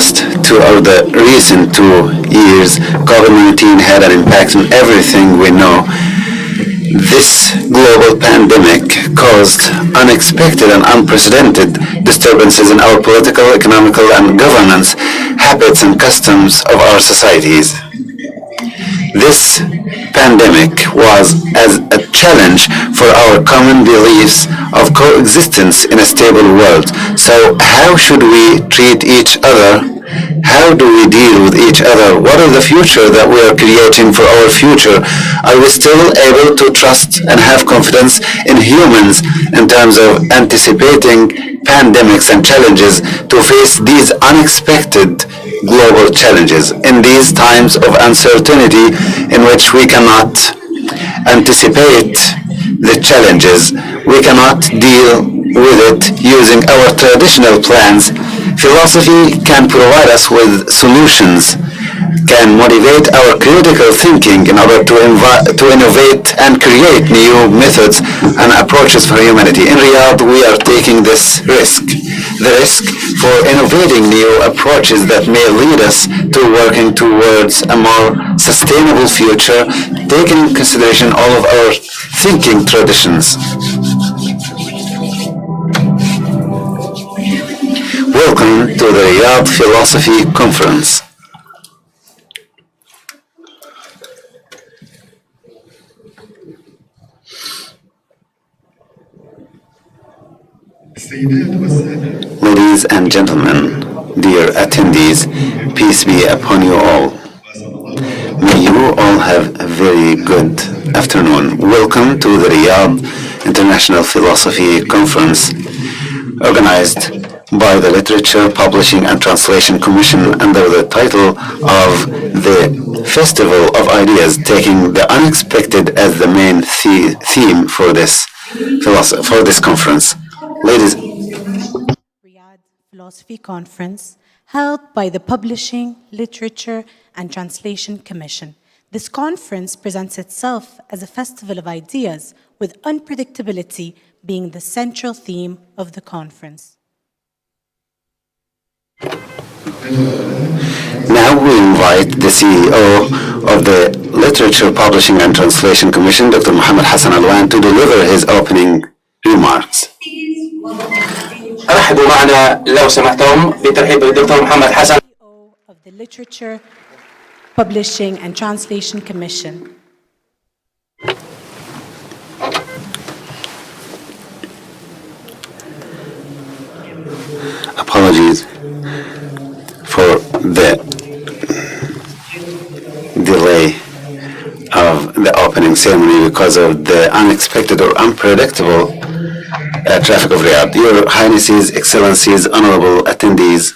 last the recent 2 years, COVID-19 had an impact on everything we know. This global pandemic caused unexpected and unprecedented disturbances in our political, economical, and governance habits and customs of our societies. This pandemic was as a challenge for our common beliefs of coexistence in a stable world. So how should we treat each other? How do we deal with each other? What is the future that we are creating for our future? Are we still able to trust and have confidence in humans in terms of anticipating pandemics and challenges to face these unexpected global challenges in these times of uncertainty in which we cannot anticipate the challenges? We cannot deal with it using our traditional plans. Philosophy can provide us with solutions, can motivate our critical thinking in order to innovate and create new methods and approaches for humanity. In Riyadh, we are taking this risk, the risk for innovating new approaches that may lead us to working towards a more sustainable future, taking into consideration all of our thinking traditions. Welcome to the Riyadh Philosophy Conference. Ladies and gentlemen, dear attendees, peace be upon you all. May you all have a very good afternoon. Welcome to the Riyadh International Philosophy Conference, organized by the Literature, Publishing and Translation Commission under the title of the Festival of Ideas, taking the unexpected as the main theme for this conference. Ladies, Riyadh Philosophy Conference held by the Publishing, Literature and Translation Commission. This conference presents itself as a festival of ideas, with unpredictability being the central theme of the conference. Now we invite the CEO of the Literature, Publishing and Translation Commission, Dr. Mohammed Hassan Alwan, to deliver his opening remarks. رحبوا معنا لو سمحتم بترحيب الدكتور محمد حسن of the Literature, Publishing and Translation Commission. Apologies for the delay of the opening ceremony because of the unexpected or unpredictable traffic of Riyadh. Your Highnesses, Excellencies, honorable attendees,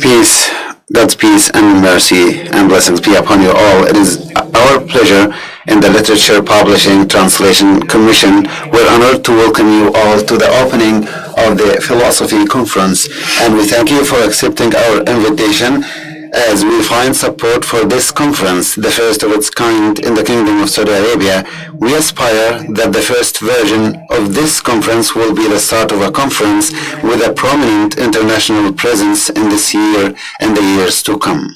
peace, God's peace and mercy and blessings be upon you all. It is our pleasure in the Literature, Publishing, Translation Commission. We're honored to welcome you all to the opening of the Philosophy Conference, and we thank you for accepting our invitation as we find support for this conference, the first of its kind in the Kingdom of Saudi Arabia. We aspire that the first version of this conference will be the start of a conference with a prominent international presence in this year and the years to come.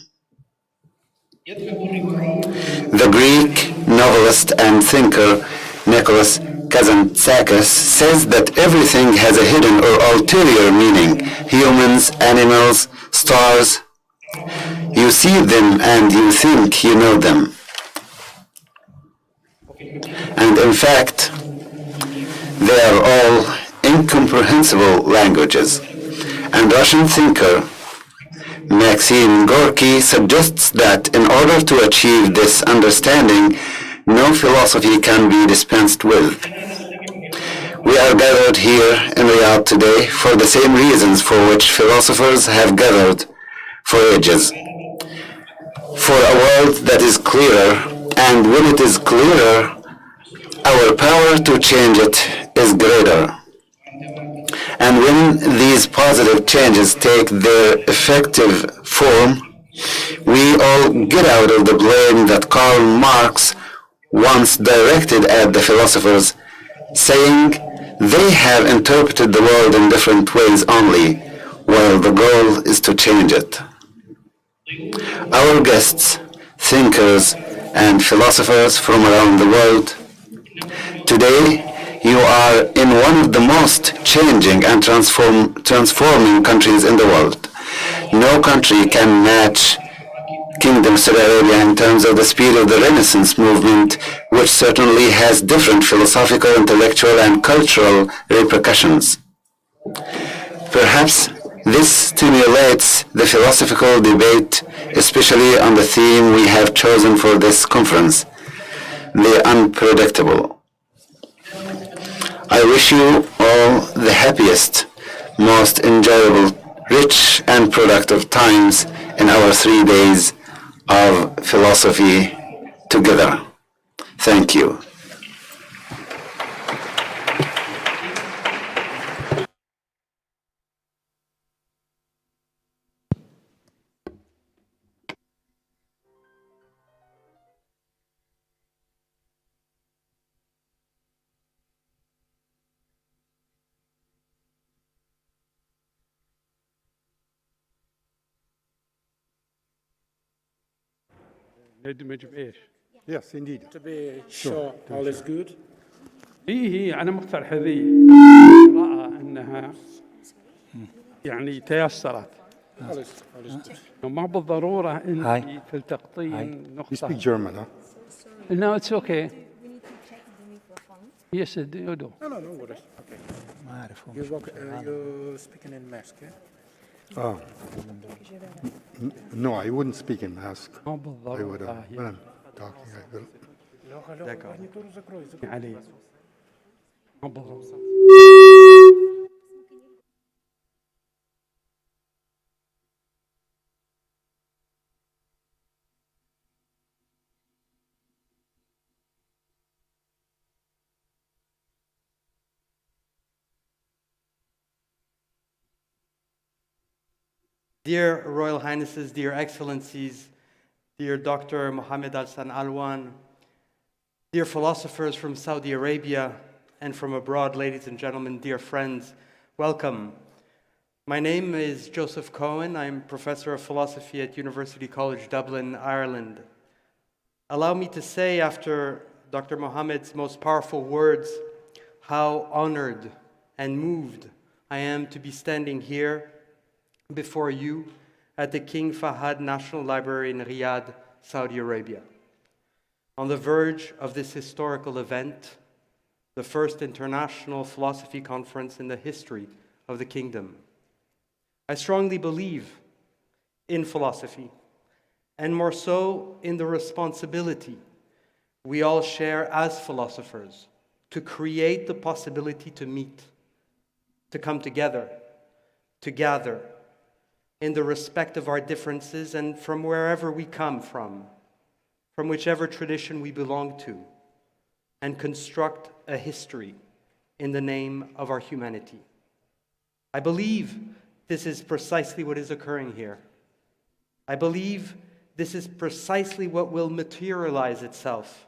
The Greek novelist and thinker Nicholas Kazantzakis says that everything has a hidden or ulterior meaning. Humans, animals, stars. You see them and you think you know them. And in fact, they are all incomprehensible languages. And Russian thinker Maxim Gorky suggests that in order to achieve this understanding, no philosophy can be dispensed with. We are gathered here in Riyadh today for the same reasons for which philosophers have gathered for ages. For a world that is clearer, and when it is clearer, our power to change it is greater. And when these positive changes take their effective form, we all get out of the blame that Karl Marx once directed at the philosophers, saying they have interpreted the world in different ways only. while the goal is to change it. Our guests, thinkers, and philosophers from around the world, today you are in one of the most changing and transforming countries in the world. No country can match Kingdom Saudi Arabia in terms of the speed of the Renaissance movement, which certainly has different philosophical, intellectual, and cultural repercussions. Perhaps this stimulates the philosophical debate, especially on the theme we have chosen for this conference, the unpredictable. I wish you all the happiest, most enjoyable, rich and productive times in our 3 days of philosophy together. Thank you. ندمج بإيش؟ Yes, indeed. To be sure all is good. هي أنا مقترح هذه رأى أنها يعني تيسرت. ما بالضرورة أنت تلتقطين You نقطة. speak German, huh? No, it's okay. Yes, you do. No, worries. Okay. ما أعرفهم. You speaking in mask, yeah? Oh. No, I wouldn't speak in mask. ما I would, بالضرورة. when I'm talking, I will. علي. ما بالضرورة. Dear Royal Highnesses, dear Excellencies, dear Dr. Mohammed Al-San Alwan, dear philosophers from Saudi Arabia and from abroad, ladies and gentlemen, dear friends, welcome. My name is Joseph Cohen. I'm Professor of Philosophy at University College Dublin, Ireland. Allow me to say, after Dr. Mohammed's most powerful words, how honored and moved I am to be standing here before you at the King Fahd National Library in Riyadh, Saudi Arabia, on the verge of this historical event, the first international philosophy conference in the history of the kingdom. I strongly believe in philosophy, and more so in the responsibility we all share as philosophers to create the possibility to meet, to come together, to gather, in the respect of our differences and from wherever we come from whichever tradition we belong to, and construct a history in the name of our humanity. I believe this is precisely what is occurring here. I believe this is precisely what will materialize itself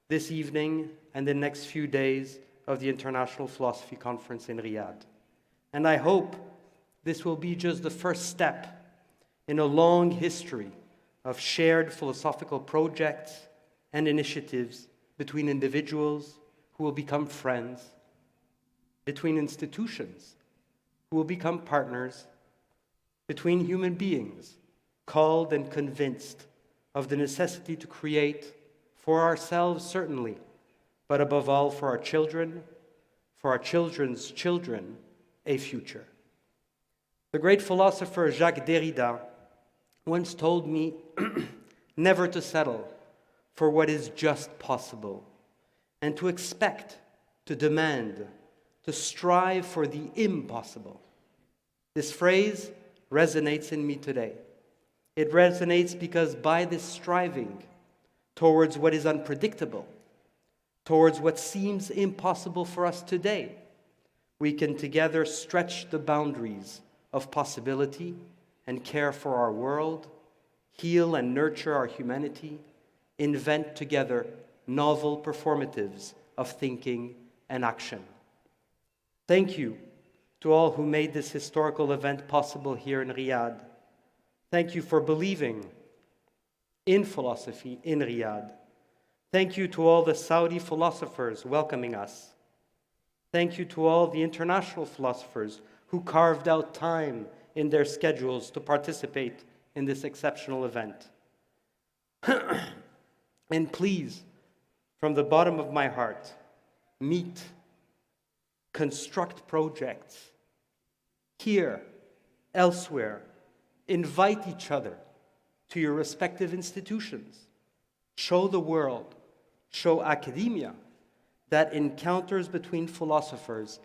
this evening and the next few days of the International Philosophy Conference in Riyadh. And I hope this will be just the first step in a long history of shared philosophical projects and initiatives between individuals who will become friends, between institutions who will become partners, between human beings called and convinced of the necessity to create for ourselves, certainly, but above all for our children, for our children's children, a future. The great philosopher Jacques Derrida once told me never to settle for what is just possible, and to expect, to demand, to strive for the impossible. This phrase resonates in me today. It resonates because by this striving towards what is unpredictable, towards what seems impossible for us today, we can together stretch the boundaries of possibility and care for our world, heal and nurture our humanity, invent together novel performatives of thinking and action. Thank you to all who made this historical event possible here in Riyadh. Thank you for believing in philosophy in Riyadh. Thank you to all the Saudi philosophers welcoming us. Thank you to all the international philosophers who carved out time in their schedules to participate in this exceptional event. And please, from the bottom of my heart, meet, construct projects here, elsewhere, invite each other to your respective institutions. Show the world, show academia that encounters between philosophers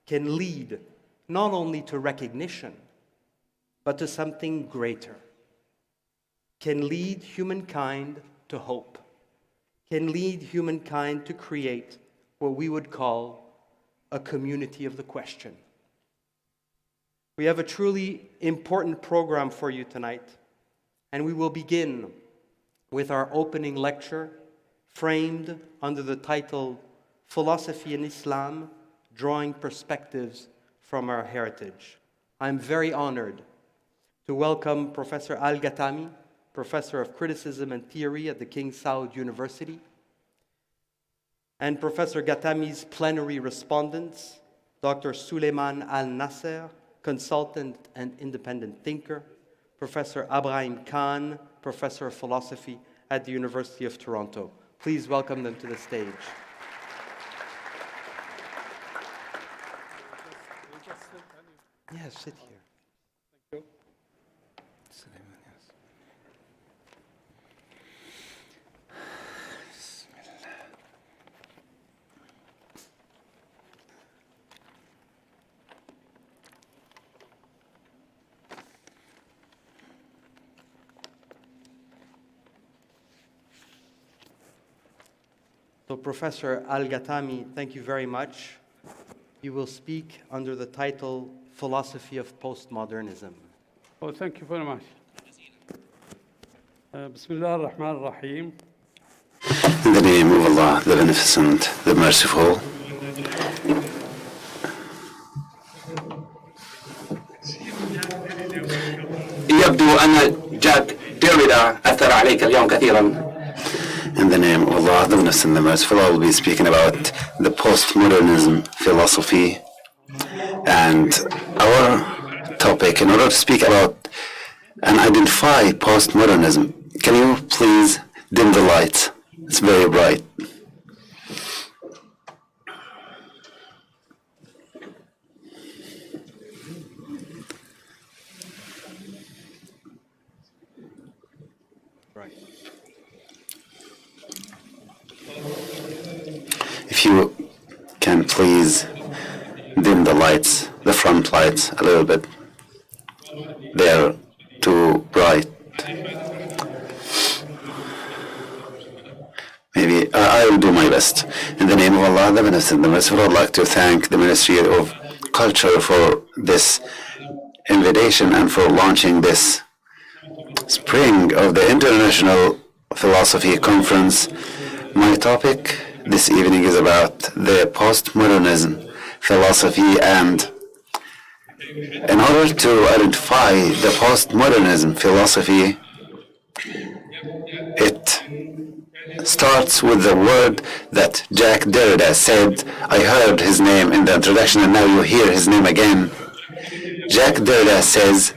can lead not only to recognition, but to something greater, can lead humankind to hope, can lead humankind to create what we would call a community of the question. We have a truly important program for you tonight, and we will begin with our opening lecture, framed under the title, Philosophy in Islam, Drawing Perspectives from Our Heritage. I'm very honored to welcome Professor Al-Ghatami, Professor of Criticism and Theory at the King Saud University, and Professor Ghatami's plenary respondents, Dr. Suleiman Al-Nasser, consultant and independent thinker, Professor Abraham Khan, Professor of Philosophy at the University of Toronto. Please welcome them to the stage. Yes, sit here. Thank you. So Professor Al-Ghatami, thank you very much. You will speak under the title Philosophy of Postmodernism. Oh, thank you very much. Bismillah ar-Rahman ar-Rahim. In the name of Allah, the Beneficent, the Merciful. يبدو أن جاك ديريدا أثر عليك اليوم كثيراً. In the name of Allah, the Beneficent, the Merciful, I will be speaking about the postmodernism philosophy. And our topic, in order to speak about and identify postmodernism, can you please dim the lights? It's very bright. Right. If you can please dim the lights, the front lights a little bit. They're too bright. Maybe I will do my best. In the name of Allah, the Beneficent, the Merciful, I'd like to thank the Ministry of Culture for this invitation and for launching this spring of the International Philosophy Conference. My topic this evening is about the postmodernism philosophy, and in order to identify the postmodernism philosophy, it starts with the word that Jacques Derrida said. I heard his name in the introduction and now you hear his name again. Jacques Derrida says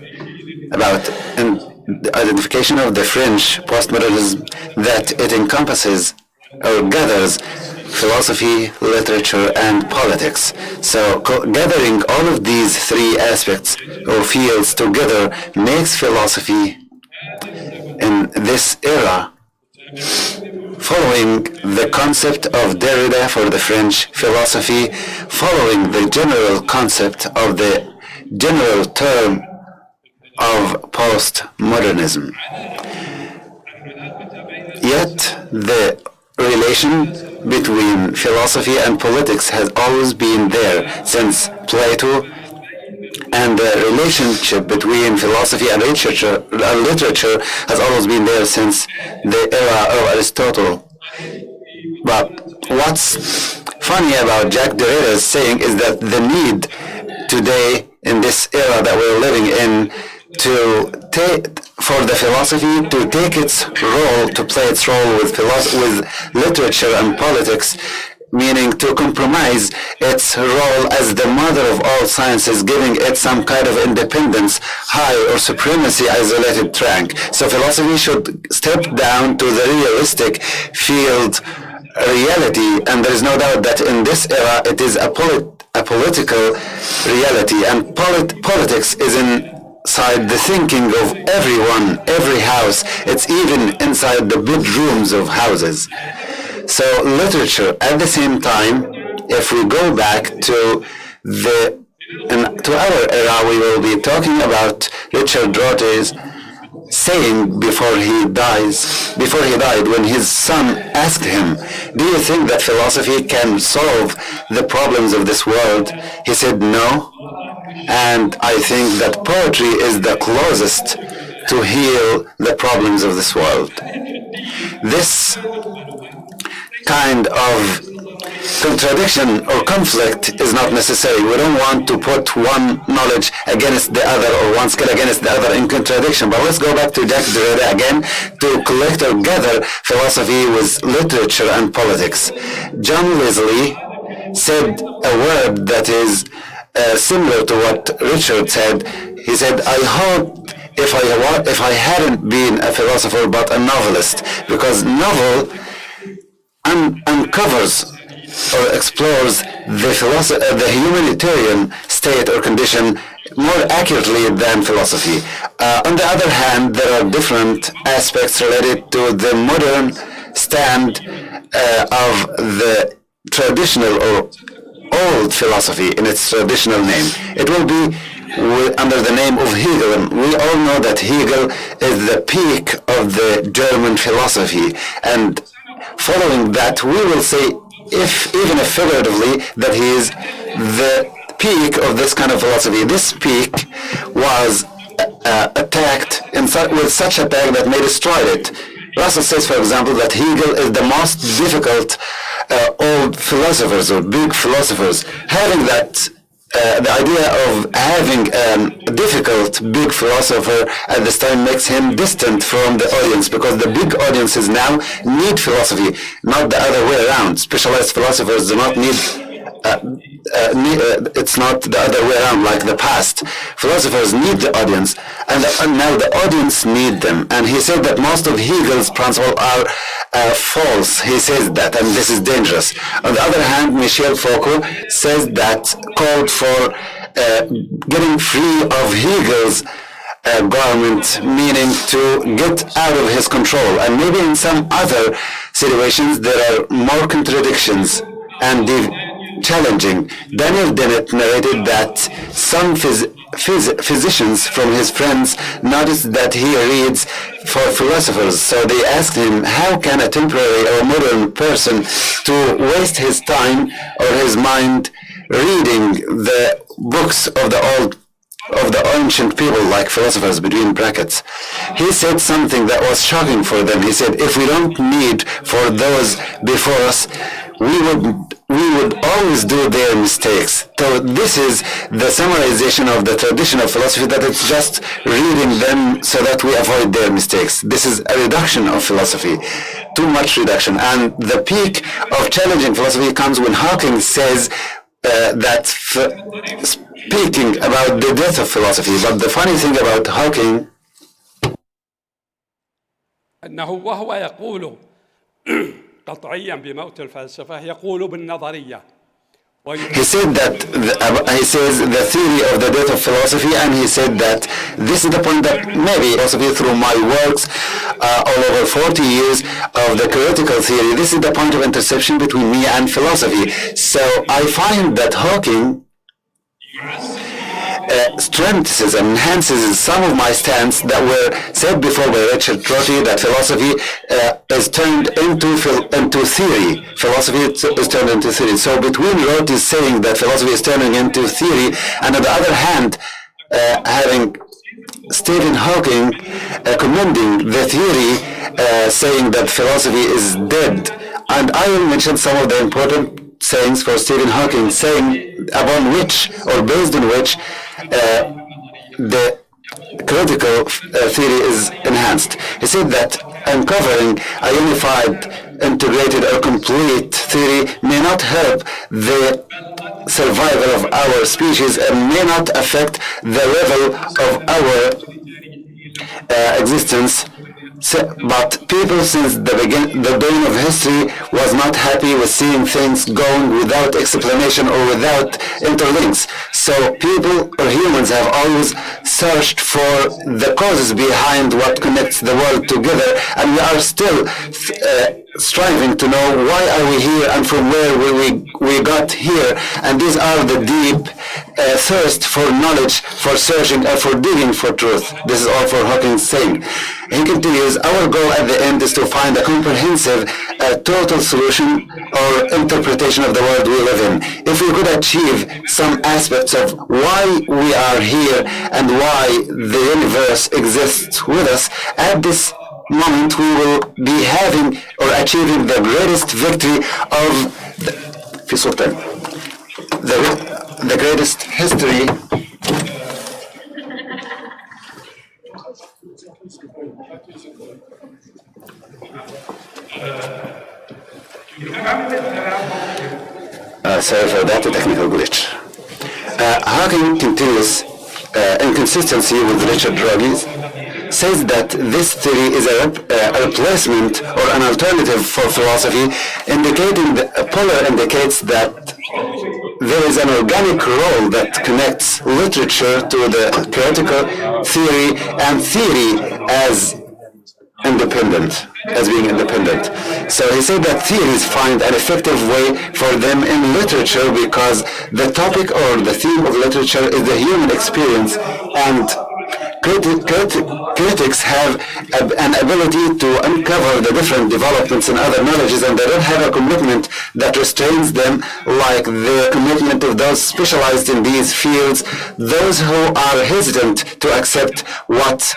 about the identification of the French postmodernism that it encompasses or gathers philosophy, literature, and politics. So gathering all of these three aspects or fields together makes philosophy in this era, following the concept of Derrida for the French philosophy, following the general concept of the general term of postmodernism. Yet the relation between philosophy and politics has always been there since Plato, and the relationship between philosophy and literature has always been there since the era of Aristotle. But what's funny about Jacques Derrida's saying is that the need today in this era that we're living in for the philosophy to take its role, to play its role with literature and politics, meaning to compromise its role as the mother of all sciences, giving it some kind of independence, high or supremacy, isolated rank. So philosophy should step down to the realistic field reality, and there is no doubt that in this era it is a political reality, and politics is inside the thinking of everyone, every house. It's even inside the bedrooms of houses. So literature, at the same time, if we go back to our era, we will be talking about Richard Dorte's saying before he died, when his son asked him, "Do you think that philosophy can solve the problems of this world?" He said, "No, and I think that poetry is the closest to heal the problems of this world." This kind of contradiction or conflict is not necessary. We don't want to put one knowledge against the other or one skill against the other in contradiction. But let's go back to Jacques Derrida again to collect or gather philosophy with literature and politics. John Wesley said a word that is similar to what Richard said. He said, "I hope if I hadn't been a philosopher but a novelist," because novel uncovers or explores the humanitarian state or condition more accurately than philosophy. On the other hand, there are different aspects related to the modern stand of the traditional or old philosophy in its traditional name. It will be under the name of Hegel, and we all know that Hegel is the peak of the German philosophy, and following that, we will say, even if figuratively, that he is the peak of this kind of philosophy. This peak was attacked with such attack that may destroy it. Russell says, for example, that Hegel is the most difficult old philosophers or big philosophers. Having that the idea of having a difficult big philosopher at this time makes him distant from the audience, because the big audiences now need philosophy, not the other way around. Specialized philosophers do not need it's not the other way around like the past. Philosophers need the audience, and now the audience need them. And he said that most of Hegel's principles are false. He says that, and this is dangerous. On the other hand, Michel Foucault says that called for getting free of Hegel's government, meaning to get out of his control. And maybe in some other situations there are more contradictions and challenging. Daniel Dennett narrated that some physicians from his friends noticed that he reads for philosophers, so they asked him, how can a temporary or modern person to waste his time or his mind reading the books of the ancient people, like philosophers, between brackets? He said something that was shocking for them. He said, if we don't need for those before us, we would always do their mistakes. So this is the summarization of the tradition of philosophy, that it's just reading them so that we avoid their mistakes. This is a reduction of philosophy, too much reduction. And the peak of challenging philosophy comes when Hawking says that speaking about the death of philosophy. But the funny thing about Hawking, أنه وهو يقول قطعيا بموت الفلسفة يقول بالنظرية. he said that he says the theory of the death of philosophy, and he said that this is the point that maybe philosophy, through my works all over 40 years of the critical theory, this is the point of intersection between me and philosophy. So I find that Hawking strengthens and enhances some of my stance that were said before by Richard Dorte, that philosophy is turned into theory. Philosophy is turned into theory. So between Dorte saying that philosophy is turning into theory, and on the other hand, having Stephen Hawking commending the theory, saying that philosophy is dead. And I will mention some of the important sayings for Stephen Hawking, saying upon which or based on which the critical theory is enhanced. He said that uncovering a unified, integrated, or complete theory may not help the survival of our species and may not affect the level of our existence. But people since the dawn of history was not happy with seeing things going without explanation or without interlinks. So people or humans have always searched for the causes behind what connects the world together, and we are still striving to know why are we here and from where we got here. And these are the deep thirst for knowledge, for searching, and for digging for truth. This is all for Hawking's saying. He continues, our goal at the end is to find a comprehensive, total solution or interpretation of the world we live in. If we could achieve some aspects of why we are here and why the universe exists with us, at this moment we will be having or achieving the greatest victory of the greatest history sorry for that, a technical glitch. Hawking continues inconsistency with Richard Rogers, says that this theory is a replacement or an alternative for philosophy, indicating Polar indicates that there is an organic role that connects literature to the critical theory and theory as being independent. So he said that theories find an effective way for them in literature because the topic or the theme of literature is the human experience, and critics have an ability to uncover the different developments in other knowledges, and they don't have a commitment that restrains them like the commitment of those specialized in these fields, those who are hesitant to accept what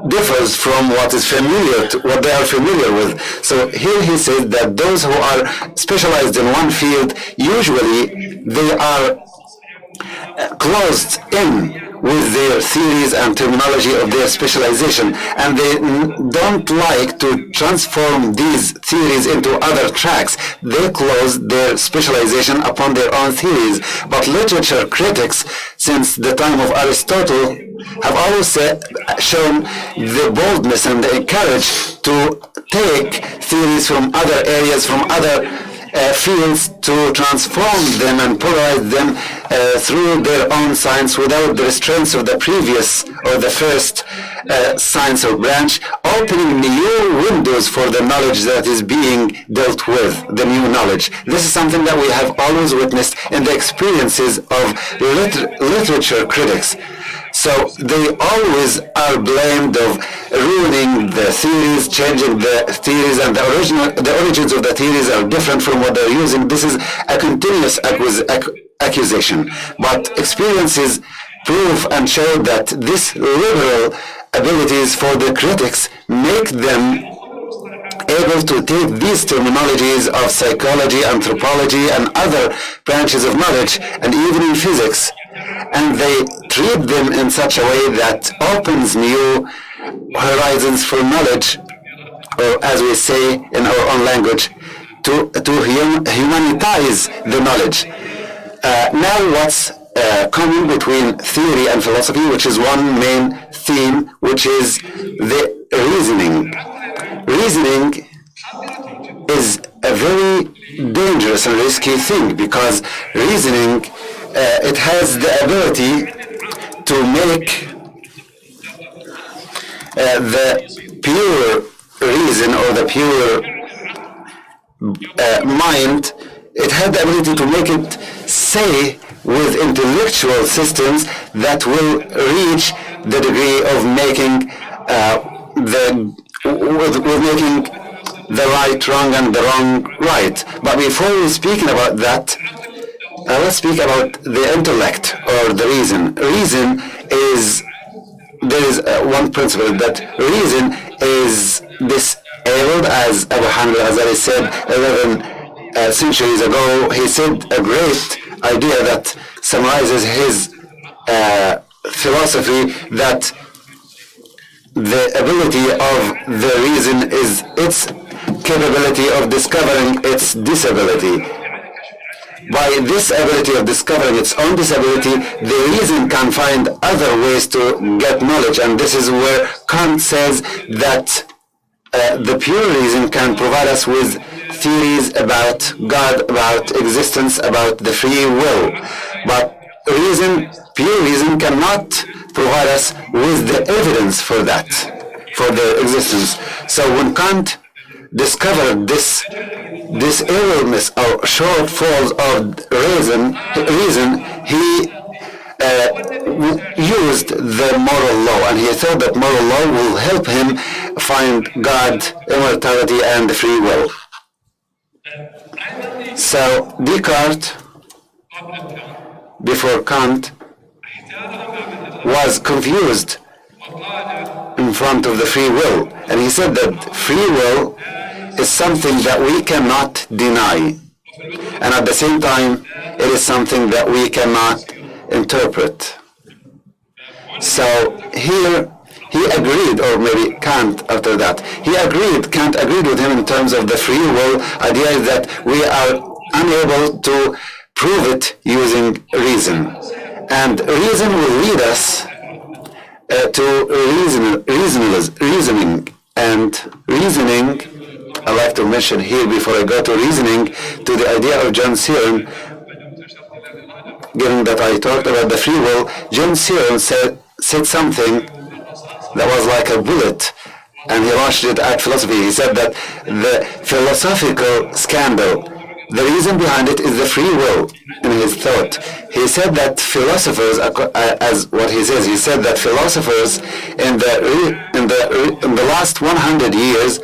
differs from what is familiar to what they are familiar with. So here he says that those who are specialized in one field, usually they are closed in with their theories and terminology of their specialization, and they don't like to transform these theories into other tracks. They close their specialization upon their own theories. But literature critics, since the time of Aristotle, have always shown the boldness and the courage to take theories from other areas, from other fields, to transform them and polarize them through their own science without the restraints of the previous or the first science or branch, opening new windows for the knowledge that is being dealt with, the new knowledge. This is something that we have always witnessed in the experiences of literature critics. So they always are blamed of ruining the theories, changing the theories, and the origins of the theories are different from what they're using. This is a continuous accusation. But experiences prove and show that these liberal abilities for the critics make them able to take these terminologies of psychology, anthropology, and other branches of knowledge, and even in physics, and they treat them in such a way that opens new horizons for knowledge, or as we say in our own language, to humanitize the knowledge. Now what's common between theory and philosophy, which is one main theme, which is the reasoning. Reasoning is a very dangerous and risky thing, because reasoning, it has the ability to make the pure reason or the pure mind, it had the ability to make it say with intellectual systems that will reach the degree of making making the right wrong and the wrong right. But before we speak about that, let's speak about the intellect or the reason. Reason is, there is one principle that reason is disabled, as Abu Hamid al-Ghazali said 11 centuries ago, he said a great idea that summarizes his philosophy, that the ability of the reason is its capability of discovering its disability. By this ability of discovering its own disability, the reason can find other ways to get knowledge, and this is where Kant says that the pure reason can provide us with theories about God, about existence, about the free will. But pure reason cannot provide us with the evidence for that, for their existence. So when Kant discovered this illness or shortfalls of reason, he used the moral law, and he thought that moral law will help him find God, immortality, and free will. So Descartes, before Kant, was confused in front of the free will, and he said that free will is something that we cannot deny, and at the same time it is something that we cannot interpret. So here he agreed, or maybe Kant after that, Kant agreed with him in terms of the free will idea, is that we are unable to prove it using reason, and reason will lead us to reasoning, and reasoning, I like to mention here before I go to reasoning, to the idea of John Searle. Given that I talked about the free will, John Searle said something that was like a bullet, and he launched it at philosophy. He said that the philosophical scandal, the reason behind it is the free will in his thought. He said that philosophers, as what he says, he said that philosophers in the last 100 years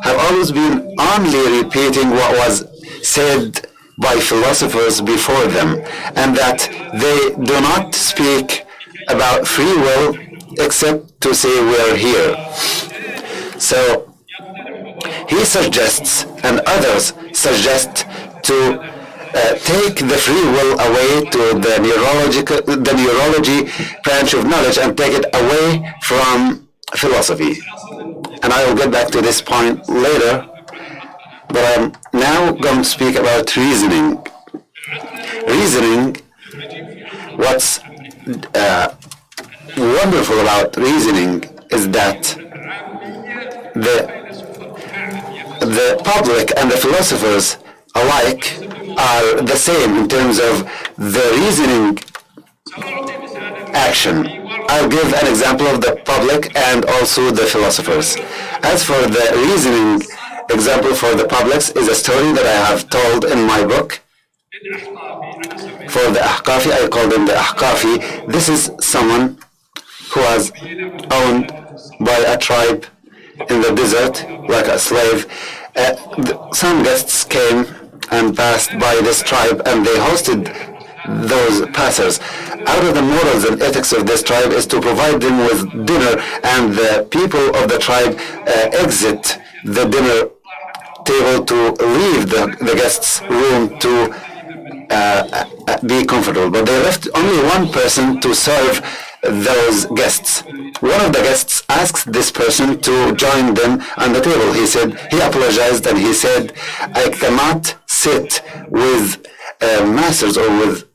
have always been only repeating what was said by philosophers before them, and that they do not speak about free will except to say we're here. So he suggests, and others suggest, to take the free will away to the neurology branch of knowledge and take it away from philosophy. And I will get back to this point later, but I'm now going to speak about reasoning. Reasoning, what's wonderful about reasoning is that the public and the philosophers alike are the same in terms of the reasoning action. I'll give an example of the public and also the philosophers. As for the reasoning example for the publics is a story that I have told in my book. For the Ahqafi, I call them the Ahqafi. This is someone who was owned by a tribe in the desert, like a slave. Some guests came and passed by this tribe, and they hosted those passers. Out of the morals and ethics of this tribe is to provide them with dinner, and the people of the tribe exit the dinner table to leave the guests' room to be comfortable. But they left only one person to serve those guests. One of the guests asked this person to join them on the table. He apologized, and he said, I cannot sit with masters or with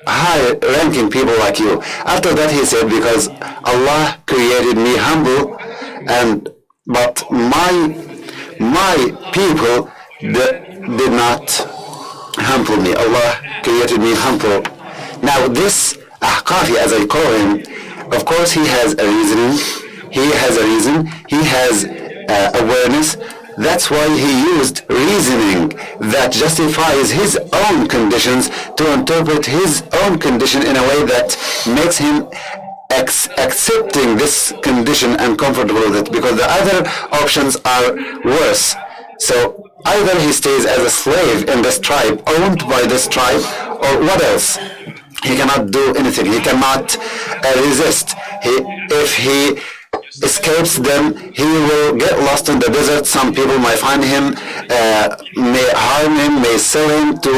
high-ranking people like you. After that, he said, because Allah created me humble, but my people did not humble me. Allah created me humble. Now this Ahqafi, as I call him, of course he has a reasoning, he has a reason, he has awareness. That's why he used reasoning that justifies his own conditions to interpret his own condition in a way that makes him accepting this condition and comfortable with it, because the other options are worse. So either he stays as a slave in this tribe, owned by this tribe, or what else? He cannot do anything. He cannot resist. If he escapes them, he will get lost in the desert. Some people might find him, may harm him, may sell him to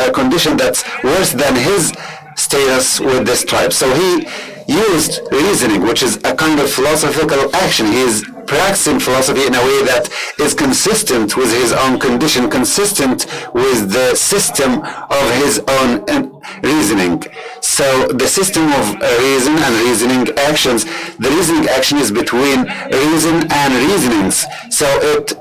a condition that's worse than his status with this tribe. So he used reasoning, which is a kind of philosophical action. He is practicing philosophy in a way that is consistent with his own condition, consistent with the system of his own reasoning. So the system of reason and reasoning actions, the reasoning action is between reason and reasonings. So it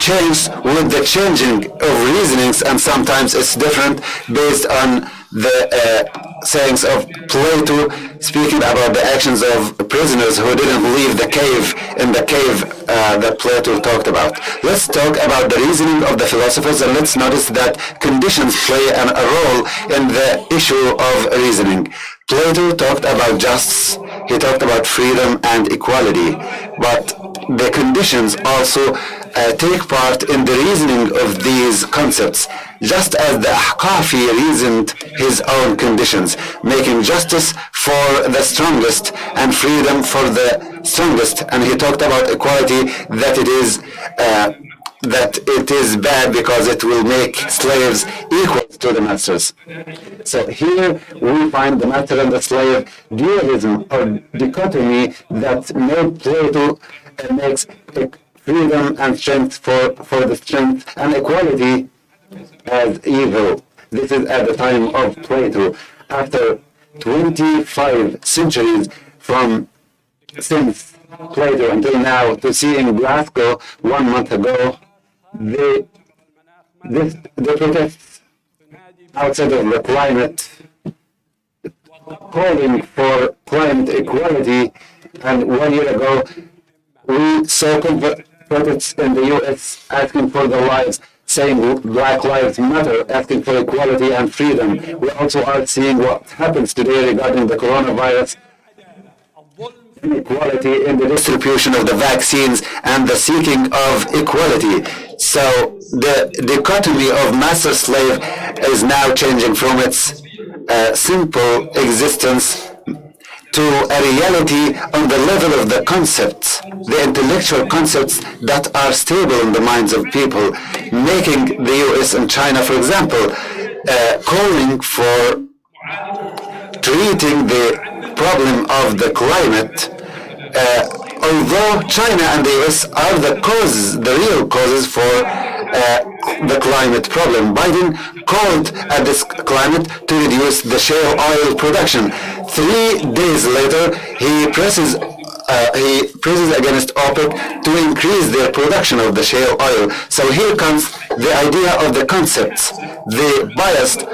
changes with the changing of reasonings, and sometimes it's different based on the sayings of Plato, speaking about the actions of prisoners who didn't leave the cave, in the cave that Plato talked about. Let's talk about the reasoning of the philosophers, and let's notice that conditions play a role in the issue of reasoning. Plato talked about justice, he talked about freedom and equality, but the conditions also take part in the reasoning of these concepts, just as the Ahqafi reasoned his own conditions, making justice for the strongest and freedom for the strongest. And he talked about equality, that it is bad because it will make slaves equal to the masters. So here we find the master and the slave dualism or dichotomy that made Plato makes freedom and strength for the strength and equality as evil. This is at the time of Plato. After 25 centuries since Plato until now, to see in Glasgow 1 month ago, the protests outside of the climate, calling for climate equality, and 1 year ago we saw protests in the US asking for their lives, saying Black Lives Matter, asking for equality and freedom. We also are seeing what happens today regarding the coronavirus, inequality in the distribution of the vaccines and the seeking of equality. So the dichotomy of master-slave is now changing from its simple existence to a reality on the level of the concepts, the intellectual concepts that are stable in the minds of people, making the US and China, for example, calling for treating the problem of the climate, although China and the US are the causes, the real causes for the climate problem. Biden called at this climate to reduce the shale oil production. 3 days later, he presses against OPEC to increase their production of the shale oil. So here comes the idea of the concepts, the biased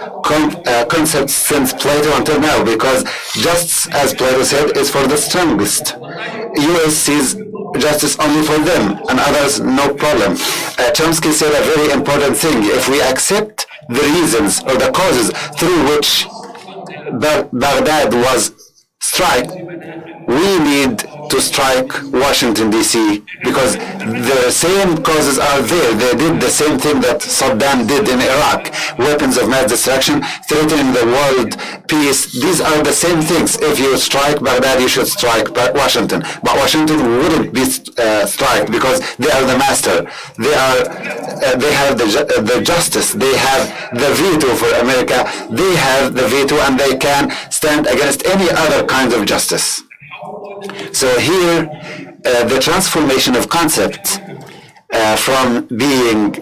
concepts since Plato until now, because just as Plato said, is for the strongest. US sees justice only for them, and others no problem. Chomsky said a very important thing: if we accept the reasons or the causes through which Baghdad was struck, we need to strike Washington, D.C., because the same causes are there. They did the same thing that Saddam did in Iraq, weapons of mass destruction, threatening the world peace. These are the same things. If you strike Baghdad, you should strike Washington. But Washington wouldn't be struck because they are the master. They have the justice. They have the veto for America. They have the veto, and they can stand against any other kind of justice. So here, the transformation of concepts from being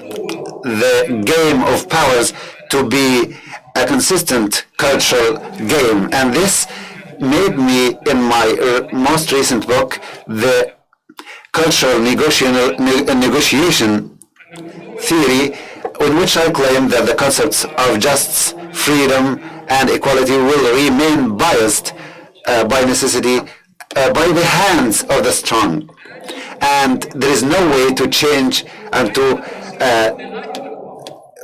the game of powers to be a consistent cultural game. And this made me, in my most recent book, the cultural negotiation theory, in which I claim that the concepts of justice, freedom, and equality will remain biased by necessity by the hands of the strong. And there is no way to change and to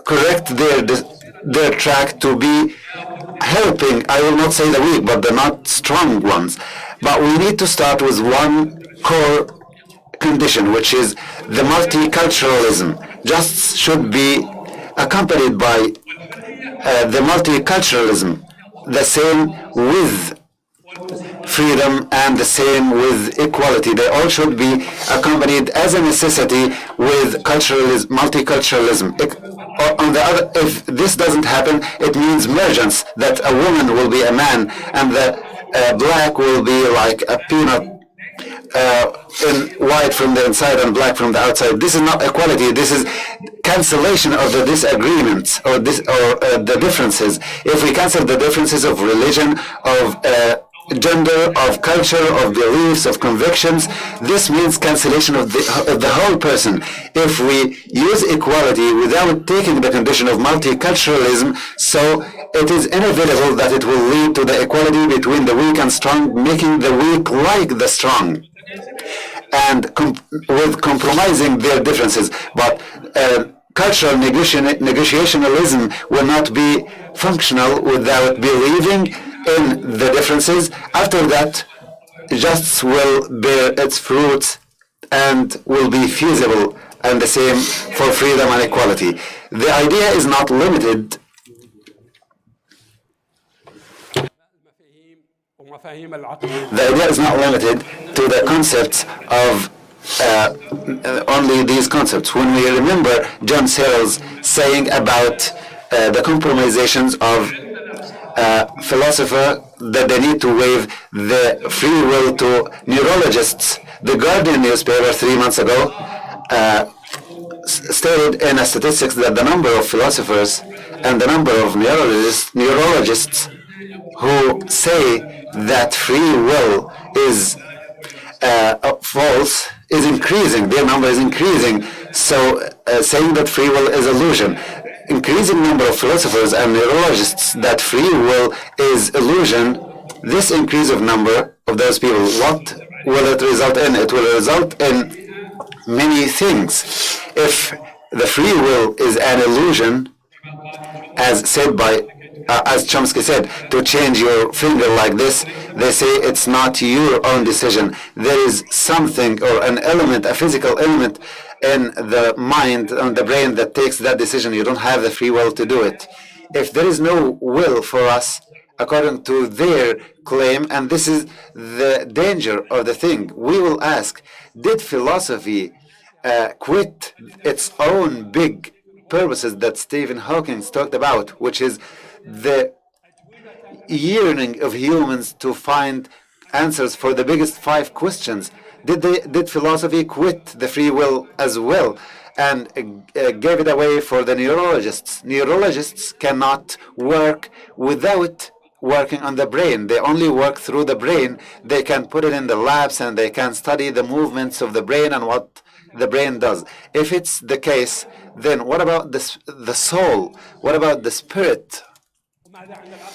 correct their track to be helping, I will not say the weak, but the not strong ones. But we need to start with one core condition, which is the multiculturalism. Justice should be accompanied by the multiculturalism, the same with freedom, and the same with equality. They all should be accompanied as a necessity with multiculturalism. On the other, if this doesn't happen, it means mergence, that a woman will be a man and the black will be like a peanut, in white from the inside and black from the outside. This is not equality. This is cancellation of the disagreements or the differences. If we cancel the differences of religion, of gender, of culture, of beliefs, of convictions, this means cancellation of the whole person. If we use equality without taking the condition of multiculturalism, so it is inevitable that it will lead to the equality between the weak and strong, making the weak like the strong, and with compromising their differences. But cultural negotiationalism will not be functional without believing in the differences. After that, justice will bear its fruits and will be feasible, and the same for freedom and equality. The idea is not limited to the concepts of only these concepts. When we remember John Searle's saying about the compromisations of philosopher, that they need to waive the free will to neurologists. The Guardian newspaper 3 months ago stated in a statistics that the number of philosophers and the number of neurologists who say that free will is false is increasing. Their number is increasing. So saying that free will is illusion. Increasing number of philosophers and neurologists that free will is illusion. This increase of number of those people, what will it result in? It will result in many things. If the free will is an illusion, as said by as Chomsky said, to change your finger like this, they say it's not your own decision. There is something or an element, a physical element in the mind and the brain that takes that decision. You don't have the free will to do it. If there is no will for us, according to their claim, and this is the danger of the thing, we will ask, did philosophy quit its own big purposes that Stephen Hawking talked about, which is the yearning of humans to find answers for the biggest 5 questions? Did philosophy quit the free will as well and gave it away for the neurologists? Neurologists cannot work without working on the brain. They only work through the brain. They can put it in the labs and they can study the movements of the brain and what the brain does. If it's the case, then what about the soul? What about the spirit?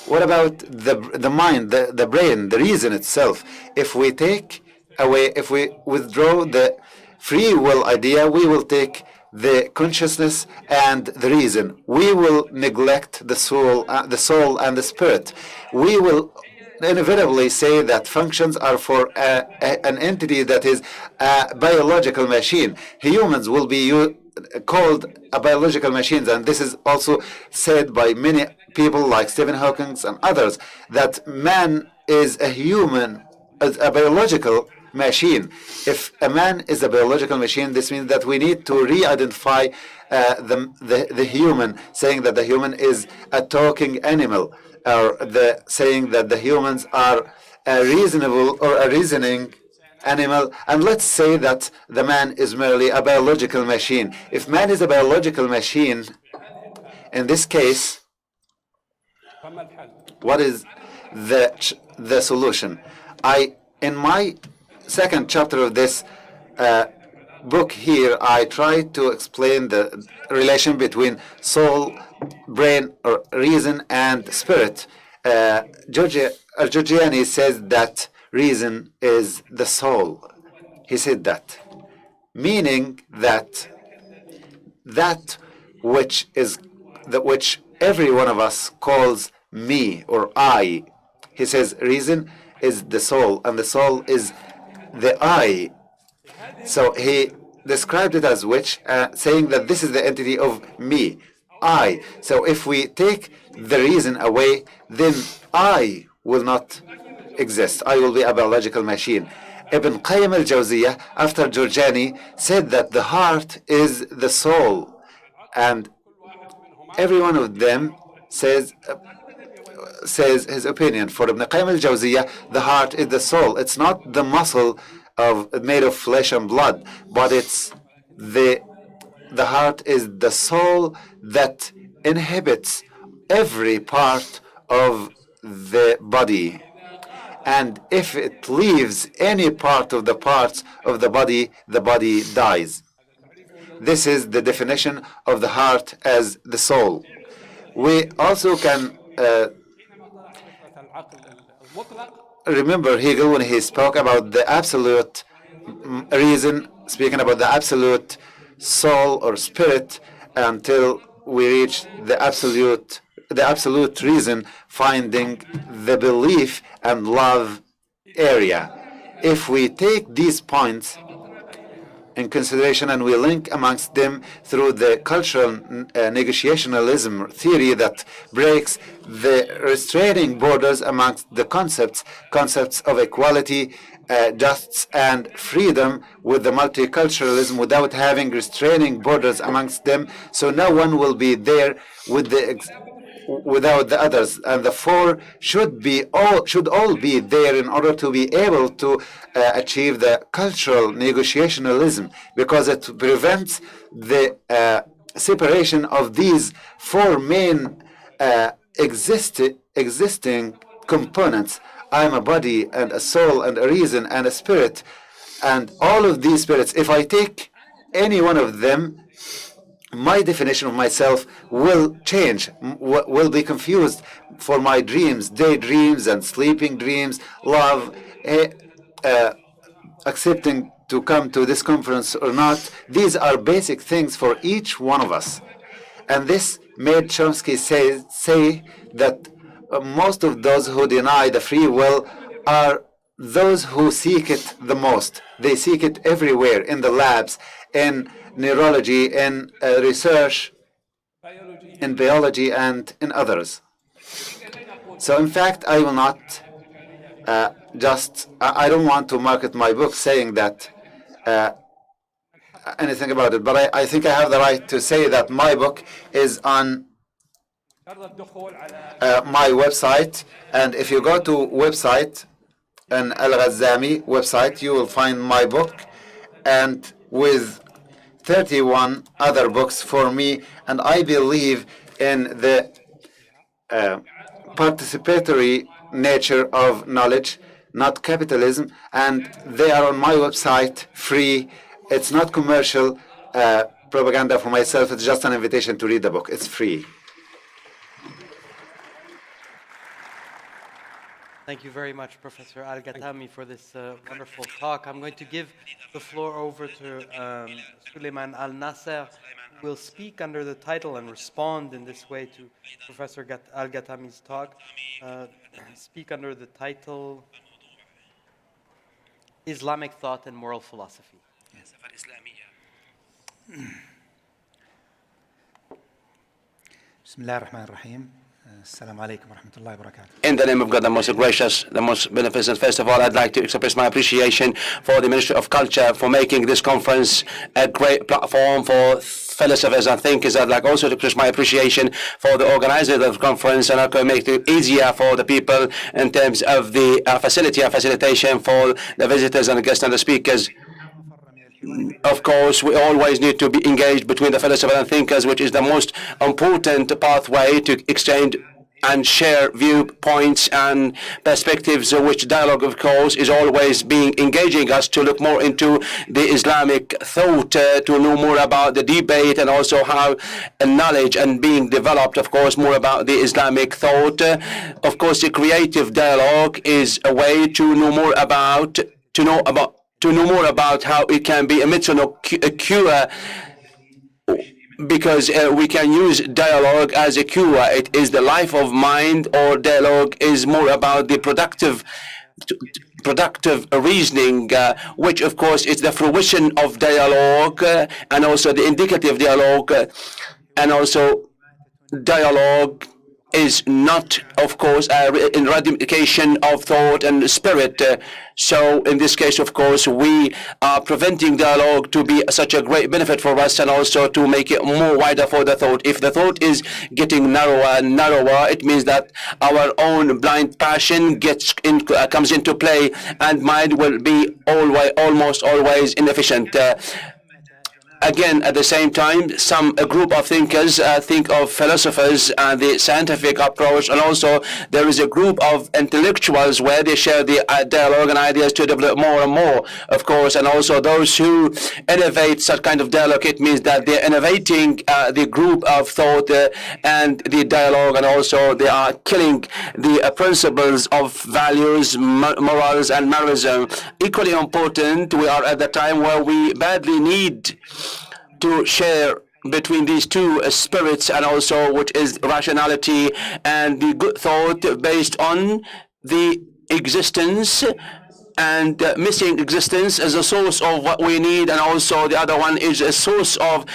What about the mind, the brain, the reason itself? If we take away, if we withdraw the free will idea, we will take the consciousness and the reason. We will neglect the soul and the spirit. We will inevitably say that functions are for an entity that is a biological machine. Humans will be called a biological machines, and this is also said by many people like Stephen Hawking and others, that man is a human, a biological machine. If a man is a biological machine, this means that we need to re-identify the human, saying that the human is a talking animal, or saying that the humans are a reasonable or a reasoning animal, and let's say that the man is merely a biological machine. If man is a biological machine, in this case, what is the solution? In my second chapter of this book here, I try to explain the relation between soul, brain, or reason, and spirit. Giorgiani says that reason is the soul. He said that, meaning that which every one of us calls me or I. He says reason is the soul, and the soul is the I. So he described it as which, saying that this is the entity of me, I. So if we take the reason away, then I will not exist. I will be a biological machine. Ibn Qayyim al-Jawziyah, after Jurjani, said that the heart is the soul, and every one of them says his opinion. For Ibn Qayyim al-Jawziyah, the heart is the soul. It's not the muscle made of flesh and blood, but it's the heart is the soul that inhabits every part of the body. And if it leaves any part of the parts of the body dies. This is the definition of the heart as the soul. We also can remember Hegel when he spoke about the absolute reason, speaking about the absolute soul or spirit, until we reach the absolute reason, finding the belief and love area. If we take these points in consideration and we link amongst them through the cultural negotiationalism theory that breaks the restraining borders amongst the concepts of equality, justice and freedom, with the multiculturalism without having restraining borders amongst them, so no one will be there without the others, and the four should all be there in order to be able to achieve the cultural negotiationalism, because it prevents the separation of these four main existing components. I am a body and a soul and a reason and a spirit, and all of these spirits, if I take any one of them, my definition of myself will change, will be confused for my dreams, daydreams and sleeping dreams, love, accepting to come to this conference or not. These are basic things for each one of us. And this made Chomsky say that most of those who deny the free will are those who seek it the most. They seek it everywhere, in the labs, in neurology, in research, in biology, and in others. So in fact, I will not I don't want to market my book saying that anything about it, but I think I have the right to say that my book is on my website, and if you go to website, an Al-Ghazami website, you will find my book, and with 31 other books for me, and I believe in the participatory nature of knowledge, not capitalism, and they are on my website free. It's not commercial propaganda for myself, it's just an invitation to read the book. It's free. Thank you very much, Professor Al-Ghatami, for this wonderful talk. I'm going to give the floor over to Suleiman Al-Nasser, who will speak under the title and respond in this way to Professor Al-Ghatami's talk. Speak under the title, Islamic Thought and Moral Philosophy. بسم الله الرحمن الرحيم. السلام عليكم ورحمة الله وبركاته. In the name of God, the most gracious, the most beneficent, first of all, I'd like to express my appreciation for the Ministry of Culture for making this conference a great platform for philosophers and thinkers. I'd like also to express my appreciation for the organizer of the conference, and I can make it easier for the people in terms of the facility and facilitation for the visitors and the guests and the speakers. Of course, we always need to be engaged between the philosophers and thinkers, which is the most important pathway to exchange and share viewpoints and perspectives, which dialogue, of course, is always being engaging us to look more into the Islamic thought, to know more about the debate, and also how knowledge and being developed, of course, more about the Islamic thought. Of course, the creative dialogue is a way to know more about, how it can be a medicinal cure, because we can use dialogue as a cure. It is the life of mind, or dialogue is more about the productive reasoning, which of course is the fruition of dialogue, and also the indicative dialogue, and also dialogue is not, of course, in eradication of thought and spirit. So in this case, of course, we are preventing dialogue to be such a great benefit for us, and also to make it more wider for the thought. If the thought is getting narrower and narrower, it means that our own blind passion comes into play, and mind will be almost always inefficient. Again, at the same time, a group of thinkers think of philosophers and the scientific approach, and also there is a group of intellectuals where they share the dialogue and ideas to develop more and more, of course, and also those who innovate such kind of dialogue. It means that they're innovating the group of thought and the dialogue, and also they are killing the principles of values, morals, and mannerism. Equally important, we are at the time where we badly need to share between these two spirits, and also which is rationality and the good thought based on the existence, and missing existence as a source of what we need, and also the other one is a source of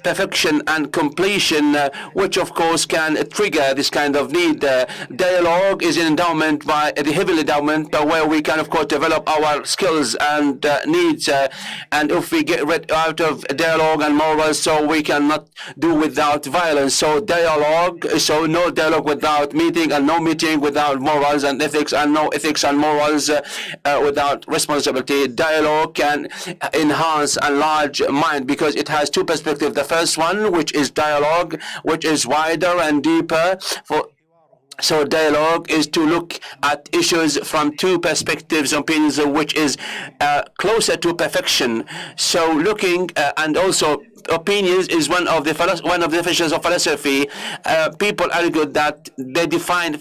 perfection and completion, which of course can trigger this kind of need. Dialogue is an endowment, by the heavenly endowment, where we can of course develop our skills and needs, and if we get rid out of dialogue and morals, so we cannot do without violence. So dialogue, so no dialogue without meeting, and no meeting without morals and ethics, and no ethics and morals without responsibility. Dialogue can enhance and enlarge mind, because it has two perspectives. The first one, which is dialogue, which is wider and deeper. So dialogue is to look at issues from two perspectives, opinions, which is closer to perfection. So looking and also opinions is one of the definitions of philosophy. People argue that they define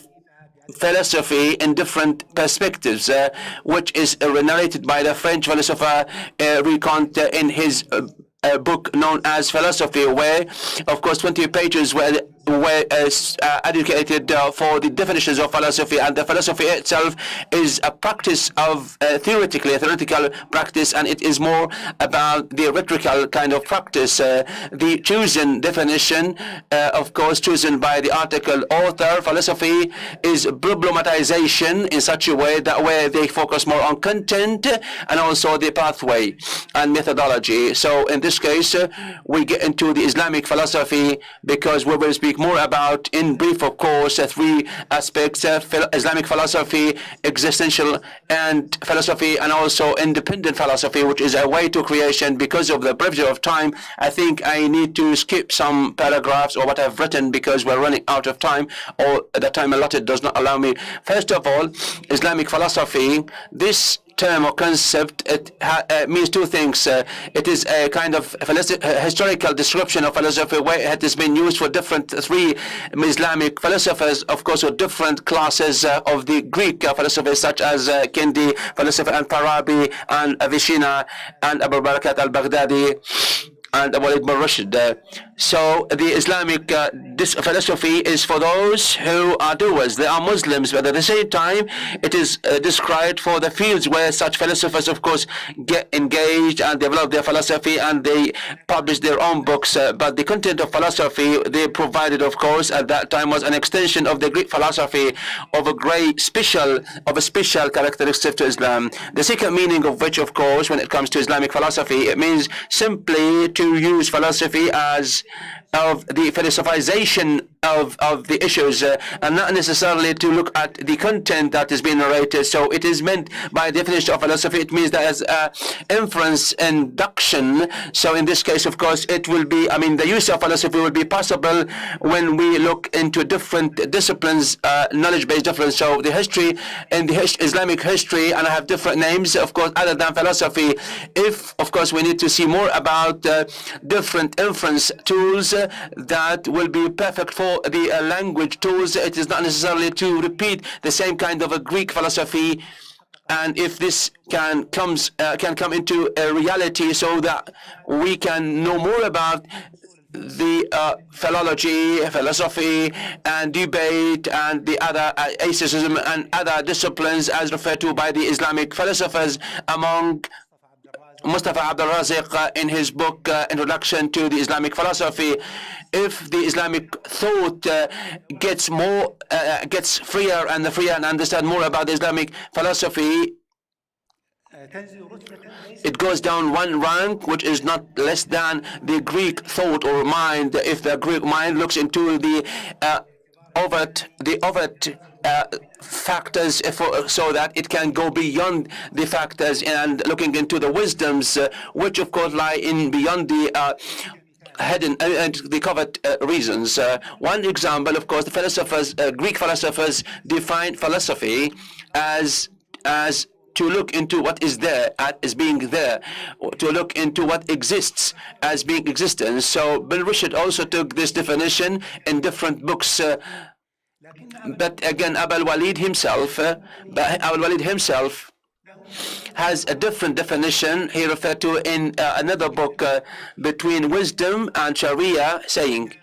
philosophy in different perspectives, which is narrated by the French philosopher Recant in his book known as Philosophy, where of course 20 pages were educated for the definitions of philosophy, and the philosophy itself is a practice of theoretical practice, and it is more about the rhetorical kind of practice. The chosen definition, of course chosen by the article author, philosophy is problematization in such a way that where they focus more on content and also the pathway and methodology. So in this case, we get into the Islamic philosophy, because we will speak more about, in brief, of course, three aspects: Islamic philosophy, existential and philosophy, and also independent philosophy, which is a way to creation. Because of the brevity of time, I think I need to skip some paragraphs or what I've written, because we're running out of time, or the time allotted does not allow me. First of all, Islamic philosophy, this term or concept, it means two things. It is a kind of historical description of philosophy, where it has been used for three Islamic philosophers, of course, with different classes of the Greek philosophers, such as Kendi philosopher, and Farabi, and Avicenna, and Abu Barakat al-Baghdadi, and Walid bin Rushd. So the Islamic this philosophy is for those who are doers. They are Muslims, but at the same time, it is described for the fields where such philosophers, of course, get engaged and develop their philosophy, and they publish their own books. But the content of philosophy they provided, of course, at that time was an extension of the Greek philosophy of a special characteristic to Islam. The second meaning of which, of course, when it comes to Islamic philosophy, it means simply to use philosophy as of the philosophization of the issues, and not necessarily to look at the content that is being narrated. So it is meant by definition of philosophy, it means that as inference induction. So in this case, of course, it will be, the use of philosophy will be possible when we look into different disciplines, knowledge-based difference. So the history, in the Islamic history, and I have different names, of course, other than philosophy. If, of course, we need to see more about different inference tools that will be perfect for the language tools. It is not necessarily to repeat the same kind of a Greek philosophy, and if this can come into a reality, so that we can know more about the philosophy and debate and the other aestheticism and other disciplines as referred to by the Islamic philosophers, among Mustafa Abdul Raziq in his book Introduction to the Islamic Philosophy. If the Islamic thought gets freer and freer and understand more about the Islamic philosophy, it goes down one rank, which is not less than the Greek thought or mind. If the Greek mind looks into the overt factors so that it can go beyond the factors and looking into the wisdoms, which of course lie in beyond the hidden and the covered reasons. One example, of course, the philosophers, Greek philosophers, define philosophy as to look into what is there as being there, to look into what exists as being existence. So Bill Rishid also took this definition in different books. But again, Abul Walid himself has a different definition he referred to in another book, Between Wisdom and Sharia, saying,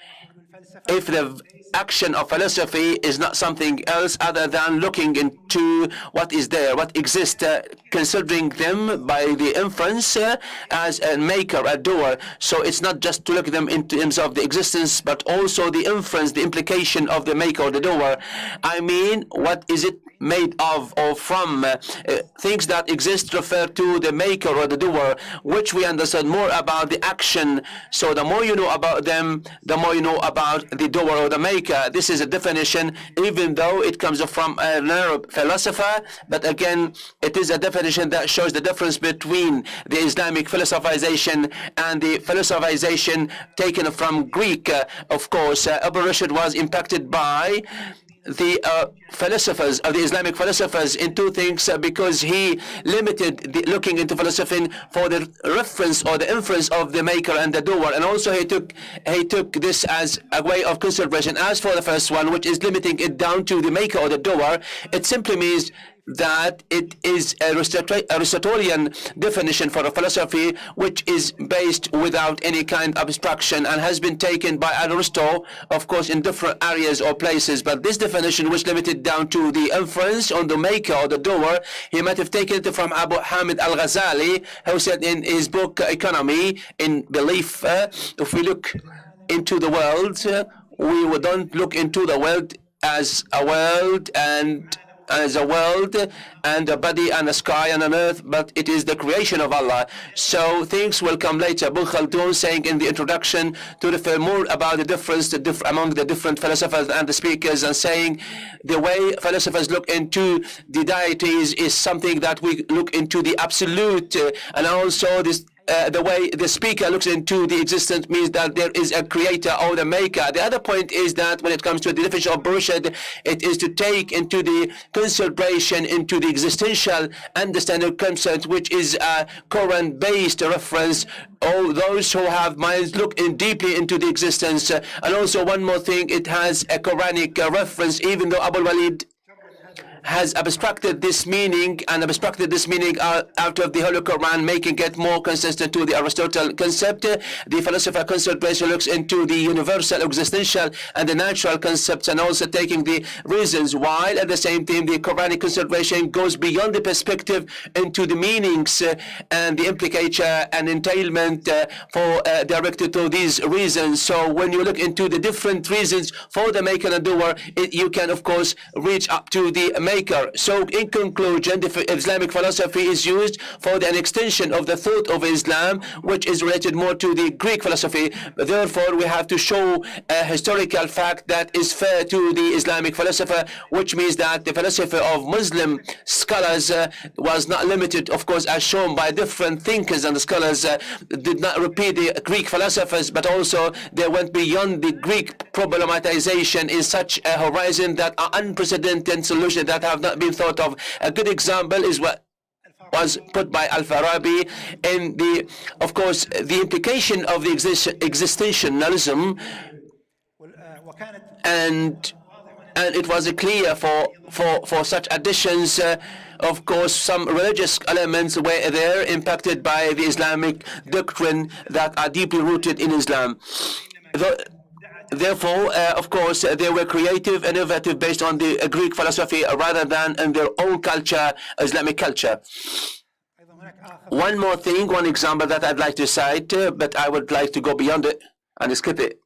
if the action of philosophy is not something else other than looking into what is there, what exists, considering them by the inference as a maker, a doer. So it's not just to look them into terms of the existence, but also the inference, the implication of the maker or the doer. I mean, what is it made of or from? Things that exist refer to the maker or the doer, which we understand more about the action. So the more you know about them, the more you know about the doer or the maker. This is a definition, even though it comes from an Arab philosopher, but again, it is a definition that shows the difference between the Islamic philosophization and the philosophization taken from Greek. Of course, Abu Rashid was impacted by the philosophers, the Islamic philosophers, in two things, because he limited the looking into philosophy for the reference or the inference of the maker and the doer, and also he took this as a way of consideration. As for the first one, which is limiting it down to the maker or the doer, it simply means that it is a Aristotelian definition for a philosophy which is based without any kind of abstraction and has been taken by Aristotle, of course, in different areas or places. But this definition, which limited down to the inference on the maker or the doer, he might have taken it from Abu Hamid al-Ghazali, who said in his book Economy, in Belief, if we look into the world, we don't look into the world as a world and as a world and a body and a sky and an earth, but it is the creation of Allah. So things will come later. Ibn Khaldun saying in the introduction to refer more about the difference among the different philosophers and the speakers, and saying the way philosophers look into the deities is something that we look into the absolute, and also this the way the speaker looks into the existence means that there is a creator or the maker. The other point is that when it comes to the definition of Burshad, it is to take into the consideration into the existential understanding concept, which is a Quran-based reference. All those who have minds look in deeply into the existence. And also one more thing, it has a Quranic reference, even though Abu Walid has abstracted this meaning out of the Holy Quran, making it more consistent to the Aristotle concept. The philosopher consideration looks into the universal, existential, and the natural concepts, and also taking the reasons, while at the same time the Quranic consideration goes beyond the perspective into the meanings and the implication and entailment directed to these reasons. So when you look into the different reasons for the maker and doer, you can of course reach up to the maker. So in conclusion, the Islamic philosophy is used for an extension of the thought of Islam, which is related more to the Greek philosophy. Therefore, we have to show a historical fact that is fair to the Islamic philosopher, which means that the philosophy of Muslim scholars was not limited, of course, as shown by different thinkers, and the scholars did not repeat the Greek philosophers, but also they went beyond the Greek problematization in such a horizon that are unprecedented solutions that have not been thought of. A good example is what was put by Al-Farabi in the, of course, the implication of the existentialism, and it was clear for such additions. Of course, some religious elements were there, impacted by the Islamic doctrine that are deeply rooted in Islam. Therefore, of course, they were creative and innovative based on the Greek philosophy rather than in their own culture, Islamic culture. One more thing, one example that I'd like to cite, but I would like to go beyond it and skip it.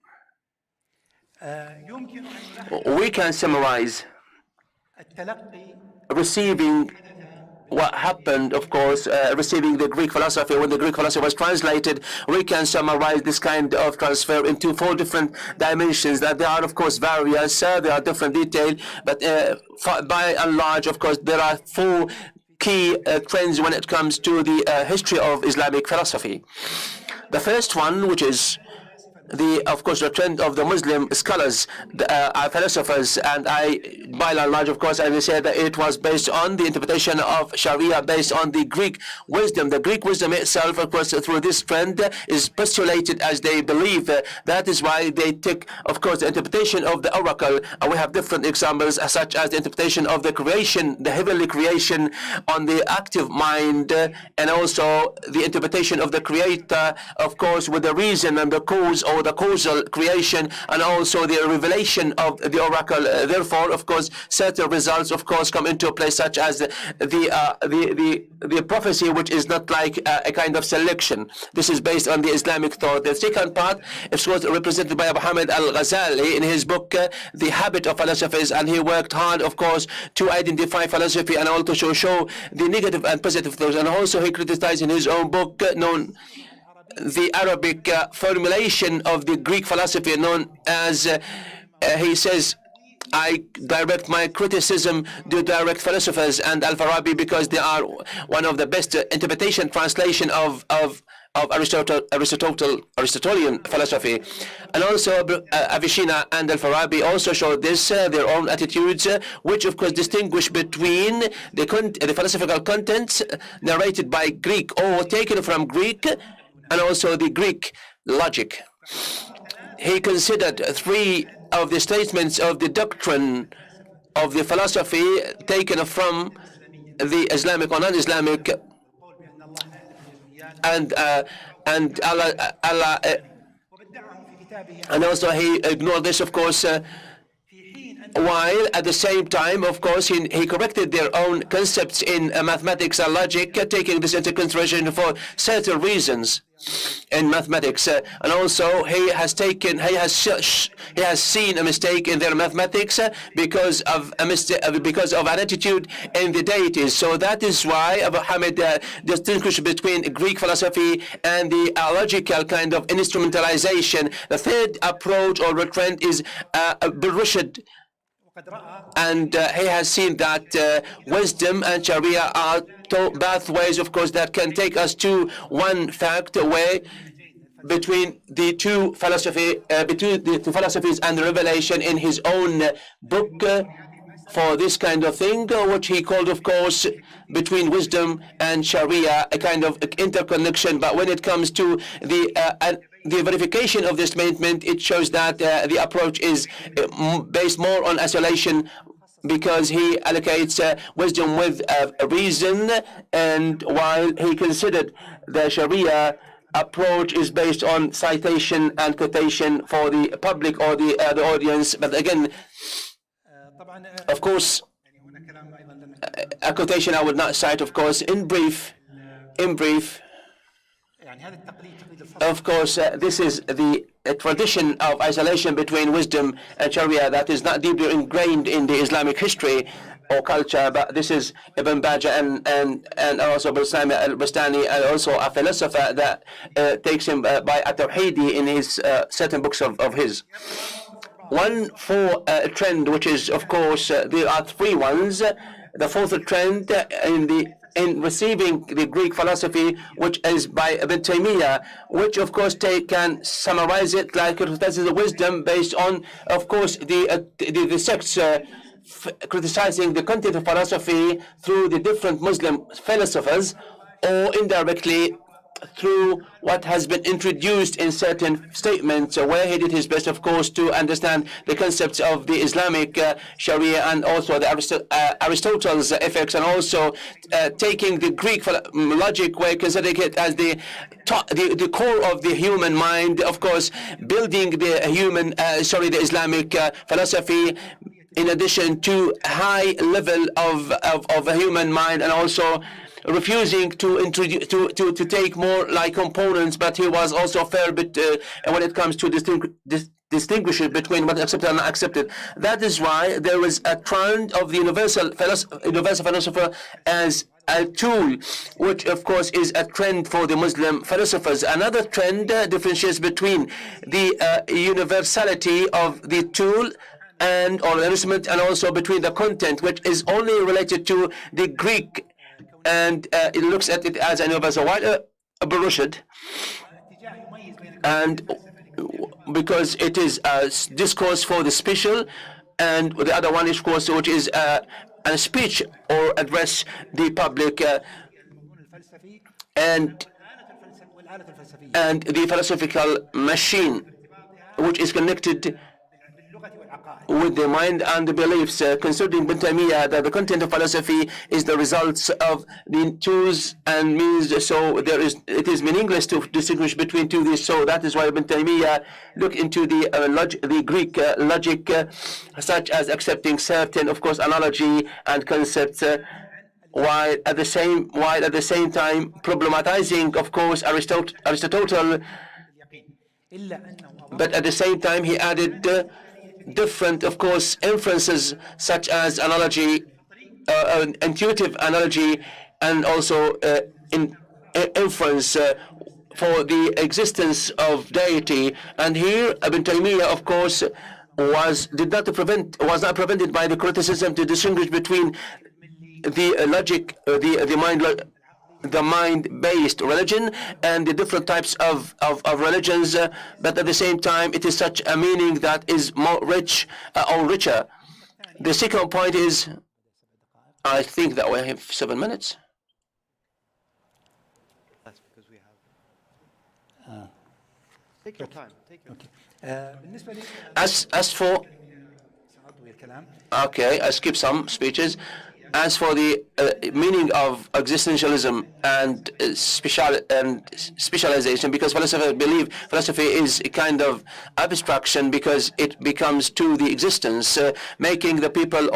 We can summarize receiving what happened, of course, receiving the Greek philosophy. When the Greek philosophy was translated, we can summarize this kind of transfer into 4 different dimensions. That they are, of course, various, there are different detail, but by and large, of course, there are 4 key trends when it comes to the history of Islamic philosophy. The first one, which is of course, the trend of the Muslim scholars, philosophers, and by and large, of course, as I said, that it was based on the interpretation of Sharia, based on the Greek wisdom. The Greek wisdom itself, of course, through this trend, is postulated as they believe. That is why they take, of course, the interpretation of the oracle. And we have different examples, such as the interpretation of the creation, the heavenly creation, on the active mind, and also the interpretation of the Creator, of course, with the reason and the cause, or the causal creation, and also the revelation of the oracle. Therefore, of course, certain results, of course, come into play, such as the prophecy, which is not like a kind of selection. This is based on the Islamic thought. The second part was represented by Muhammad al-Ghazali in his book, The Habit of Philosophies, and he worked hard, of course, to identify philosophy and also show the negative and positive thoughts. And also he criticized in his own book, known the Arabic formulation of the Greek philosophy, known as, he says, I direct my criticism to direct philosophers and Al-Farabi, because they are one of the best interpretation, translation of Aristotelian philosophy. And also Avicenna and Al-Farabi also showed this, their own attitudes, which of course distinguish between the philosophical contents narrated by Greek or taken from Greek, and also the Greek logic. He considered 3 of the statements of the doctrine of the philosophy taken from the Islamic or non-Islamic, and Allah, and also he ignored this, of course, while at the same time, of course, he corrected their own concepts in mathematics and logic, taking this into consideration for certain reasons in mathematics, and also he has seen a mistake in their mathematics because of a mistake, because of an attitude in the deities. So that is why Muhammad distinguished between Greek philosophy and the logical kind of instrumentalization. The third approach or trend is Rushd, and he has seen that wisdom and Sharia are pathways, of course, that can take us to one fact away between the two philosophies and the revelation in his own book for this kind of thing, which he called, of course, between wisdom and Sharia, a kind of interconnection. But when it comes to the verification of this statement, it shows that the approach is based more on isolation, because he allocates wisdom with reason, and while he considered the Sharia approach is based on citation and quotation for the public or the audience. But again, of course, a quotation I would not cite, of course. In brief, of course, this is the tradition of isolation between wisdom and Sharia that is not deeply ingrained in the Islamic history or culture, but this is Ibn Bajjah and also Bassami al-Bastani, and also a philosopher that takes him by at-Tawhidi in his certain books of his. One for trend, which is, of course, there are 3 ones. The fourth trend in receiving the Greek philosophy, which is by Ibn Taymiyyah, which of course can summarize it like this is a wisdom based on, of course, the sects criticizing the content of philosophy through the different Muslim philosophers, or indirectly through what has been introduced in certain statements, where he did his best, of course, to understand the concepts of the Islamic Sharia and also the Aristotle's ethics, and also taking the Greek logic, where considering it as the core of the human mind, of course, building the Islamic philosophy in addition to high level of a human mind, and also refusing to introduce to take more like components, but he was also fair bit when it comes to distinguishing between what accepted and not accepted. That is why there is a trend of the universal philosopher as a tool, which of course is a trend for the Muslim philosophers. Another trend differentiates between the universality of the tool and or the instrument, and also between the content, which is only related to the Greek, and it looks at it as a universal. While Barushid, and because it is a discourse for the special, and the other one is course which is a speech or address the public, and the philosophical machine, which is connected with the mind and the beliefs, considering Ibn Taymiyyah that the content of philosophy is the results of the tools and means, so it is meaningless to distinguish between two of these. So that is why Ibn Taymiyyah look into the Greek logic, such as accepting certain, of course, analogy and concepts, while at the same time problematizing, of course, Aristotle, but at the same time he added different, of course, inferences such as analogy, intuitive analogy, and also inference for the existence of deity. And here Ibn Taymiyyah, of course, was not prevented by the criticism to distinguish between the logic, the mind-based religion and the different types of religions, but at the same time it is such a meaning that is more rich or richer. The second point is, I think that we have 7 minutes. That's because we have. Take your time. Take your time. As for, okay, I skip some speeches. As for the meaning of existentialism and specialization, because philosophers believe philosophy is a kind of abstraction because it becomes to the existence, making the people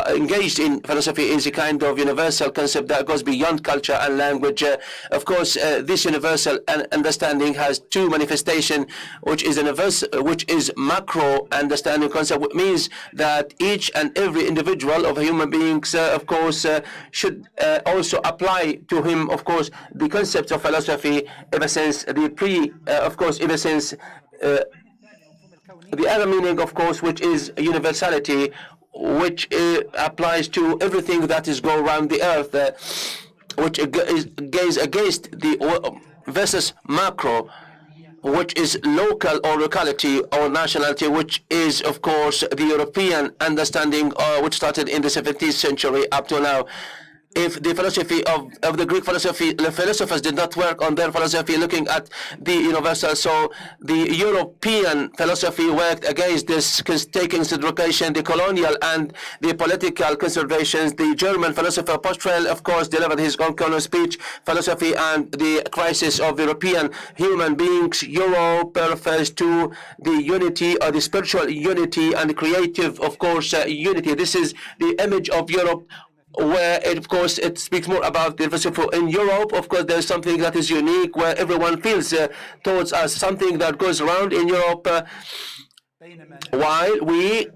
engaged in philosophy is a kind of universal concept that goes beyond culture and language. Of course, this universal understanding has two manifestations, which is macro understanding concept, which means that each and every individual of human beings, of course, should also apply to him, of course, the concepts of philosophy ever since ever since the other meaning, of course, which is universality, which applies to everything that is going around the earth, which goes against the versus macro, which is local or locality or nationality, which is, of course, the European understanding, which started in the 17th century up to now. If the philosophy of the Greek philosophy, the philosophers did not work on their philosophy looking at the universal, so the European philosophy worked against this, taking into consideration the colonial and the political considerations. The German philosopher Postel, of course, delivered his own colonial speech, philosophy and the crisis of European human beings. Europe refers to the unity or the spiritual unity and the creative, of course, unity. This is the image of Europe, where of course it speaks more about the philosophy. In Europe, of course, there's something that is unique, where everyone feels towards us something that goes around in Europe, while when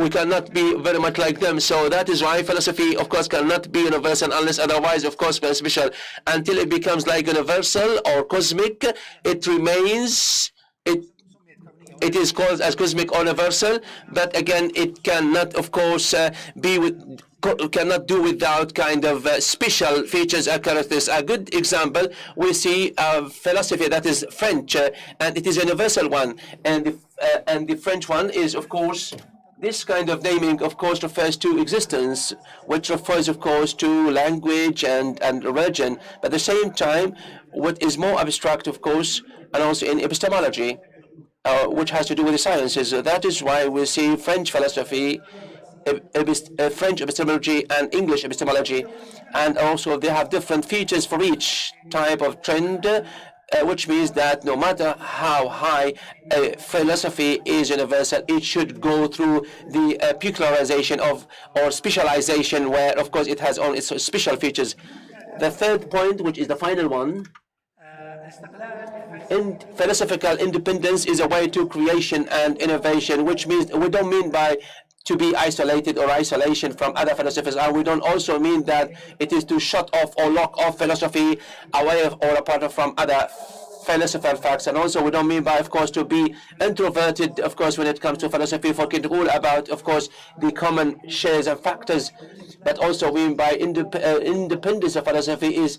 we cannot be very much like them. So that is why philosophy, of course, cannot be universal unless otherwise, of course, very special. Until it becomes like universal or cosmic, it remains. It is called as cosmic or universal, but again, it cannot, of course, cannot do without kind of special features or characteristics. A good example, we see a philosophy that is French, and it is a universal one, and the French one is, of course, this kind of naming, of course, refers to existence, which refers, of course, to language and religion. But at the same time, what is more abstract, of course, and also in epistemology, which has to do with the sciences. That is why we see French philosophy, French epistemology and English epistemology, and also they have different features for each type of trend. which means that no matter how high philosophy is universal, it should go through the peculiarization of or specialization, where of course it has its special features. The third point, which is the final one, philosophical independence is a way to creation and innovation, which means we don't mean by to be isolated or isolation from other philosophers, and we don't also mean that it is to shut off or lock off philosophy away or apart from other philosophical facts. And also we don't mean by, of course, to be introverted, of course, when it comes to philosophy, forget all about, of course, the common shares and factors, but also we mean by independence of philosophy is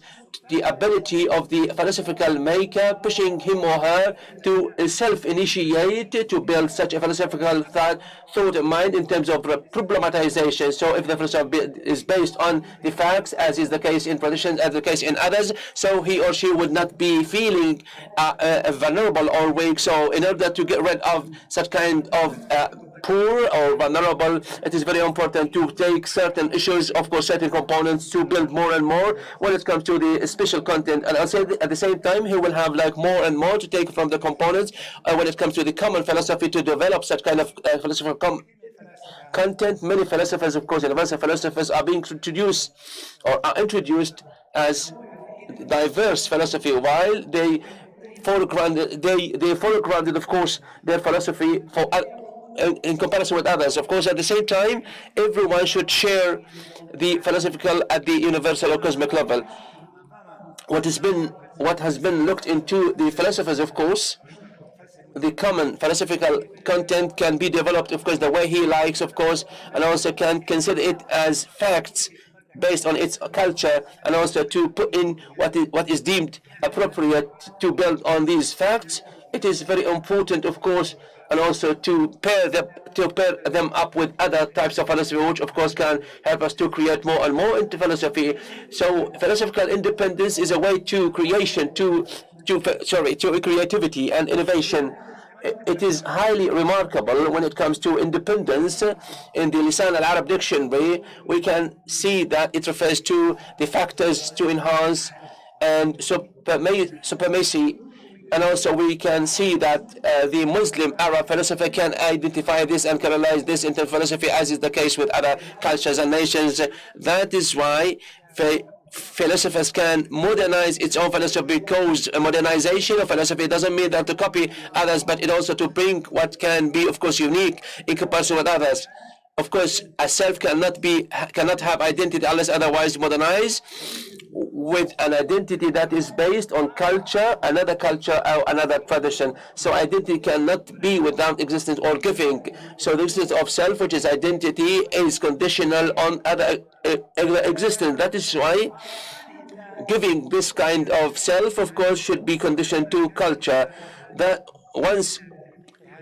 the ability of the philosophical maker pushing him or her to self-initiate to build such a philosophical thought in mind in terms of problematization. So if the philosophy is based on the facts, as is the case in traditions, as the case in others, so he or she would not be feeling vulnerable or weak. So in order to get rid of such kind of poor or vulnerable, it is very important to take certain issues, of course, certain components to build more and more when it comes to the special content. And I'll say at the same time, he will have like more and more to take from the components when it comes to the common philosophy to develop such kind of philosophical content. Many philosophers, of course, universal philosophers are being introduced or are introduced as diverse philosophy, while they foregrounded, of course, their philosophy for in comparison with others. Of course, at the same time, everyone should share the philosophical at the universal or cosmic level. What has been looked into the philosophers, of course, the common philosophical content can be developed, of course, the way he likes, of course, and also can consider it as facts based on its culture, and also to put in what is deemed appropriate to build on these facts. It is very important, of course, and also to pair them up with other types of philosophy, which of course can help us to create more and more into philosophy. So philosophical independence is a way to creativity and innovation. It is highly remarkable when it comes to independence. In the Lisan al-Arab dictionary, we can see that it refers to the factors to enhance and supremacy. And also we can see that the Muslim Arab philosopher can identify this and canalize this into philosophy, as is the case with other cultures and nations. That is why philosophers can modernize its own philosophy, because modernization of philosophy doesn't mean that to copy others, but it also to bring what can be, of course, unique in comparison with others. Of course, a self cannot have identity unless otherwise modernized with an identity that is based on culture, another culture, or another tradition. So identity cannot be without existence or giving. So the existence of self, which is identity, is conditional on other existence. That is why giving this kind of self, of course, should be conditioned to culture. That once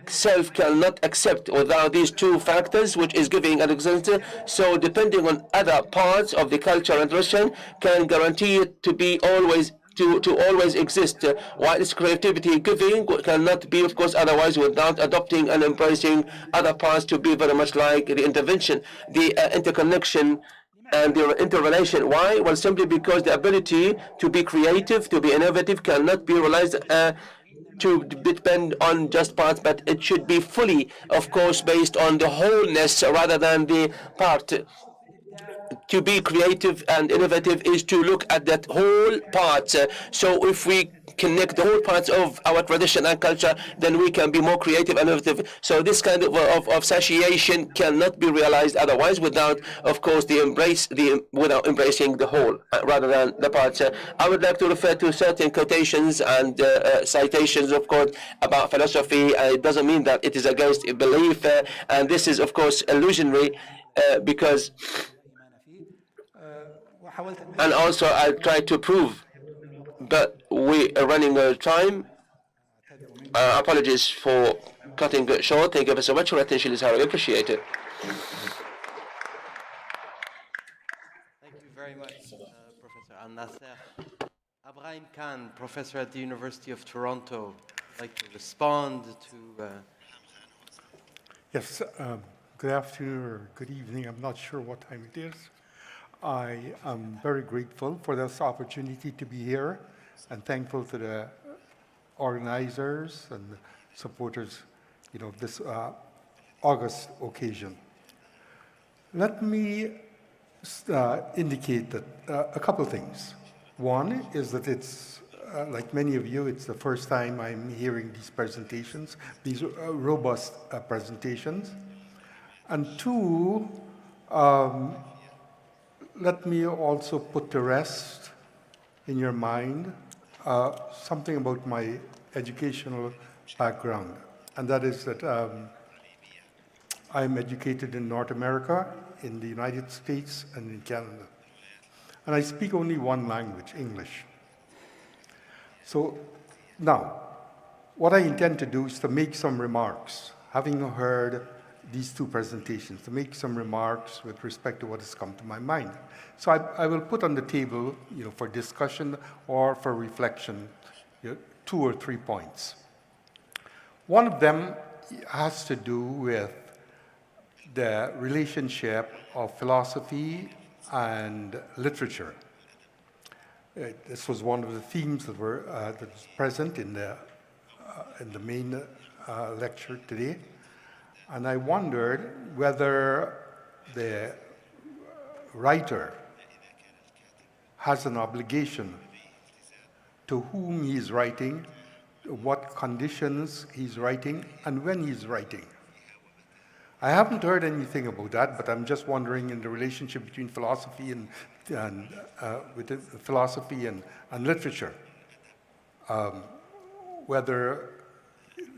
self cannot accept without these two factors, which is giving and existence. So depending on other parts of the culture and tradition can guarantee it to be always to always exist, while its creativity giving cannot be, of course, otherwise without adopting and embracing other parts to be very much like the intervention, the interconnection and the interrelation. Why? Well, simply because the ability to be creative, to be innovative cannot be realized to depend on just parts, but it should be fully, of course, based on the wholeness rather than the part. To be creative and innovative is to look at that whole part. So if we connect the whole parts of our tradition and culture, then we can be more creative and innovative. So this kind of satiation cannot be realized otherwise without, of course, without embracing the whole rather than the parts. I would like to refer to certain quotations and citations, of course, about philosophy. It doesn't mean that it is against belief, and this is, of course, illusionary because. And also, I try to prove, but we are running out of time. Apologies for cutting it short. Thank you so much for your attention. It's highly appreciated. Thank you very much, Professor Al-Nasser. Abraham Khan, professor at the University of Toronto, would like to respond to... Yes, good afternoon or good evening. I'm not sure what time it is. I am very grateful for this opportunity to be here and thankful to the organizers and supporters, of this August occasion. Let me indicate that a couple things. One is that it's, like many of you, it's the first time I'm hearing these presentations, these robust presentations. And two, let me also put to rest in your mind something about my educational background. And that is that I'm educated in North America, in the United States, and in Canada. And I speak only one language, English. So now, what I intend to do is to make some remarks, having heard these two presentations, to make some remarks with respect to what has come to my mind. So I will put on the table, for discussion or for reflection, 2 or 3 points. One of them has to do with the relationship of philosophy and literature. This was one of the themes that was present in the main lecture today. And I wondered whether the writer has an obligation to whom he's writing, what conditions he's writing, and when he's writing. I haven't heard anything about that, but I'm just wondering in the relationship between philosophy and literature, whether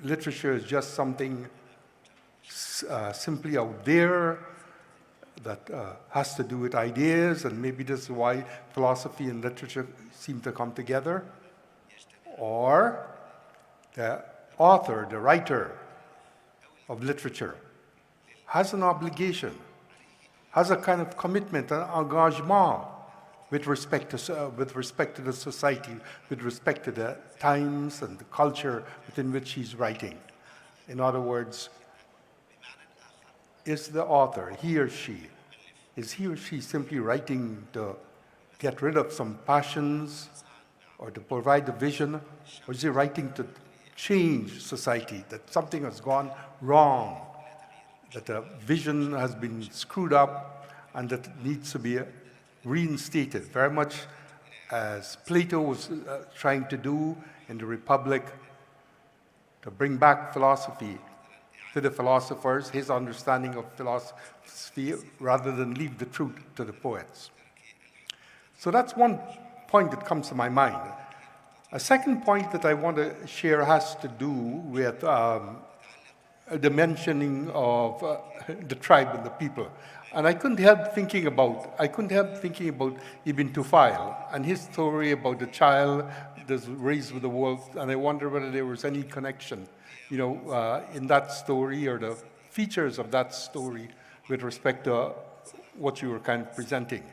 literature is just something simply out there that has to do with ideas, and maybe this is why philosophy and literature seem to come together, or the author, the writer of literature has an obligation, has a kind of commitment, an engagement with respect to the society, with respect to the times and the culture within which he's writing. In other words, is the author, he or she simply writing to get rid of some passions or to provide a vision, or is he writing to change society, that something has gone wrong, that the vision has been screwed up and that it needs to be reinstated, very much as Plato was trying to do in the Republic, to bring back philosophy to the philosophers, his understanding of philosophy, rather than leave the truth to the poets. So that's one point that comes to my mind. A second point that I want to share has to do with the mentioning of the tribe and the people. And I couldn't help thinking about Ibn Tufayl and his story about the child that was raised with the wolf, and I wonder whether there was any connection, in that story or the features of that story with respect to what you were kind of presenting.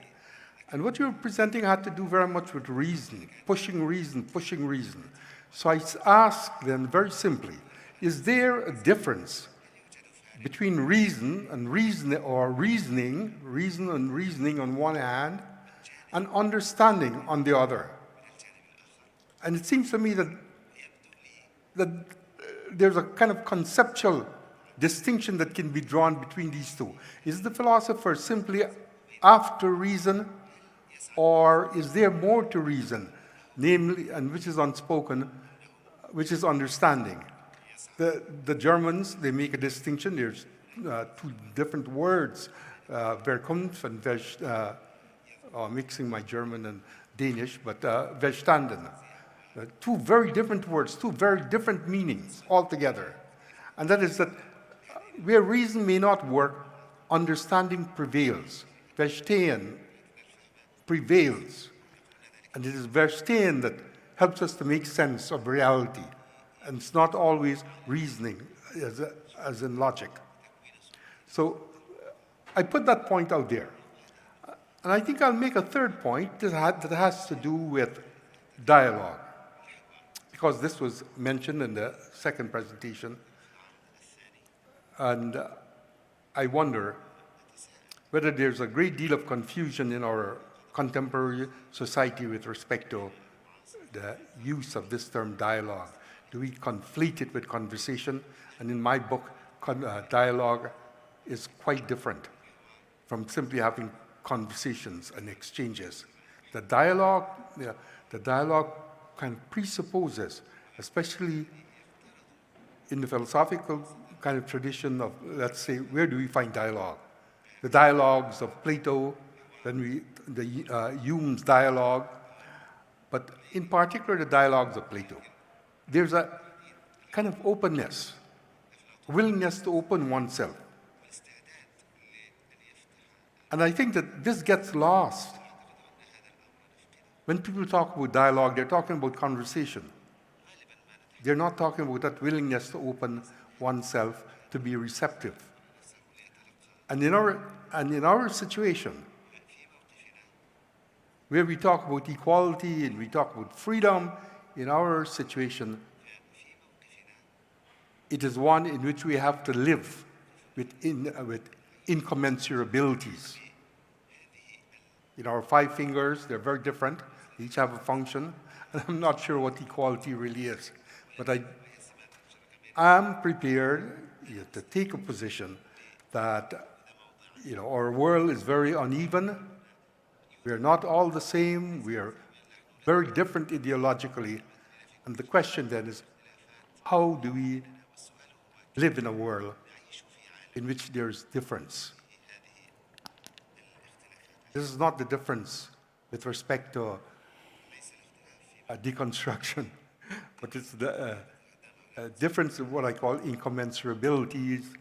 And what you were presenting had to do very much with reason, pushing reason. So I asked then very simply, is there a difference between reason and reasoning on one hand, and understanding on the other? And it seems to me that there's a kind of conceptual distinction that can be drawn between these two. Is the philosopher simply after reason, or is there more to reason, namely, and which is unspoken, which is understanding? The Germans, they make a distinction. There's two different words, Verkunft and mixing my German and Danish, but Verstanden. Two very different words, two very different meanings altogether. And that is that where reason may not work, understanding prevails. Verstehen prevails. And it is Verstehen that helps us to make sense of reality. And it's not always reasoning, as in logic. So I put that point out there. And I think I'll make a third point that has to do with dialogue, because this was mentioned in the second presentation. And I wonder whether there's a great deal of confusion in our contemporary society with respect to the use of this term dialogue. do we conflate it with conversation? And in my book, dialogue is quite different from simply having conversations and exchanges. The dialogue kind of presupposes, especially in the philosophical kind of tradition of, let's say, where do we find dialogue? The dialogues of Plato, then Hume's dialogue, but in particular the dialogues of Plato. There's a kind of openness, willingness to open oneself. And I think that this gets lost. When people talk about dialogue, they're talking about conversation. They're not talking about that willingness to open oneself, to be receptive. And in our situation, where we talk about equality and we talk about freedom, in our situation, it is one in which we have to live with incommensurabilities. In our 5 fingers, they're very different. They each have a function. And I'm not sure what equality really is. But I am prepared to take a position that our world is very uneven. We are not all the same. We are very different ideologically. And the question then is, how do we live in a world in which there's difference? This is not the difference with respect to deconstruction, but it's the difference of what I call incommensurabilities.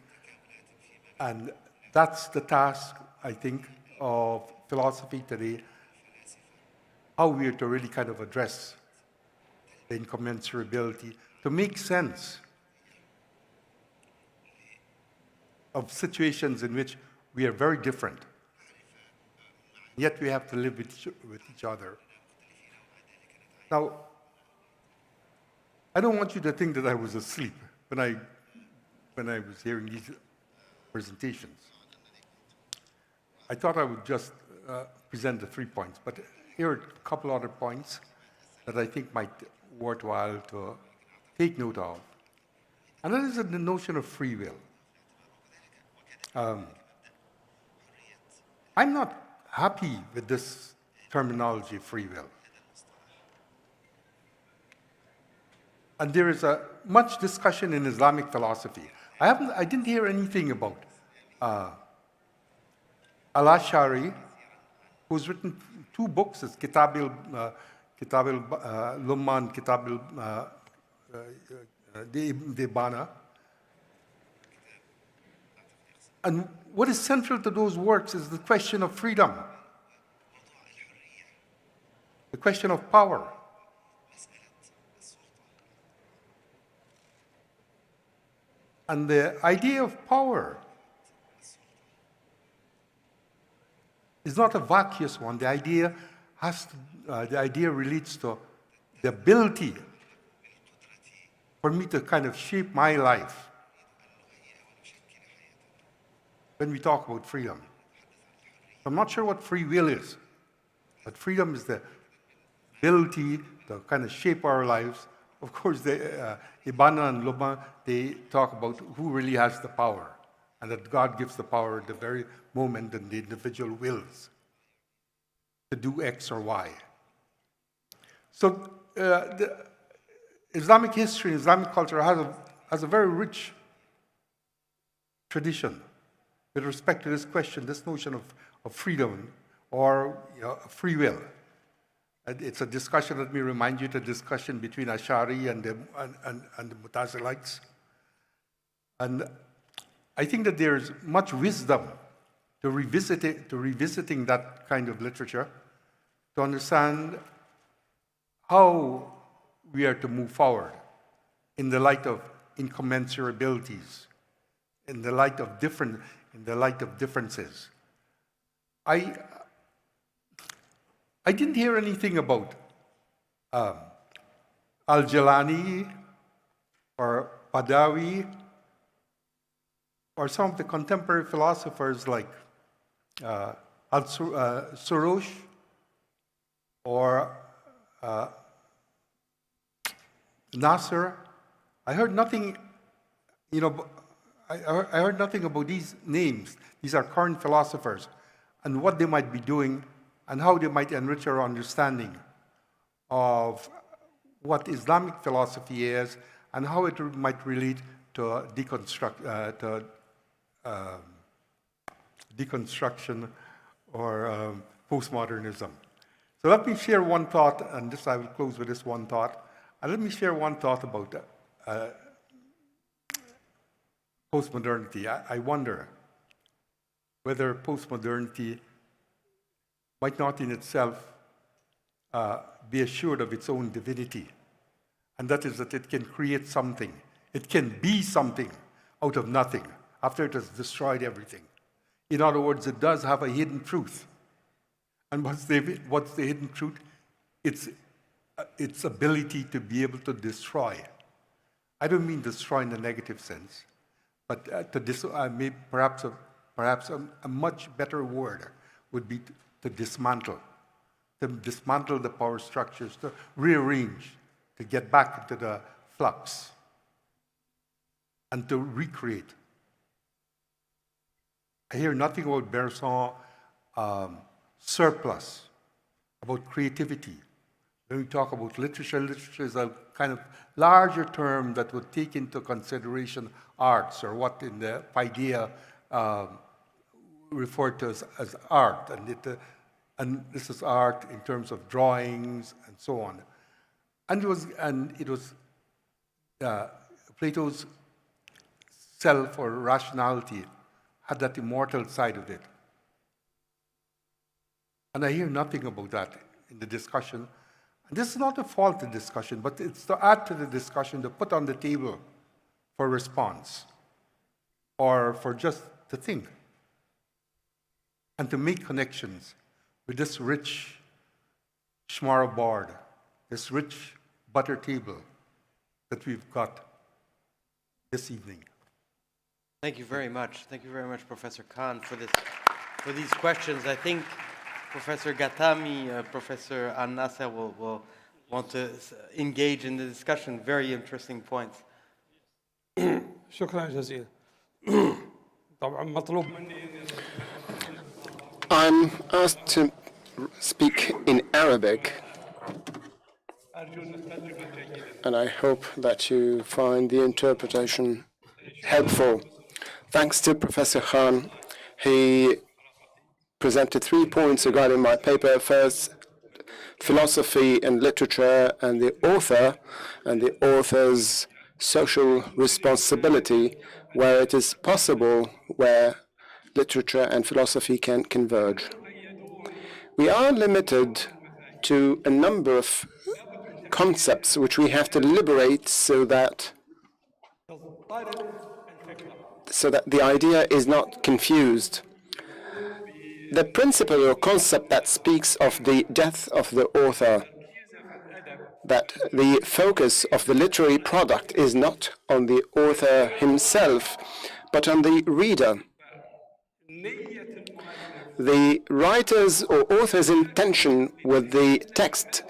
And that's the task, I think, of philosophy today, how we are to really kind of address the incommensurability, to make sense of situations in which we are very different, yet we have to live with each other. Now, I don't want you to think that I was asleep when I was hearing these presentations. I thought I would just present the 3 points, but here are a couple other points that I think might be worthwhile to take note of. And that is the notion of free will. I'm not happy with this terminology, free will. And there is much discussion in Islamic philosophy. I didn't hear anything about Al-Ash'ari, who's written 2 books, it's Kitab al-Lumman, Kitab al-Dibana. And what is central to those works is the question of freedom, the question of power. And the idea of power is not a vacuous one. The idea relates to the ability for me to kind of shape my life. When we talk about freedom, I'm not sure what free will is, but freedom is the ability to kind of shape our lives. Of course, Ibana and Luma, they talk about who really has the power, and that God gives the power at the very moment that the individual wills to do X or Y. So the Islamic history, Islamic culture has a very rich tradition with respect to this question, this notion of freedom or free will. And it's a discussion, let me remind you, the discussion between Ash'ari and the Mutazilites. And I think that there's much wisdom to revisiting that kind of literature to understand how we are to move forward in the light of incommensurabilities, in the light of differences. I didn't hear anything about Al-Jalani or Badawi or some of the contemporary philosophers like Soros or Nasser I heard nothing, I heard nothing about these names. These are current philosophers and what they might be doing and how they might enrich our understanding of what Islamic philosophy is and how it might relate to deconstruction or postmodernism. So let me share one thought, and this I will close with this one thought. And let me share one thought about postmodernity. I wonder whether postmodernity might not in itself be assured of its own divinity. And that is that it can create something. It can be something out of nothing after it has destroyed everything. In other words, it does have a hidden truth. And what's the hidden truth? Its ability to be able to destroy. I don't mean destroy in the negative sense, but perhaps a much better word would be to dismantle the power structures, to rearrange, to get back into the flux, and to recreate. I hear nothing about Bergson's surplus, about creativity. When we talk about literature, literature is a kind of larger term that would take into consideration arts, or what in the idea referred to as art. And this is art in terms of drawings and so on. And it was Plato's self or rationality had that immortal side of it. And I hear nothing about that in the discussion. And this is not a fault in discussion, but it's to add to the discussion, to put on the table for response, or for just to think, and to make connections with this rich schmara board, this rich butter table that we've got this evening. Thank you very much. Thank you very much, Professor Khan, for these questions. I think Professor Gatami, Professor Al-Nasser will want to engage in the discussion. Very interesting points. شكرا جزيلا. طبعا مطلوب مني I'm asked to speak in Arabic, and I hope that you find the interpretation helpful. Thanks to Professor Khan. He presented 3 points regarding my paper. First, philosophy and literature and the author and the author's social responsibility, where it is possible, where literature and philosophy can converge. We are limited to a number of concepts which we have to liberate so that the idea is not confused. The principle or concept that speaks of the death of the author, that the focus of the literary product is not on the author himself, but on the reader. The writer's or author's intention with the text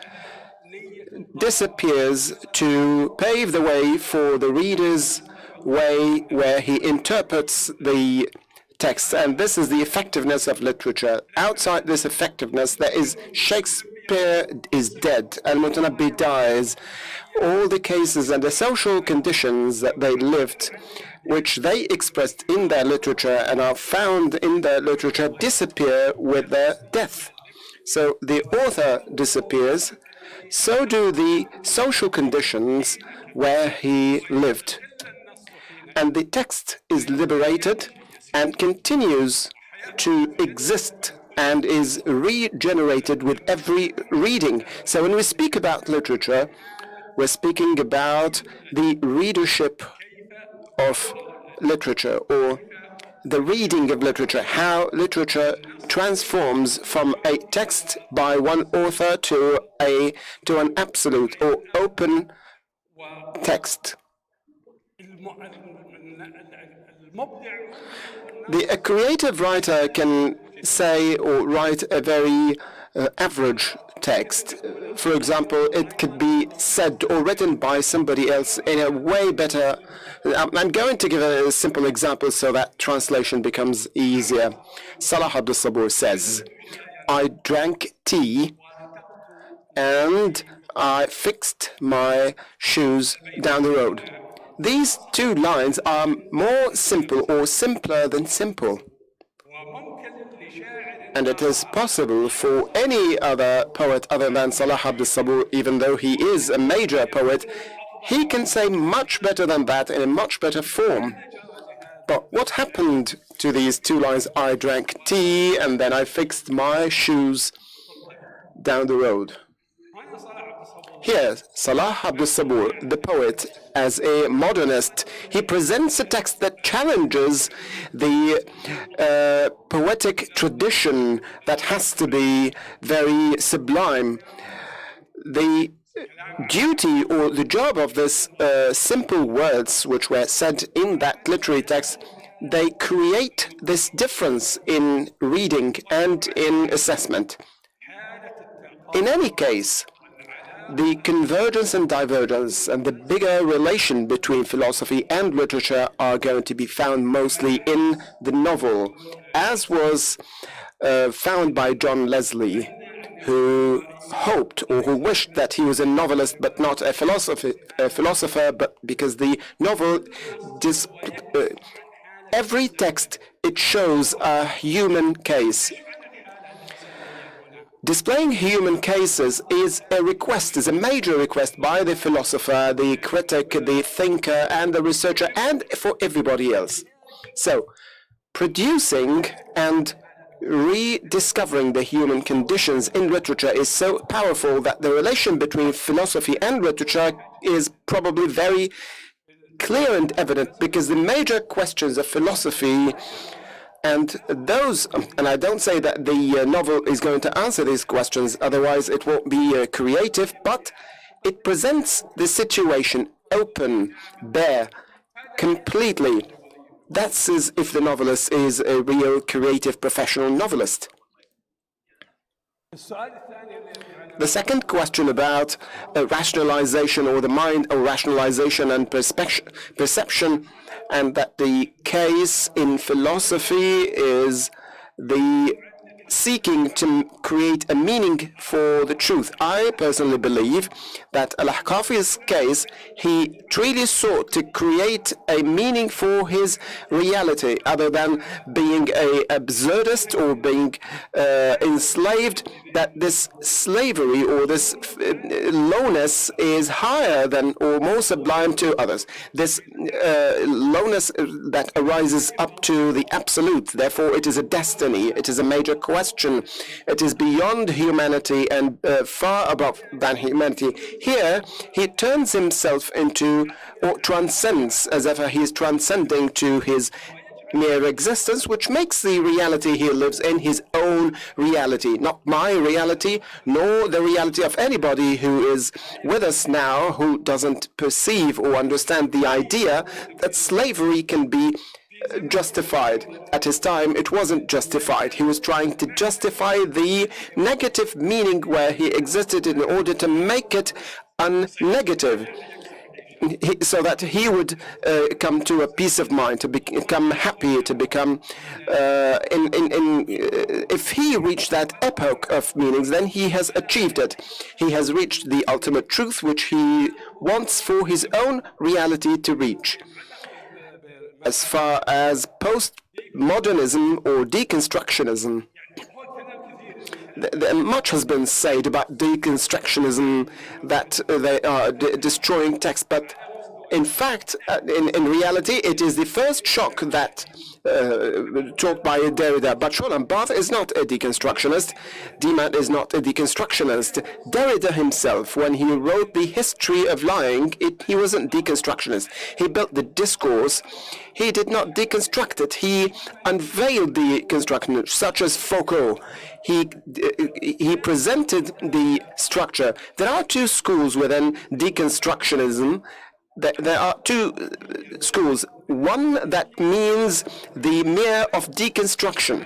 disappears to pave the way for the reader's way where he interprets the text. And this is the effectiveness of literature. Outside this effectiveness, there is Shakespeare is dead, Al-Mutanabbi dies. All the cases and the social conditions that they lived, which they expressed in their literature and are found in their literature, disappear with their death. So the author disappears, so do the social conditions where he lived. And the text is liberated and continues to exist and is regenerated with every reading. So when we speak about literature, we're speaking about the readership of literature, or the reading of literature, how literature transforms from a text by one author to an absolute or open text. A creative writer can say or write a very average text. For example, it could be said or written by somebody else in a way better. I'm going to give a simple example so that translation becomes easier. Salah Abdul Sabur says, I drank tea and I fixed my shoes down the road. These two lines are more simple or simpler than simple. And it is possible for any other poet other than Salah Abdul Sabur, even though he is a major poet, he can say much better than that in a much better form. But what happened to these two lines, I drank tea and then I fixed my shoes down the road? Here, Salah Abdul Sabur, the poet, as a modernist, he presents a text that challenges the poetic tradition that has to be very sublime. The duty or the job of this simple words which were said in that literary text, they create this difference in reading and in assessment. In any case, the convergence and divergence and the bigger relation between philosophy and literature are going to be found mostly in the novel, as was found by John Leslie, who hoped or who wished that he was a novelist but not a philosopher, but because the novel, every text, it shows a human case. Displaying human cases is a request, is a major request by the philosopher, the critic, the thinker, and the researcher, and for everybody else. So, producing and rediscovering the human conditions in literature is so powerful that the relation between philosophy and literature is probably very clear and evident, because the major questions of philosophy and those, and I don't say that the novel is going to answer these questions, otherwise it won't be creative, but it presents the situation open, bare, completely. That's as if the novelist is a real creative professional novelist. The second question about rationalization or the mind, or rationalization and perception, and that the case in philosophy is the seeking to create a meaning for the truth. I personally believe that Al-Ahqafi's case, he truly sought to create a meaning for his reality, other than being an absurdist or being enslaved, that this slavery or this lowness is higher than or more sublime to others. This lowness that arises up to the absolute, therefore it is a destiny, it is a major question, it is beyond humanity and far above than humanity. Here, he turns himself into, or transcends, as if he is transcending to his mere existence, which makes the reality he lives in his own reality, not my reality, nor the reality of anybody who is with us now who doesn't perceive or understand the idea that slavery can be justified. At his time, it wasn't justified. He was trying to justify the negative meaning where he existed in order to make it unnegative, so that he would come to a peace of mind, to become happy, to become, if he reached that epoch of meanings, then he has achieved it. He has reached the ultimate truth, which he wants for his own reality to reach. As far as postmodernism or deconstructionism, much has been said about deconstructionism, that they are destroying text, but in fact, in reality, it is the first shock that taught by Derrida. But Roland Barthes is not a deconstructionist. Demand is not a deconstructionist. Derrida himself, when he wrote The History of Lying, he wasn't deconstructionist. He built the discourse. He did not deconstruct it. He unveiled the construction, such as Foucault. He presented the structure. There are two schools within deconstructionism. There are two schools. One that means the mere of deconstruction,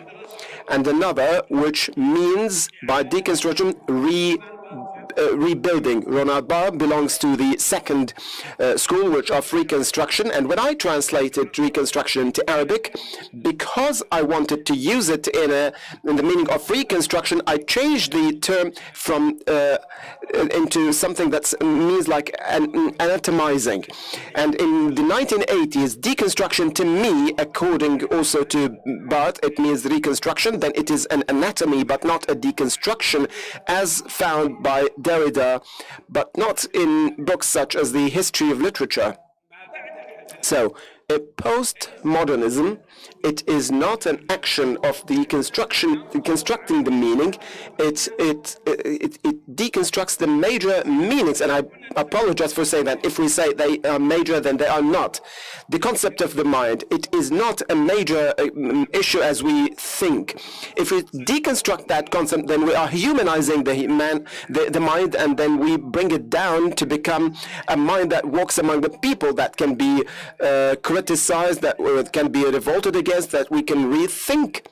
and another which means, by deconstruction, rebuilding. Ronald Barr belongs to the second school, which of reconstruction, and when I translated reconstruction into Arabic, because I wanted to use it in the meaning of reconstruction, I changed the term from into something that means like anatomizing. And in the 1980s, deconstruction to me, according also to Barth, it means reconstruction, then it is an anatomy but not a deconstruction, as found by Derrida, but not in books such as the History of Literature. So, a postmodernism, it is not an action of deconstructing the meaning. It deconstructs the major meanings, and I apologize for saying that. If we say they are major, then they are not. The concept of the mind, it is not a major issue as we think. If we deconstruct that concept, then we are humanizing the mind, and then we bring it down to become a mind that walks among the people, that can be criticized, that can be revolted against, that we can rethink.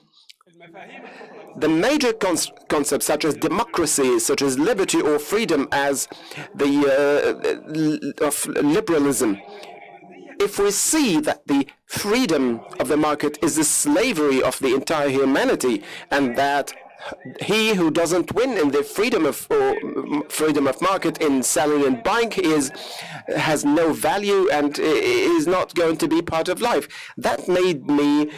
The major concepts such as democracy, such as liberty or freedom, as of liberalism, if we see that the freedom of the market is the slavery of the entire humanity, and that he who doesn't win in the freedom of market in selling and buying has no value and is not going to be part of life. That made me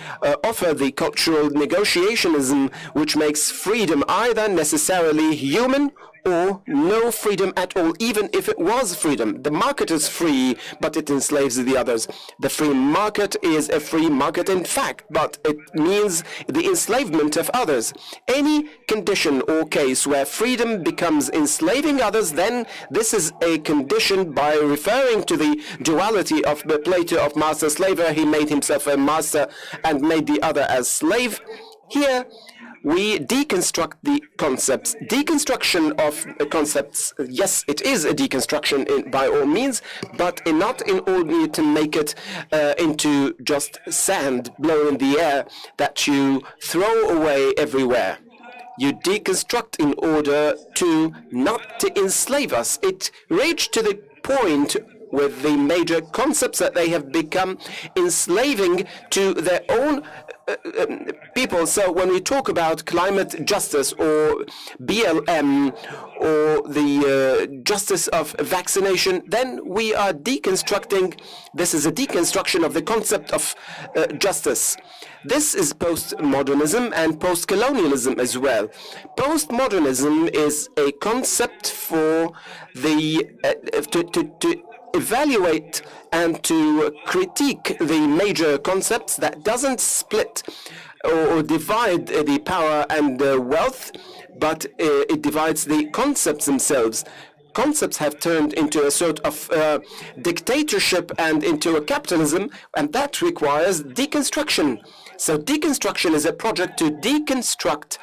offer the cultural negotiationism, which makes freedom either necessarily human or no freedom at all, even if it was freedom. The market is free, but it enslaves the others. The free market is a free market in fact, but it means the enslavement of others. Any condition or case where freedom becomes enslaving others, then this is a condition. By referring to the duality of Plato of master-slaver, he made himself a master and made the other as slave. Here, we deconstruct the concepts. Deconstruction of concepts, yes, it is a deconstruction by all means, but not in order to make it into just sand blown in the air that you throw away everywhere. You deconstruct in order to not to enslave us. It reached to the point with the major concepts that they have become enslaving to their own people. So when we talk about climate justice or BLM or the justice of vaccination, then we are deconstructing. This is a deconstruction of the concept of justice. This is postmodernism and postcolonialism as well. Postmodernism is a concept for the to evaluate and to critique the major concepts that doesn't split or divide the power and wealth, but it divides the concepts themselves. Concepts have turned into a sort of dictatorship and into a capitalism, and that requires deconstruction. So deconstruction is a project to deconstruct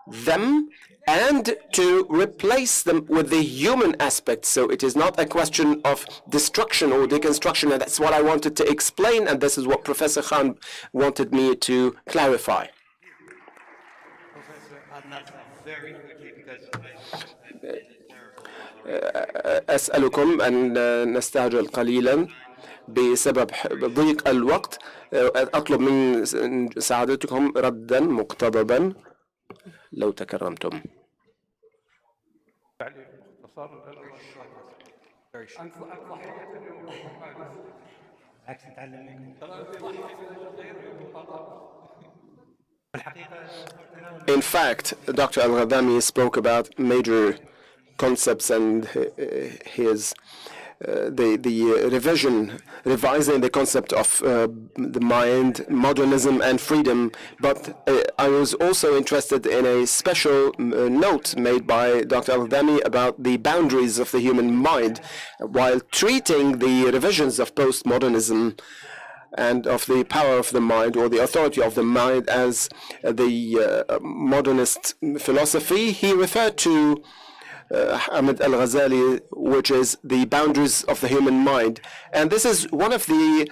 them and to replace them with the human aspect. So it is not a question of destruction or deconstruction, and that's what I wanted to explain, and this is what Professor Khan wanted me to clarify. أسألكم أن نستعجل قليلا بسبب ضيق الوقت. أطلب من سعادتكم ردا مقتضبا لو تكرمتم. In fact, Dr. Al-Ghadami spoke about major concepts and his revising the concept of the mind, modernism, and freedom. But I was also interested in a special note made by Dr. Al-Ghadami about the boundaries of the human mind, while treating the revisions of postmodernism and of the power of the mind or the authority of the mind as the modernist philosophy. He referred to Ahmed al-Ghazali, which is the boundaries of the human mind. And this is one of the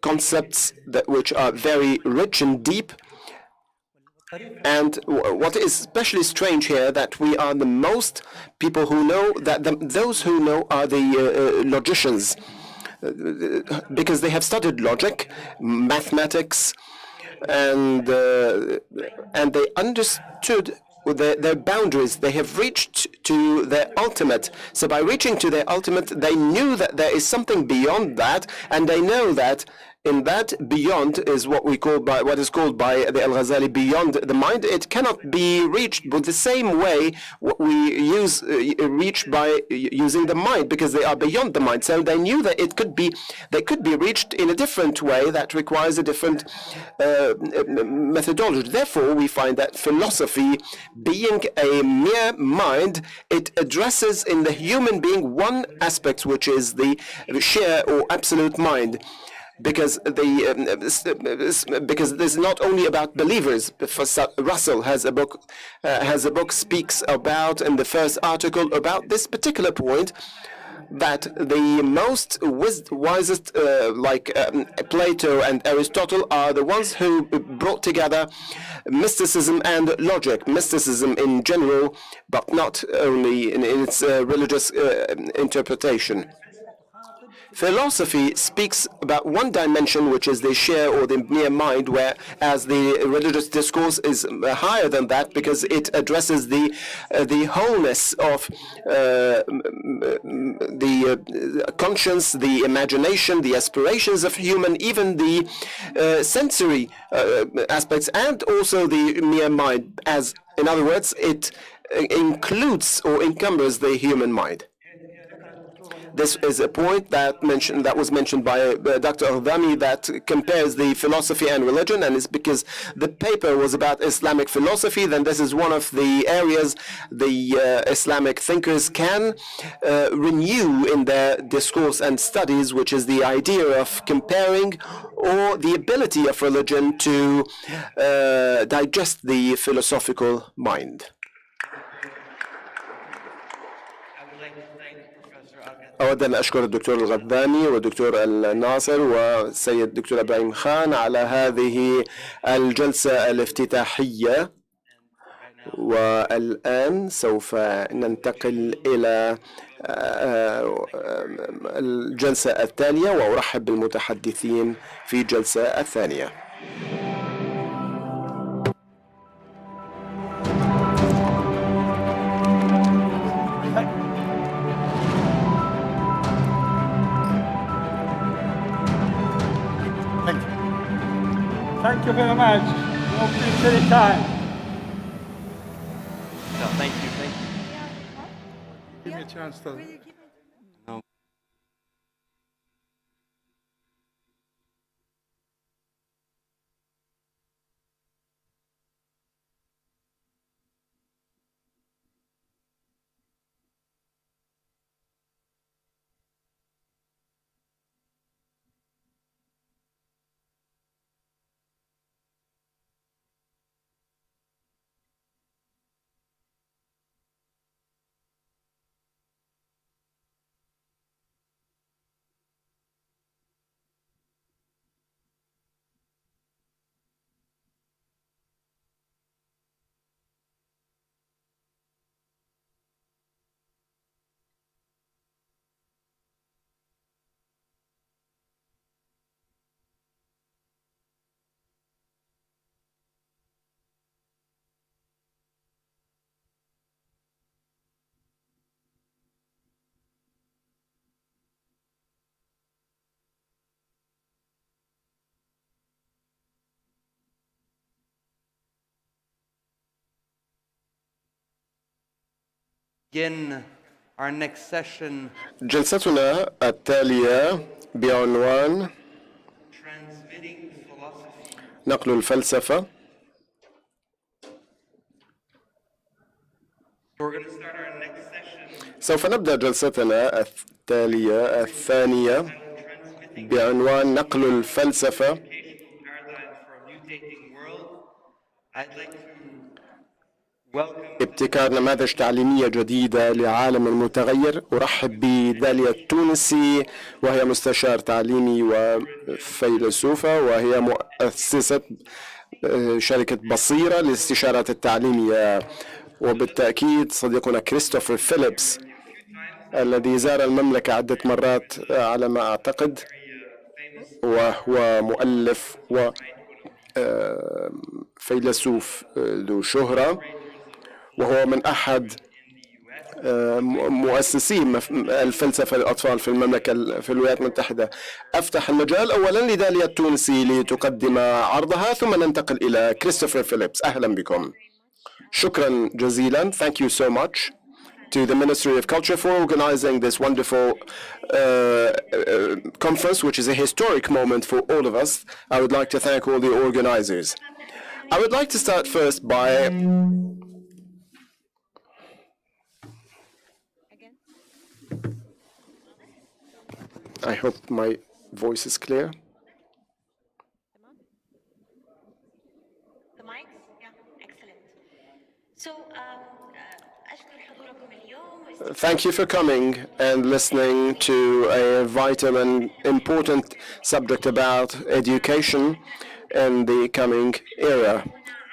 concepts which are very rich and deep. And what is especially strange here that we are the most people who know that those who know are the logicians, because they have studied logic, mathematics, and they understood their boundaries. They have reached to their ultimate. So by reaching to their ultimate, they knew that there is something beyond that, and they know that in that beyond is what is called by the Al-Ghazali beyond the mind. It cannot be reached with the same way what we reach by using the mind, because they are beyond the mind. So they knew that they could be reached in a different way that requires a different methodology. Therefore, we find that philosophy, being a mere mind, it addresses in the human being one aspect, which is the sheer or absolute mind. Because because this is not only about believers. Russell has a book speaks about in the first article about this particular point, that the most wisest, like Plato and Aristotle, are the ones who brought together mysticism and logic. Mysticism in general, but not only in its religious interpretation. Philosophy speaks about one dimension, which is the sheer or the mere mind, whereas the religious discourse is higher than that, because it addresses the wholeness of the conscience, the imagination, the aspirations of human, even the sensory aspects, and also the mere mind. As in other words, it includes or encumbers the human mind. This is a point that was mentioned by Dr. Ardami, that compares the philosophy and religion, and it's because the paper was about Islamic philosophy. Then this is one of the areas the Islamic thinkers can renew in their discourse and studies, which is the idea of comparing, or the ability of religion to digest the philosophical mind. أود أن أشكر الدكتور الغذاني والدكتور الناصر والسيد الدكتور إبراهيم خان على هذه الجلسة الافتتاحية. والآن سوف ننتقل إلى الجلسة التالية، وأرحب بالمتحدثين في الجلسة الثانية. Thank you very much. No, please, any time. No, thank you. Give me a chance to... Begin our next session. جلستنا التالية بعنوان نقل الفلسفة. We're going to start our next session. سوف نبدأ جلستنا التالية الثانية بعنوان نقل الفلسفة. ابتكار نماذج تعليمية جديدة لعالم متغير. أرحب بداليا التونسي، وهي مستشار تعليمي وفيلسوفة، وهي مؤسسة شركة بصيرة للاستشارات التعليمية، وبالتأكيد صديقنا كريستوفر فيليبس الذي زار المملكة عدة مرات على ما أعتقد، وهو مؤلف وفيلسوف ذو شهرة، وهو من أحد مؤسسين الفلسفة للأطفال في المملكة في الولايات المتحدة. أفتح المجال أولا لداليا التونسي لتقدم عرضها، ثم ننتقل إلى كريستوفر فيليبس. أهلا بكم. شكرا جزيلا. Thank you so much to the Ministry of Culture for organizing this wonderful conference, which is a historic moment for all of us. I would like to thank all the organizers. I would like to start first by I hope my voice is clear. The mics? Yeah, excellent. So, thank you for coming and listening to a vital and important subject about education in the coming era.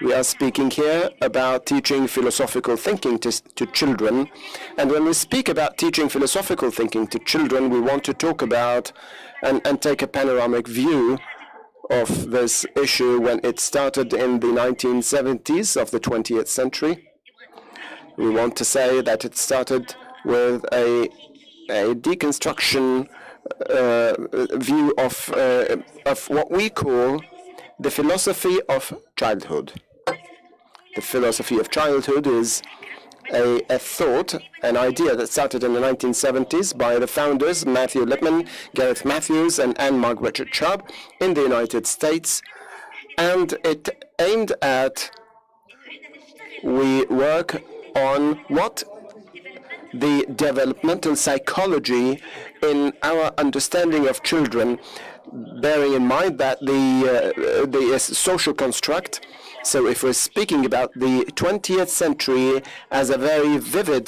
We are speaking here about teaching philosophical thinking to children. And when we speak about teaching philosophical thinking to children, we want to talk about and take a panoramic view of this issue when it started in the 1970s of the 20th century. We want to say that it started with a deconstruction view of what we call the philosophy of childhood. The philosophy of childhood is a thought, an idea that started in the 1970s by the founders Matthew Lipman, Gareth Matthews, and Anne Margaret Chubb in the United States, and it aimed at we work on what the developmental psychology in our understanding of children, bearing in mind that the social construct. So if we're speaking about the 20th century as a very vivid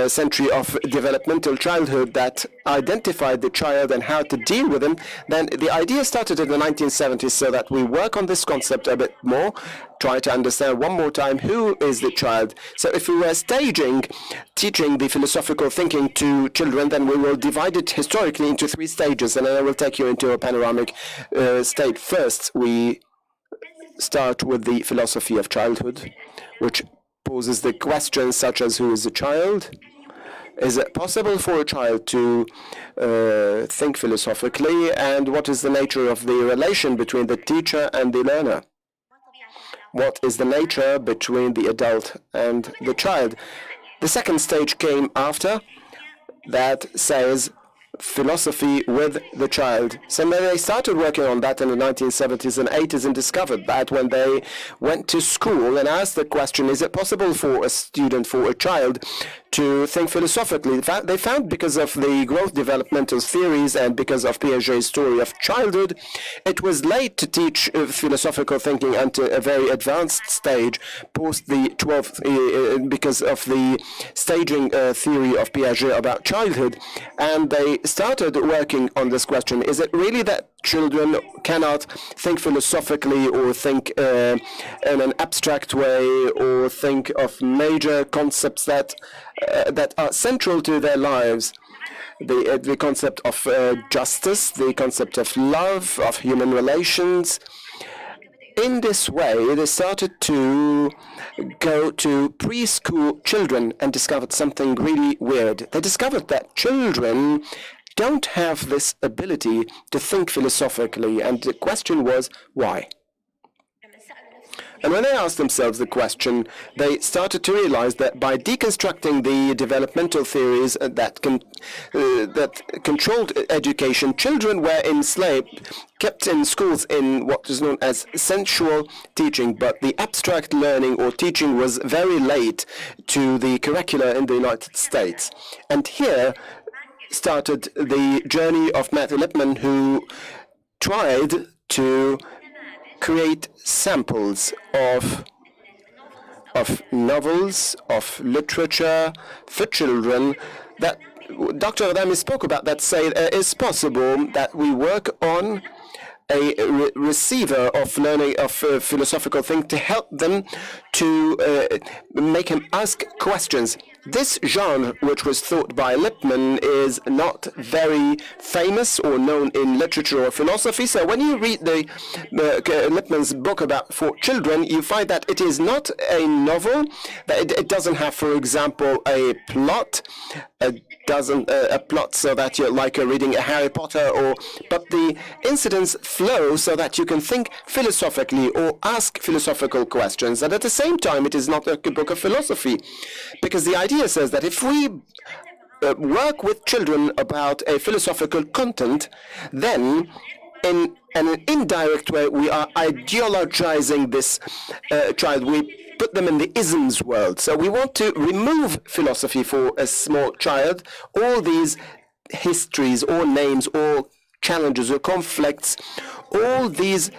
century of developmental childhood that identified the child and how to deal with him, then the idea started in the 1970s so that we work on this concept a bit more, try to understand one more time who is the child. So if we were teaching the philosophical thinking to children, then we will divide it historically into 3 stages, and then I will take you into a panoramic state. First, we start with the philosophy of childhood, which poses the questions such as who is the child? Is it possible for a child to think philosophically? And what is the nature of the relation between the teacher and the learner? What is the nature between the adult and the child? The second stage came after that says philosophy with the child. So they started working on that in the 1970s and 80s and discovered that when they went to school and asked the question, is it possible for a student, for a child, to think philosophically? They found because of the growth developmental theories and because of Piaget's story of childhood, it was late to teach philosophical thinking until a very advanced stage post the 12th, because of the staging theory of Piaget about childhood. And they started working on this question. Is it really that children cannot think philosophically or think in an abstract way or think of major concepts that are central to their lives? The concept of justice, the concept of love, of human relations. In this way, they started to go to preschool children and discovered something really weird. They discovered that children don't have this ability to think philosophically, and the question was, why? And when they asked themselves the question, they started to realize that by deconstructing the developmental theories that controlled education, children were enslaved, kept in schools in what is known as sensual teaching, but the abstract learning or teaching was very late to the curricula in the United States. And here started the journey of Matthew Lipman, who tried to create samples of novels, of literature for children that Dr. Adami spoke about, that say it is possible that we work on a receiver of learning of philosophical thing to help them to make him ask questions. This genre, which was thought by Lippmann, is not very famous or known in literature or philosophy. So when you read the Lippmann's book for children, you find that it is not a novel. That it doesn't have, for example, a plot. A plot so that you're like reading a Harry Potter, but the incidents flow so that you can think philosophically or ask philosophical questions. And at the same time, it is not a book of philosophy, because the idea says that if we work with children about a philosophical content, then in an indirect way we are ideologizing this child. We put them in the isms world. So we want to remove philosophy for a small child, all these histories or names or challenges or conflicts, all these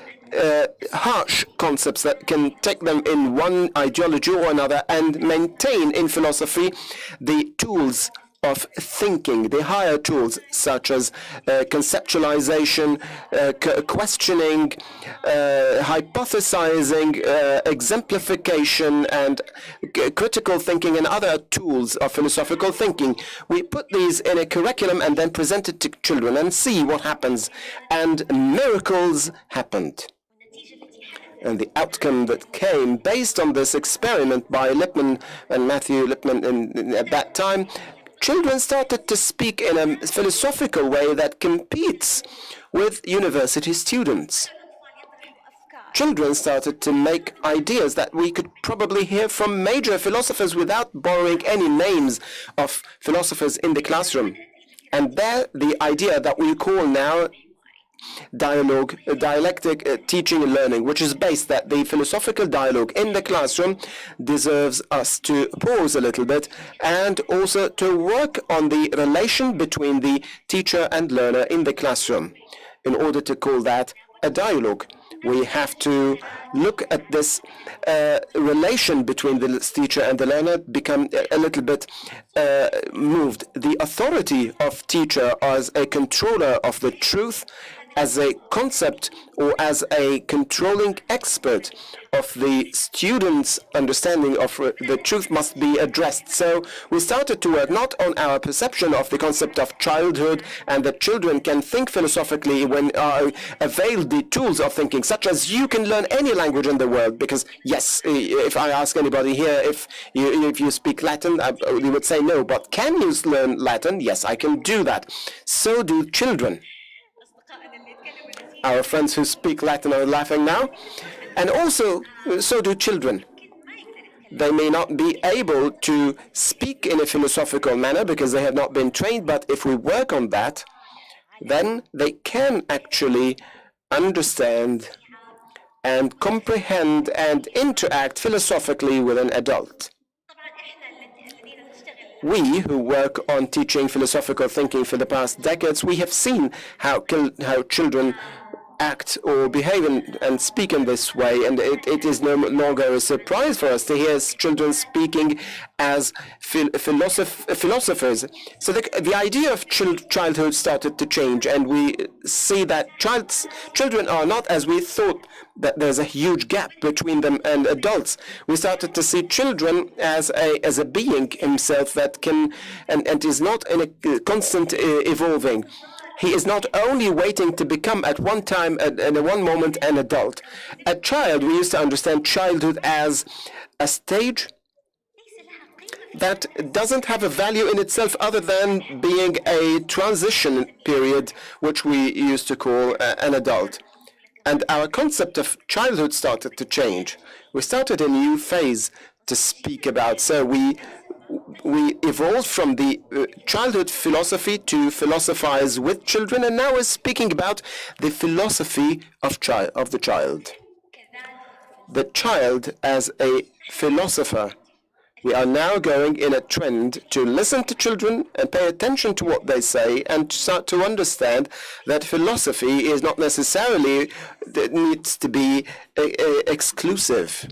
harsh concepts that can take them in one ideology or another, and maintain in philosophy the tools of thinking, the higher tools such as conceptualization, questioning, hypothesizing, exemplification, and critical thinking, and other tools of philosophical thinking. We put these in a curriculum and then present it to children and see what happens. And miracles happened. And the outcome that came based on this experiment by Lippmann and Matthew Lippmann at that time, children started to speak in a philosophical way that competes with university students. Children started to make ideas that we could probably hear from major philosophers without borrowing any names of philosophers in the classroom. And there, the idea that we call now dialogue, dialectic teaching and learning, which is based that the philosophical dialogue in the classroom deserves us to pause a little bit and also to work on the relation between the teacher and learner in the classroom. In order to call that a dialogue, we have to look at this relation between the teacher and the learner, become a little bit moved. The authority of teacher as a controller of the truth, as a concept or as a controlling expert of the student's understanding of the truth must be addressed. So we started to work not on our perception of the concept of childhood and that children can think philosophically when avail the tools of thinking, such as you can learn any language in the world, because yes, if I ask anybody here if you speak Latin, you would say no, but can you learn Latin? Yes, I can do that. So do children. Our friends who speak Latin are laughing now. And also, so do children. They may not be able to speak in a philosophical manner because they have not been trained, but if we work on that, then they can actually understand and comprehend and interact philosophically with an adult. We who work on teaching philosophical thinking for the past decades, we have seen how children act or behave and speak in this way, and it is no longer a surprise for us to hear children speaking as philosophers. So the idea of childhood started to change, and we see that children are not as we thought, that there's a huge gap between them and adults. We started to see children as a being himself that can and is not in a constant evolving. He is not only waiting to become at one time, in one moment, an adult. A child, we used to understand childhood as a stage that doesn't have a value in itself other than being a transition period, which we used to call an adult. And our concept of childhood started to change. We started a new phase to speak about. So we evolved from the childhood philosophy to philosophize with children, and now we're speaking about the philosophy of the child. The child as a philosopher. We are now going in a trend to listen to children and pay attention to what they say and start to understand that philosophy is not necessarily, it needs to be exclusive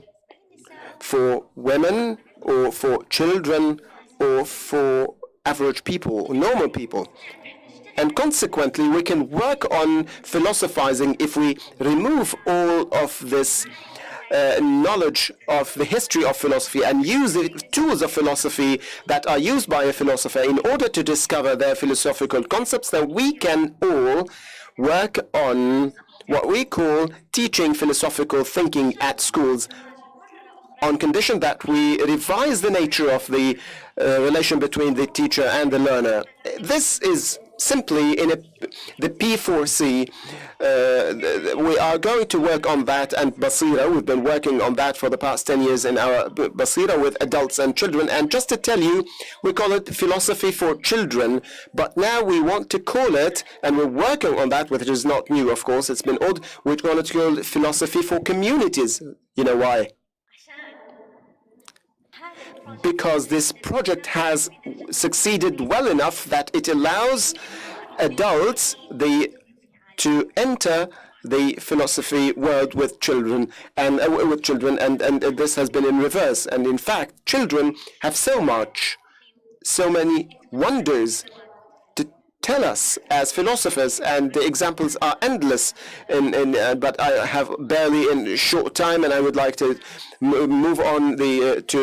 for women or for children or for average people, or normal people. And consequently, we can work on philosophizing if we remove all of this knowledge of the history of philosophy and use the tools of philosophy that are used by a philosopher in order to discover their philosophical concepts, then we can all work on what we call teaching philosophical thinking at schools, on condition that we revise the nature of the relation between the teacher and the learner. This is simply in the P4C. We are going to work on that, and Basira, we've been working on that for the past 10 years in our Basira with adults and children. And just to tell you, we call it philosophy for children, but now we want to call it, and we're working on that, which is not new, of course, it's been old, we call it called philosophy for communities. You know why? Because this project has succeeded well enough that it allows adults to enter the philosophy world with children, and this has been in reverse. And in fact, children have so many wonders to tell us as philosophers, and the examples are endless. But I have barely in short time, and I would like to move on to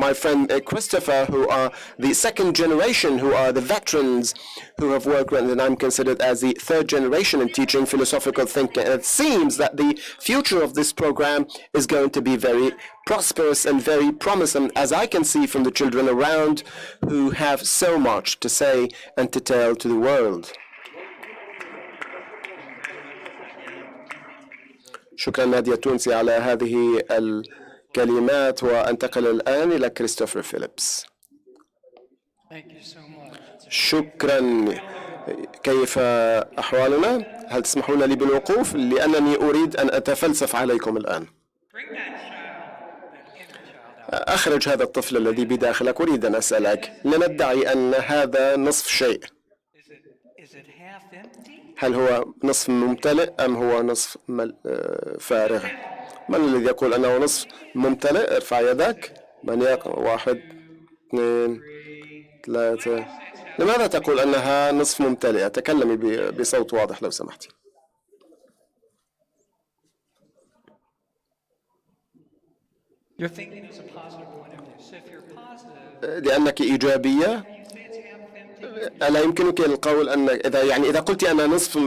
my friend Christopher, who are the second generation, who are the veterans who have worked, and I'm considered as the third generation in teaching philosophical thinking. And it seems that the future of this program is going to be very prosperous and very promising, as I can see from the children around who have so much to say and to tell to the world. شكرا نادية التونسي على هذه الكلمات، وأنتقل الآن إلى كريستوفر فيليبس. شكرا. كيف أحوالنا؟ هل تسمحون لي بالوقوف؟ لأنني أريد أن أتفلسف عليكم الآن. أخرج هذا الطفل الذي بداخلك. أريد أن أسألك، لندعي أن هذا نصف شيء، هل هو نصف ممتلئ أم هو نصف فارغ؟ من الذي يقول أنه نصف ممتلئ؟ ارفع يدك. من يقول؟ 1 2 3. لماذا تقول أنها نصف ممتلئة؟ تكلمي بصوت واضح لو سمحتي. لأنك إيجابية. ألا يمكنك القول أن إذا قلت أنا نصف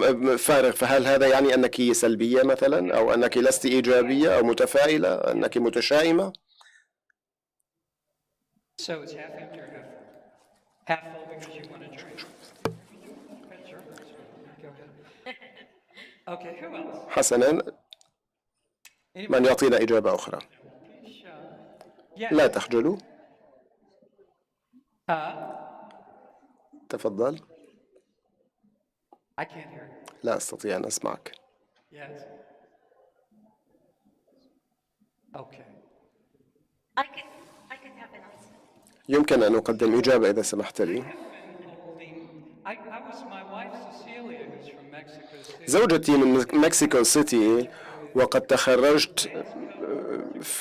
فارغ، فهل هذا يعني أنك سلبية مثلا، أو أنك لست إيجابية أو متفائلة، أنك متشائمة؟ حسنا، من يعطينا إجابة أخرى؟ لا تخجلوا. تفضل. لا أستطيع أن أسمعك. يمكن أن أقدم إجابة إذا سمحت لي. زوجتي من مكسيكو سيتي، وقد تخرجت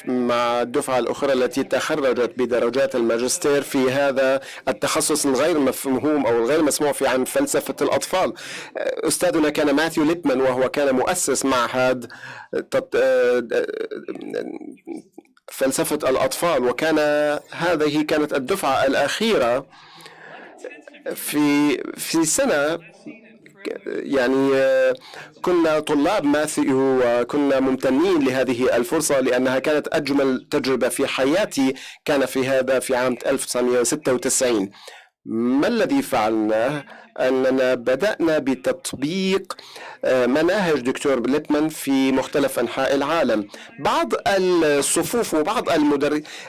مع الدفعة الأخرى التي تخرجت بدرجات الماجستير في هذا التخصص الغير مفهوم أو الغير مسموع في عن فلسفة الأطفال. أستاذنا كان ماثيو ليبمان، وهو كان مؤسس معهد فلسفة الأطفال، وكان هذه كانت الدفعة الأخيرة في سنة، يعني كنا طلاب ماثيو وكنا ممتنين لهذه الفرصة، لأنها كانت أجمل تجربة في حياتي. كان في عام 1996. ما الذي فعلناه؟ أننا بدأنا بتطبيق مناهج دكتور ليبمان في مختلف أنحاء العالم. بعض الصفوف وبعض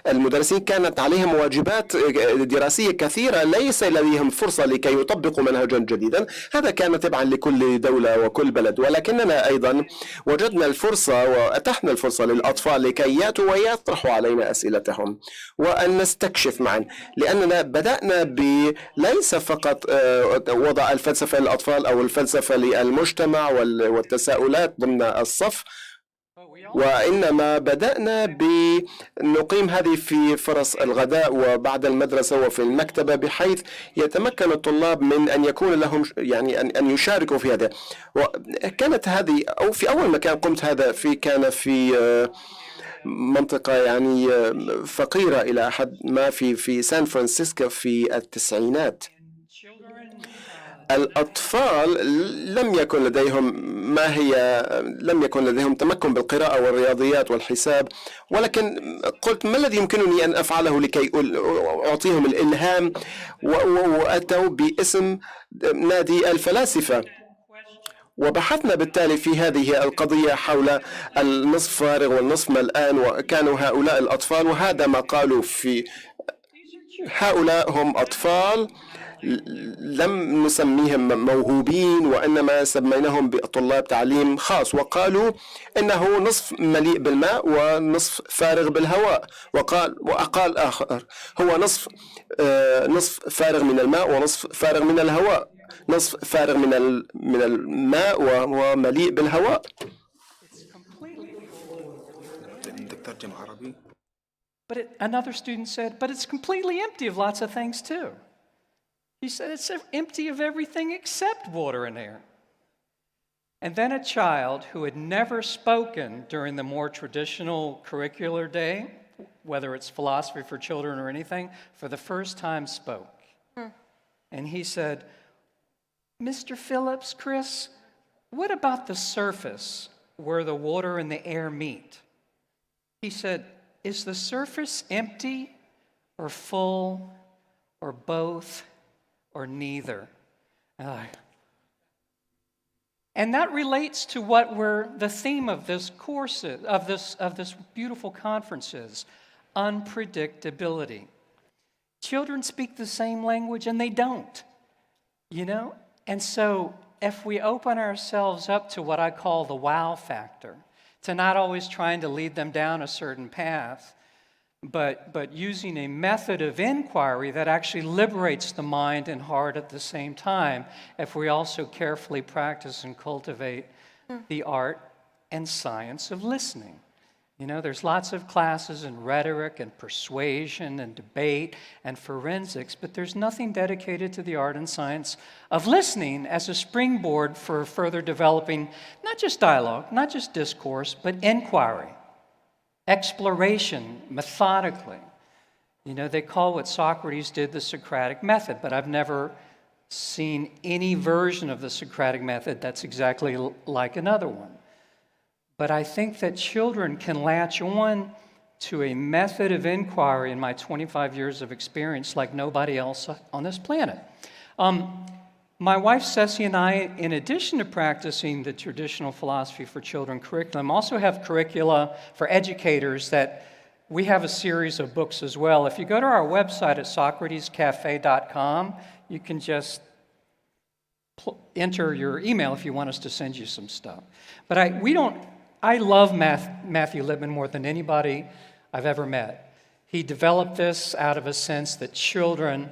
المدرسين كانت عليهم واجبات دراسية كثيرة، ليس لديهم فرصة لكي يطبقوا منهجا جديدا. هذا كان تبعا لكل دولة وكل بلد، ولكننا أيضا وجدنا الفرصة وأتحنا الفرصة للأطفال لكي يأتوا ويطرحوا علينا أسئلتهم وأن نستكشف معا، لأننا بدأنا ليس فقط وضع الفلسفة للأطفال أو الفلسفة للمجتمع والتساؤلات ضمن الصف، وإنما بدأنا بنقيم هذه في فرص الغداء وبعد المدرسة وفي المكتبة، بحيث يتمكن الطلاب من أن يكون لهم يعني أن يشاركوا في هذا. وكانت هذه أو في أول مكان قمت هذا كان في منطقة يعني فقيرة إلى حد ما في سان فرانسيسكو في التسعينات. الأطفال لم يكن لديهم تمكن بالقراءة والرياضيات والحساب، ولكن قلت ما الذي يمكنني أن أفعله لكي أعطيهم الإلهام، وأتوا باسم نادي الفلاسفة. وبحثنا بالتالي في هذه القضية حول النصف فارغ والنصف ملآن، وكانوا هؤلاء الأطفال، وهذا ما قالوا في هؤلاء هم أطفال لم نسميهم موهوبين، وإنما سميناهم بطلاب تعليم خاص، وقالوا إنه نصف مليء بالماء ونصف فارغ بالهواء. وقال آخر هو نصف فارغ من الماء ونصف فارغ من الهواء، نصف فارغ من الماء وهو مليء بالهواء. Another student said, but it's completely empty of lots of things too. He said it's empty of everything except water and air. And then a child who had never spoken during the more traditional curricular day, whether it's philosophy for children or anything, for the first time spoke. And he said, Mr. Phillips, Chris, what about the surface where the water and the air meet? He said, is the surface empty or full or both or neither? And that relates to what the theme of this course is, of this beautiful conference is, unpredictability. Children speak the same language and they don't, you know? And so if we open ourselves up to what I call the wow factor, to not always trying to lead them down a certain path, but using a method of inquiry that actually liberates the mind and heart at the same time, if we also carefully practice and cultivate the art and science of listening. You know, there's lots of classes in rhetoric and persuasion and debate and forensics, but there's nothing dedicated to the art and science of listening as a springboard for further developing not just dialogue, not just discourse, but inquiry, exploration, methodically. You know, they call what Socrates did the Socratic method, but I've never seen any version of the Socratic method that's exactly like another one. But I think that children can latch on to a method of inquiry in my 25 years of experience like nobody else on this planet. My wife Ceci and I, in addition to practicing the traditional philosophy for children curriculum, also have curricula for educators that we have a series of books as well. If you go to our website at socratescafe.com, you can just enter your email if you want us to send you some stuff. But I love Matthew Lippman more than anybody I've ever met. He developed this out of a sense that children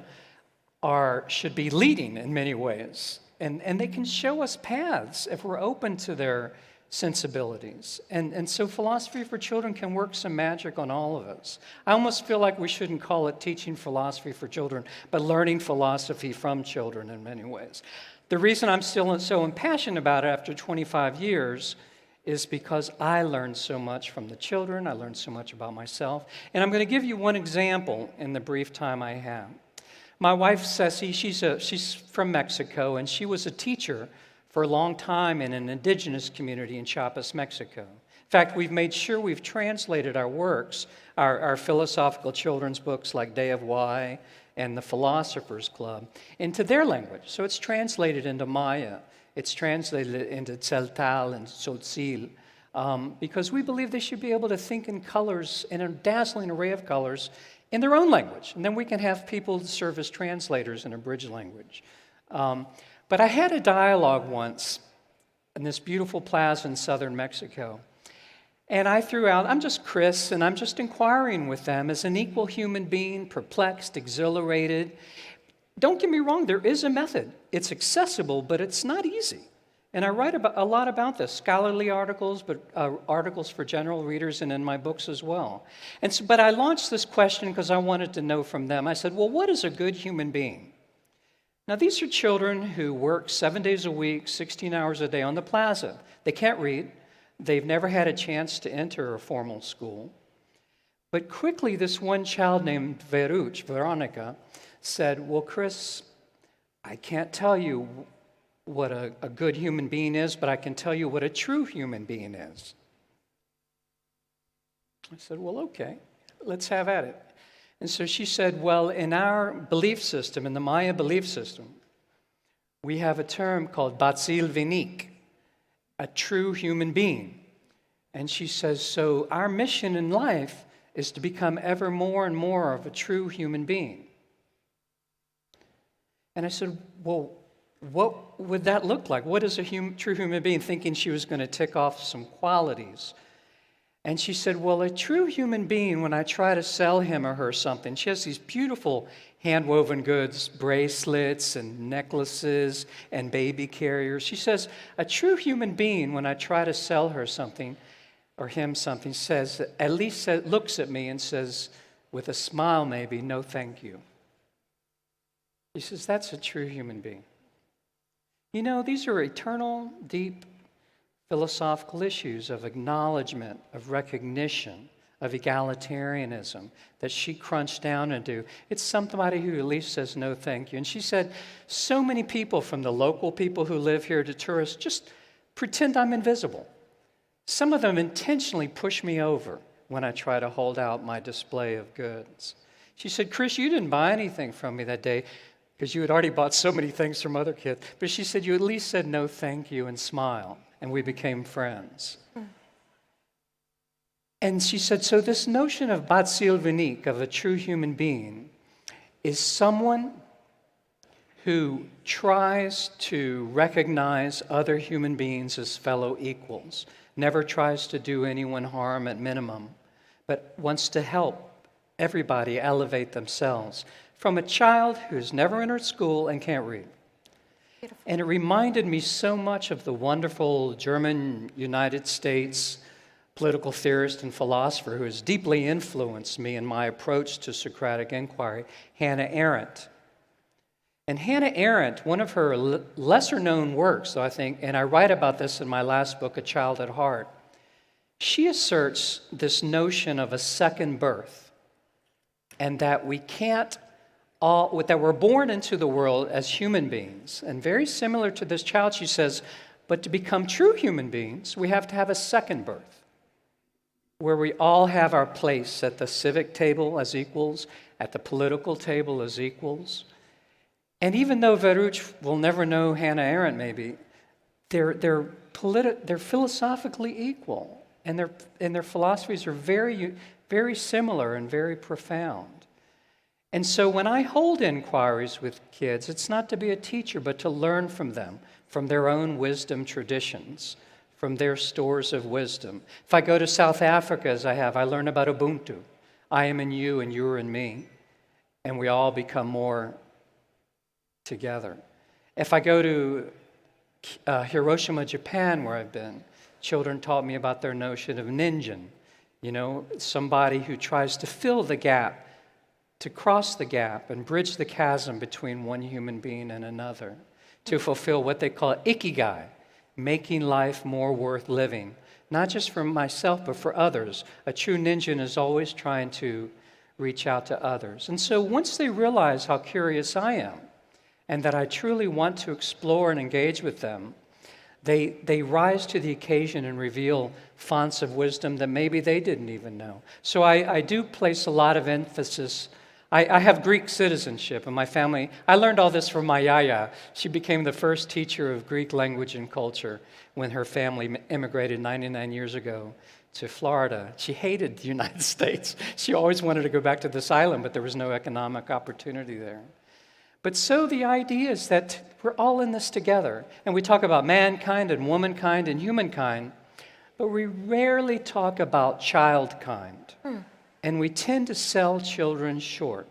should be leading in many ways. And they can show us paths if we're open to their sensibilities. And so philosophy for children can work some magic on all of us. I almost feel like we shouldn't call it teaching philosophy for children, but learning philosophy from children in many ways. The reason I'm still so impassioned about it after 25 years is because I learned so much from the children, I learned so much about myself. And I'm going to give you one example in the brief time I have. My wife, Ceci, she's from Mexico, and she was a teacher for a long time in an indigenous community in Chiapas, Mexico. In fact, we've made sure we've translated our works, our philosophical children's books like Day of Why and The Philosopher's Club, into their language. So it's translated into Maya. It's translated into Tzeltal and Tzotzil, because we believe they should be able to think in colors, in a dazzling array of colors, in their own language. And then we can have people serve as translators in a bridge language. But I had a dialogue once in this beautiful plaza in southern Mexico. And I threw out, I'm just Chris, and I'm just inquiring with them as an equal human being, perplexed, exhilarated. Don't get me wrong, there is a method. It's accessible, but it's not easy. And I write a lot about this, scholarly articles, but articles for general readers and in my books as well. But I launched this question because I wanted to know from them. I said, well, what is a good human being? Now, these are children who work 7 days a week, 16 hours a day on the plaza. They can't read. They've never had a chance to enter a formal school. But quickly, this one child named Veronica, said, well, Chris, I can't tell you what a good human being is, but I can tell you what a true human being is. I said, well, okay, let's have at it. And so she said, well, in our belief system, in the Maya belief system, we have a term called Batsil Vinik, a true human being. And she says, so our mission in life is to become ever more and more of a true human being. And I said, well, what would that look like? What is a true human being? Thinking she was going to tick off some qualities. And she said, well, a true human being, when I try to sell him or her something, she has these beautiful hand-woven goods, bracelets and necklaces and baby carriers. She says, a true human being, when I try to sell her something or him something, says, at least looks at me and says, with a smile maybe, no thank you. She says, that's a true human being. You know, these are eternal, deep philosophical issues of acknowledgement, of recognition, of egalitarianism that she crunched down into. It's somebody who at least says no thank you. And she said, so many people, from the local people who live here to tourists, just pretend I'm invisible. Some of them intentionally push me over when I try to hold out my display of goods. She said, Chris, you didn't buy anything from me that day because you had already bought so many things from other kids. But she said, you at least said no thank you and smile, and we became friends. And she said, so this notion of Batsil Vinik, of a true human being, is someone who tries to recognize other human beings as fellow equals, never tries to do anyone harm at minimum, but wants to help everybody elevate themselves. From a child who's never entered school and can't read. Beautiful. And it reminded me so much of the wonderful German United States political theorist and philosopher who has deeply influenced me in my approach to Socratic inquiry, Hannah Arendt. And Hannah Arendt, one of her lesser-known works, I think, and I write about this in my last book, A Child at Heart, she asserts this notion of a second birth, and that we can't that we're born into the world as human beings. And very similar to this child, she says, but to become true human beings, we have to have a second birth, where we all have our place at the civic table as equals, at the political table as equals. And even though Veruch will never know Hannah Arendt, maybe, they're philosophically equal, and their philosophies are very, very similar and very profound. And so when I hold inquiries with kids, it's not to be a teacher, but to learn from them, from their own wisdom traditions, from their stores of wisdom. If I go to South Africa, as I learn about Ubuntu. I am in you and you are in me, and we all become more together. If I go to Hiroshima, Japan, where I've been, children taught me about their notion of ninjin, somebody who tries to fill the gap, to cross the gap and bridge the chasm between one human being and another, to fulfill what they call ikigai, making life more worth living, not just for myself, but for others. A true ninja is always trying to reach out to others. And so once they realize how curious I am, and that I truly want to explore and engage with them, they rise to the occasion and reveal fonts of wisdom that maybe they didn't even know. So I do place a lot of emphasis. I have Greek citizenship in my family. I learned all this from my yaya. She became the first teacher of Greek language and culture when her family immigrated 99 years ago to Florida. She hated the United States. She always wanted to go back to this island, but there was no economic opportunity there. But so the idea is that we're all in this together. And we talk about mankind and womankind and humankind, but we rarely talk about childkind. And we tend to sell children short.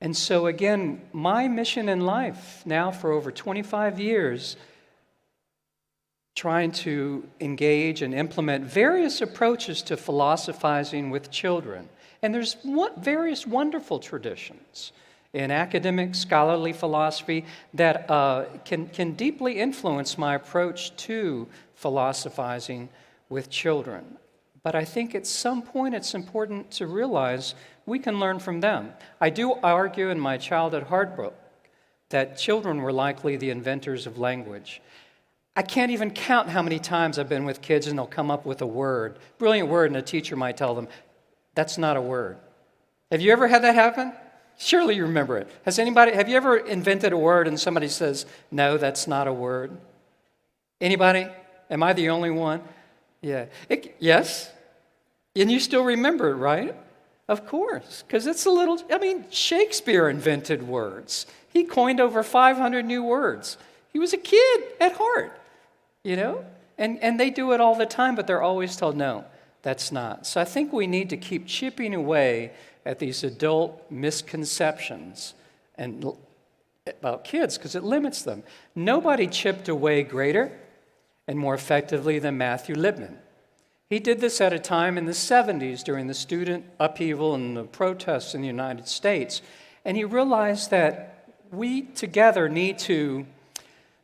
And so again, my mission in life now for over 25 years trying to engage and implement various approaches to philosophizing with children. And there's various wonderful traditions in academic scholarly philosophy that can deeply influence my approach to philosophizing with children. But I think at some point it's important to realize we can learn from them. I do argue in my Child at Heart book that children were likely the inventors of language. I can't even count how many times I've been with kids and they'll come up with a word, brilliant word, and a teacher might tell them, that's not a word. Have you ever had that happen? Surely you remember it. Have you ever invented a word and somebody says, no, that's not a word? Anybody? Am I the only one? Yeah. Yes? And you still remember it, right? Of course, because it's Shakespeare invented words. He coined over 500 new words. He was a kid at heart, And they do it all the time, but they're always told, no, that's not. So I think we need to keep chipping away at these adult misconceptions about kids because it limits them. Nobody chipped away greater and more effectively than Matthew Lipman. He did this at a time in the 70s during the student upheaval and the protests in the United States. And he realized that we together need to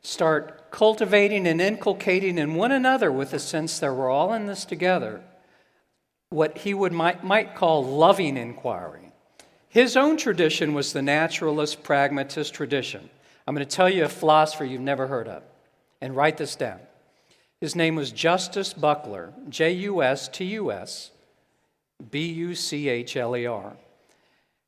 start cultivating and inculcating in one another with a sense that we're all in this together, what he might call loving inquiry. His own tradition was the naturalist pragmatist tradition. I'm going to tell you a philosopher you've never heard of, and write this down. His name was Justus Buchler, Justus Buchler.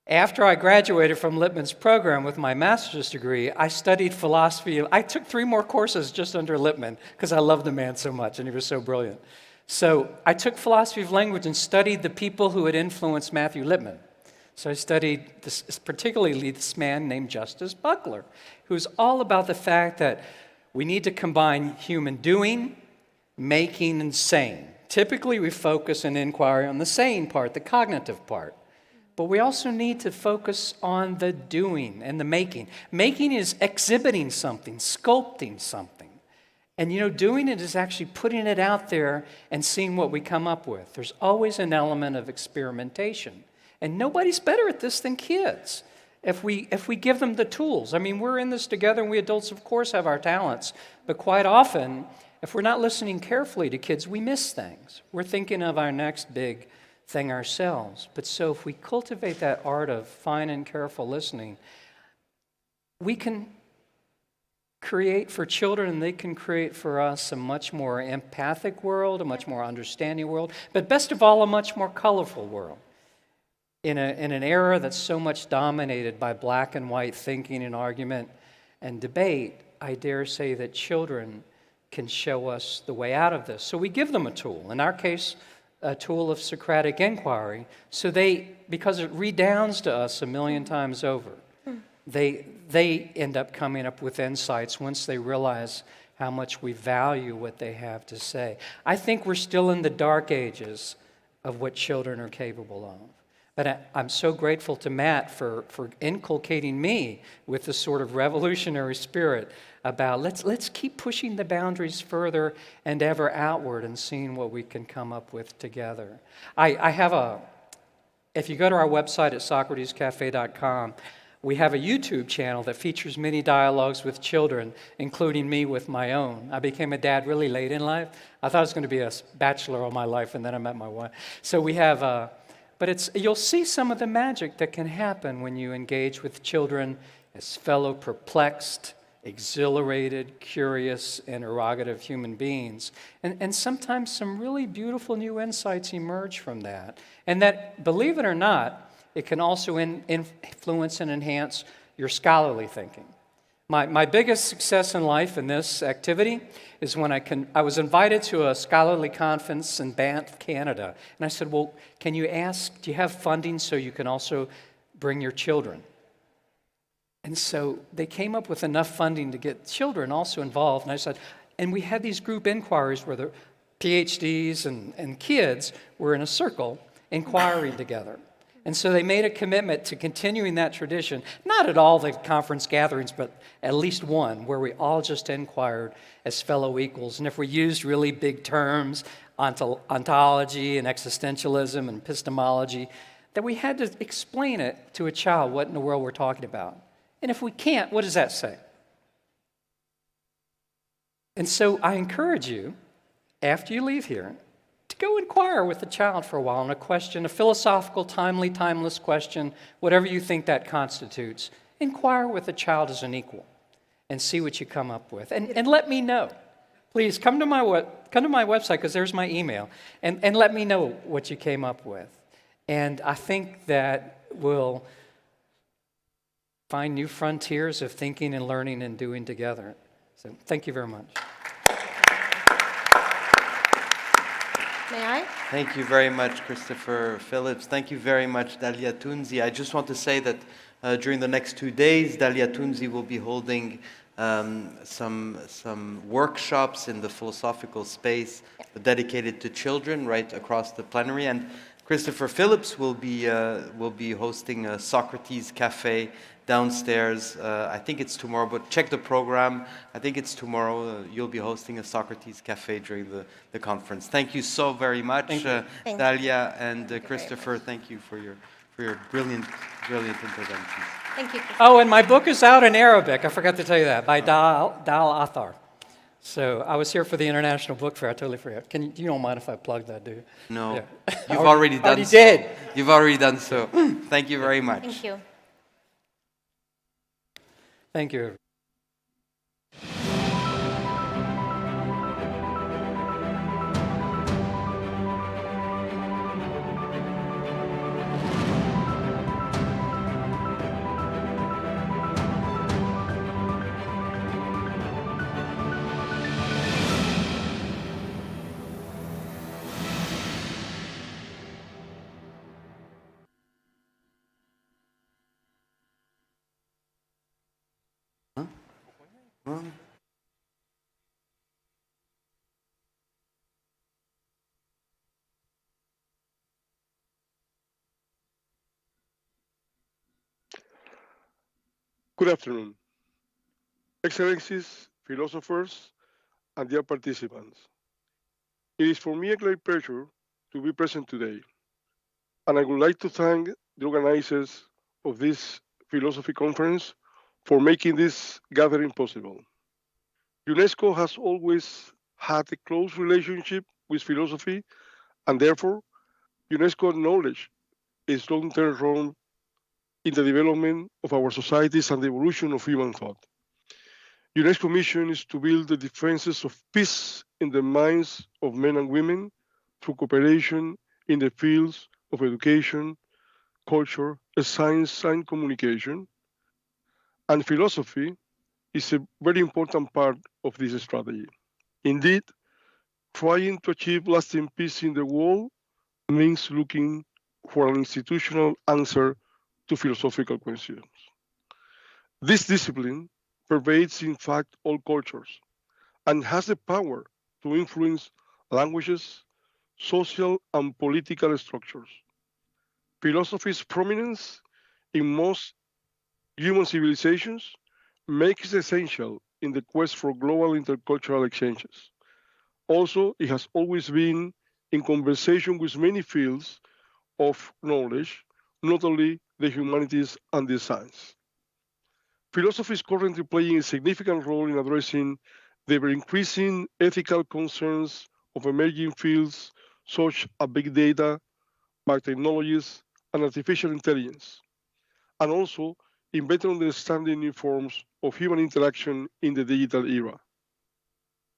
After I graduated from Lipman's program with my master's degree, I studied philosophy. I took 3 more courses just under Lipman because I loved the man so much and he was so brilliant. So I took philosophy of language and studied the people who had influenced Matthew Lipman. So I studied particularly this man named Justus Buchler, who's all about the fact that we need to combine human doing, making, and saying. Typically, we focus an inquiry on the saying part, the cognitive part. But we also need to focus on the doing and the making. Making is exhibiting something, sculpting something. And doing it is actually putting it out there and seeing what we come up with. There's always an element of experimentation. And nobody's better at this than kids if we give them the tools. We're in this together, and we adults, of course, have our talents. But quite often, if we're not listening carefully to kids, we miss things. We're thinking of our next big thing ourselves. But so if we cultivate that art of fine and careful listening, we can create for children and they can create for us a much more empathic world, a much more understanding world, but best of all, a much more colorful world. In an era that's so much dominated by black and white thinking and argument and debate, I dare say that children can show us the way out of this. So we give them a tool. In our case, a tool of Socratic inquiry, so because it redounds to us a million times over, they end up coming up with insights once they realize how much we value what they have to say. I think we're still in the dark ages of what children are capable of. But I'm so grateful to Matt for inculcating me with this sort of revolutionary spirit about let's keep pushing the boundaries further and ever outward and seeing what we can come up with together. If you go to our website at socratescafe.com, we have a YouTube channel that features many dialogues with children, including me with my own. I became a dad really late in life. I thought I was going to be a bachelor all my life, and then I met my wife. So we have... But you'll see some of the magic that can happen when you engage with children as fellow perplexed, exhilarated, curious, and interrogative human beings. And sometimes some really beautiful new insights emerge from that. And that, believe it or not, it can also influence and enhance your scholarly thinking. My biggest success in life in this activity is when I was invited to a scholarly conference in Banff, Canada. And I said, well, do you have funding so you can also bring your children? And so they came up with enough funding to get children also involved. And I said, and we had these group inquiries where the PhDs and kids were in a circle inquiring together. And so they made a commitment to continuing that tradition, not at all the conference gatherings, but at least one where we all just inquired as fellow equals. And if we used really big terms, ontology and existentialism and epistemology, that we had to explain it to a child what in the world we're talking about. And if we can't, what does that say? And so I encourage you, after you leave here, to go inquire with the child for a while on a question, a philosophical, timely, timeless question, whatever you think that constitutes. Inquire with the child as an equal and see what you come up with. And let me know. Please come to my website, because there's my email, and let me know what you came up with. And I think that will find new frontiers of thinking and learning and doing together. So thank you very much. May I? Thank you very much, Christopher Phillips. Thank you very much, Dalia Tunzi. I just want to say that during the next 2 days, Dalia Tunzi will be holding some workshops in the philosophical space dedicated to children right across the plenary. And Christopher Phillips will be hosting a Socrates Cafe downstairs. I think it's tomorrow, but check the program. I think it's tomorrow. You'll be hosting a Socrates Cafe during the conference. Thank you so very much, Dalia and Christopher. Thank you for your brilliant interventions. Thank you. Oh, and my book is out in Arabic. I forgot to tell you that, by Dal Athar. So I was here for the International Book Fair. I totally forgot. You don't mind if I plug that, do you? No. Yeah. You've already done so. Did. You've already done so. Thank you very much. Thank you. Thank you. Good afternoon, Excellencies, philosophers, and dear participants. It is for me a great pleasure to be present today, and I would like to thank the organizers of this philosophy conference for making this gathering possible. UNESCO has always had a close relationship with philosophy, and therefore, UNESCO acknowledges its long-term role in the development of our societies and the evolution of human thought. UNESCO's mission is to build the defenses of peace in the minds of men and women through cooperation in the fields of education, culture, science, and communication. And philosophy is a very important part of this strategy. Indeed, trying to achieve lasting peace in the world means looking for an institutional answer to philosophical questions. This discipline pervades, in fact, all cultures and has the power to influence languages, social and political structures. Philosophy's prominence in most human civilizations makes it essential in the quest for global intercultural exchanges. Also, it has always been in conversation with many fields of knowledge, not only the humanities and the science. Philosophy is currently playing a significant role in addressing the ever-increasing ethical concerns of emerging fields such as big data, biotechnologies, and artificial intelligence, and also in better understanding new forms of human interaction in the digital era.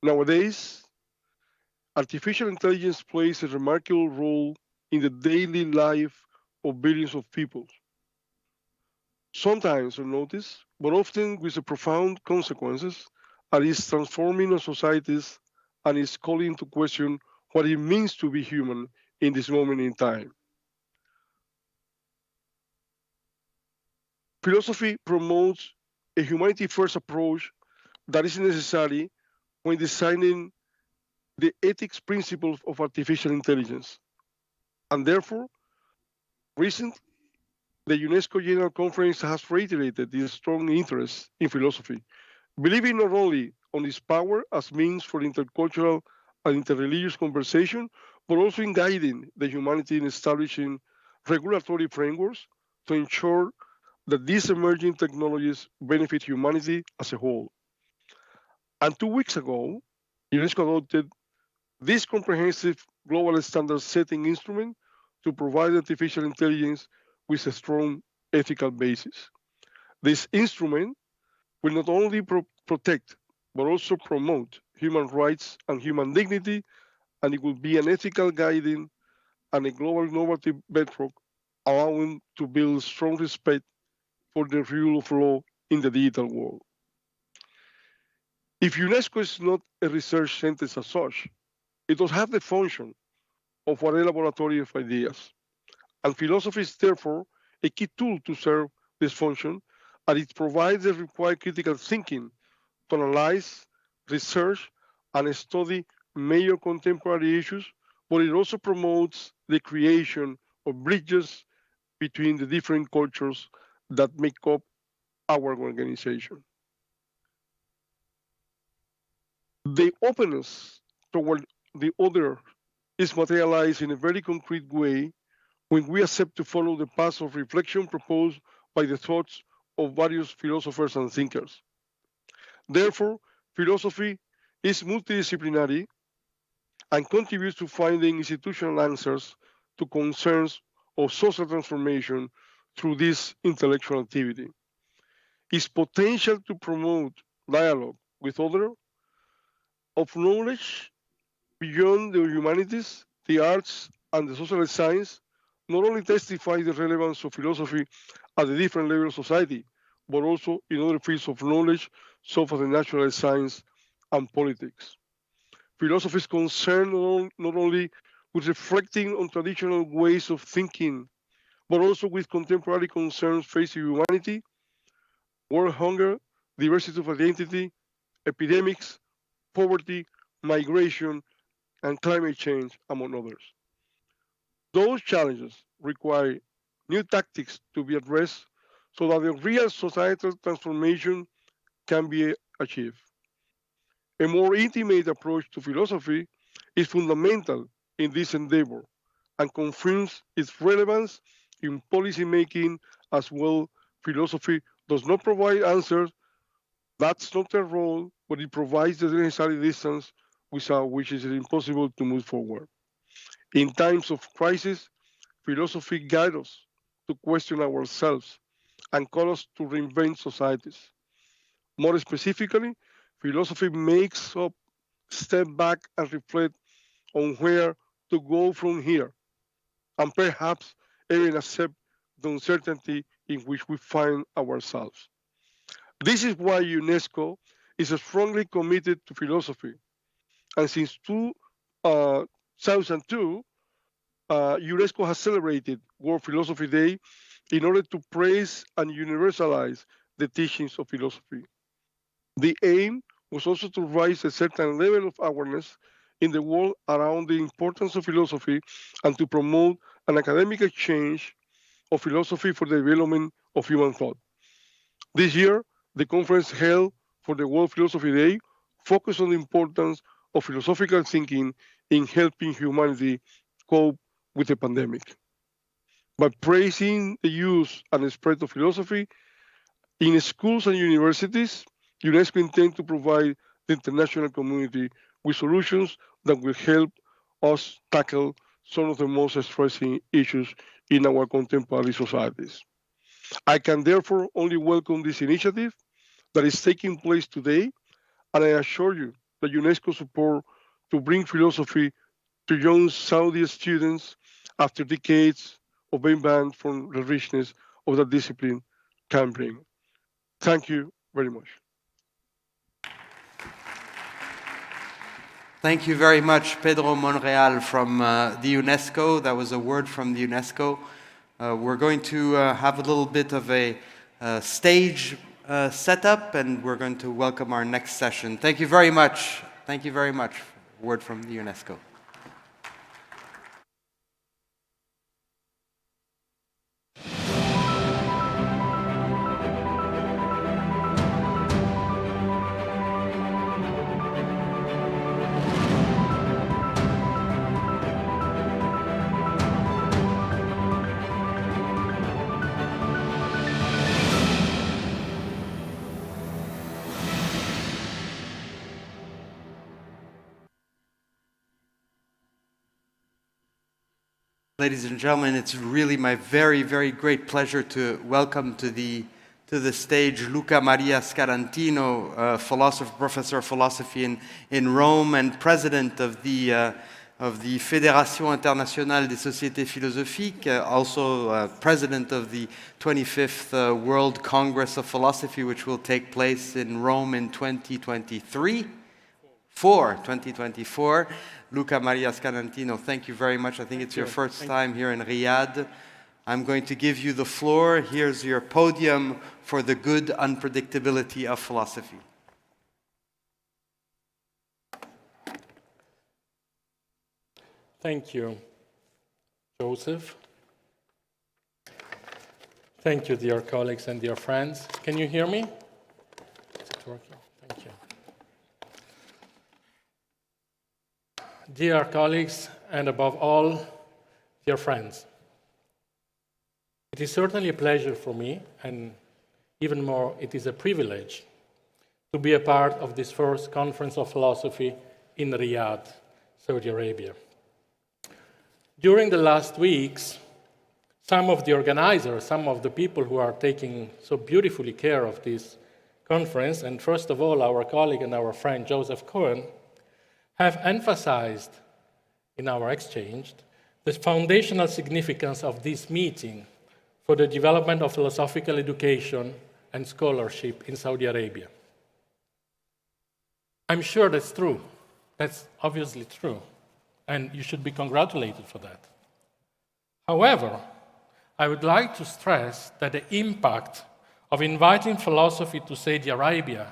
Nowadays, artificial intelligence plays a remarkable role in the daily life of billions of people. Sometimes unnoticed, but often with profound consequences, and is transforming our societies and is calling into question what it means to be human in this moment in time. Philosophy promotes a humanity-first approach that is necessary when designing the ethics principles of artificial intelligence. And therefore, recently, the UNESCO General Conference has reiterated its strong interest in philosophy, believing not only on its power as means for intercultural and interreligious conversation, but also in guiding the humanity in establishing regulatory frameworks to ensure that these emerging technologies benefit humanity as a whole. And 2 weeks ago, UNESCO adopted this comprehensive global standard setting instrument to provide artificial intelligence with a strong ethical basis. This instrument will not only protect, but also promote human rights and human dignity, and it will be an ethical guiding and a global normative bedrock, allowing to build strong respect for the rule of law in the digital world. If UNESCO is not a research center as such, it does have the function of a laboratory of ideas. And philosophy is therefore a key tool to serve this function, and it provides the required critical thinking to analyze, research, and study major contemporary issues, but it also promotes the creation of bridges between the different cultures that make up our organization. The openness toward the other is materialized in a very concrete way when we accept to follow the path of reflection proposed by the thoughts of various philosophers and thinkers. Therefore, philosophy is multidisciplinary and contributes to finding institutional answers to concerns of social transformation through this intellectual activity. Its potential to promote dialogue with others of knowledge beyond the humanities, the arts, and the social science not only testify the relevance of philosophy at the different levels of society, but also in other fields of knowledge, such as the natural science and politics. Philosophy is concerned not only with reflecting on traditional ways of thinking, but also with contemporary concerns facing humanity, world hunger, diversity of identity, epidemics, poverty, migration, and climate change, among others. Those challenges require new tactics to be addressed so that the real societal transformation can be achieved. A more intimate approach to philosophy is fundamental in this endeavor and confirms its relevance in policy making as well. Philosophy does not provide answers, that's not their role, but it provides the necessary distance without which it is impossible to move forward. In times of crisis, philosophy guides us to question ourselves and calls us to reinvent societies. More specifically, philosophy makes us step back and reflect on where to go from here, and perhaps even accept the uncertainty in which we find ourselves. This is why UNESCO is strongly committed to philosophy. And since 2002, UNESCO has celebrated World Philosophy Day in order to praise and universalize the teachings of philosophy. The aim was also to raise a certain level of awareness in the world around the importance of philosophy and to promote an academic exchange of philosophy for the development of human thought. This year, the conference held for the World Philosophy Day focused on the importance of philosophical thinking in helping humanity cope with the pandemic. By praising the use and spread of philosophy in schools and universities, UNESCO intends to provide the international community with solutions that will help us tackle some of the most stressing issues in our contemporary societies. I can therefore only welcome this initiative that is taking place today, and I assure you that UNESCO support to bring philosophy to young Saudi students after decades of being banned from the richness of that discipline can bring. Thank you very much. Thank you very much, Pedro Monreal from the UNESCO. That was a word from the UNESCO. We're going to have a little bit of a stage setup, and we're going to welcome our next session. Thank you very much. Thank you very much. Word from the UNESCO. Ladies and gentlemen, it's really my very, very great pleasure to welcome to the stage Luca Maria Scarantino, philosopher, professor of philosophy in Rome and president of the Fédération Internationale des Sociétés Philosophiques, also president of the 25th World Congress of Philosophy, which will take place in Rome in 2024. Luca Maria Scarantino, thank you very much. I think it's your first time here in Riyadh. I'm going to give you the floor. Here's your podium for the good unpredictability of philosophy. Thank you, Joseph. Thank you, dear colleagues and dear friends. Can you hear me? Is it working? Thank you. Dear colleagues, and above all, dear friends, it is certainly a pleasure for me, and even more, it is a privilege to be a part of this first conference of philosophy in Riyadh, Saudi Arabia. During the last weeks, some of the organizers, some of the people who are taking so beautifully care of this conference, and first of all, our colleague and our friend Joseph Cohen, have emphasized in our exchange the foundational significance of this meeting for the development of philosophical education and scholarship in Saudi Arabia. I'm sure that's true. That's obviously true. And you should be congratulated for that. However, I would like to stress that the impact of inviting philosophy to Saudi Arabia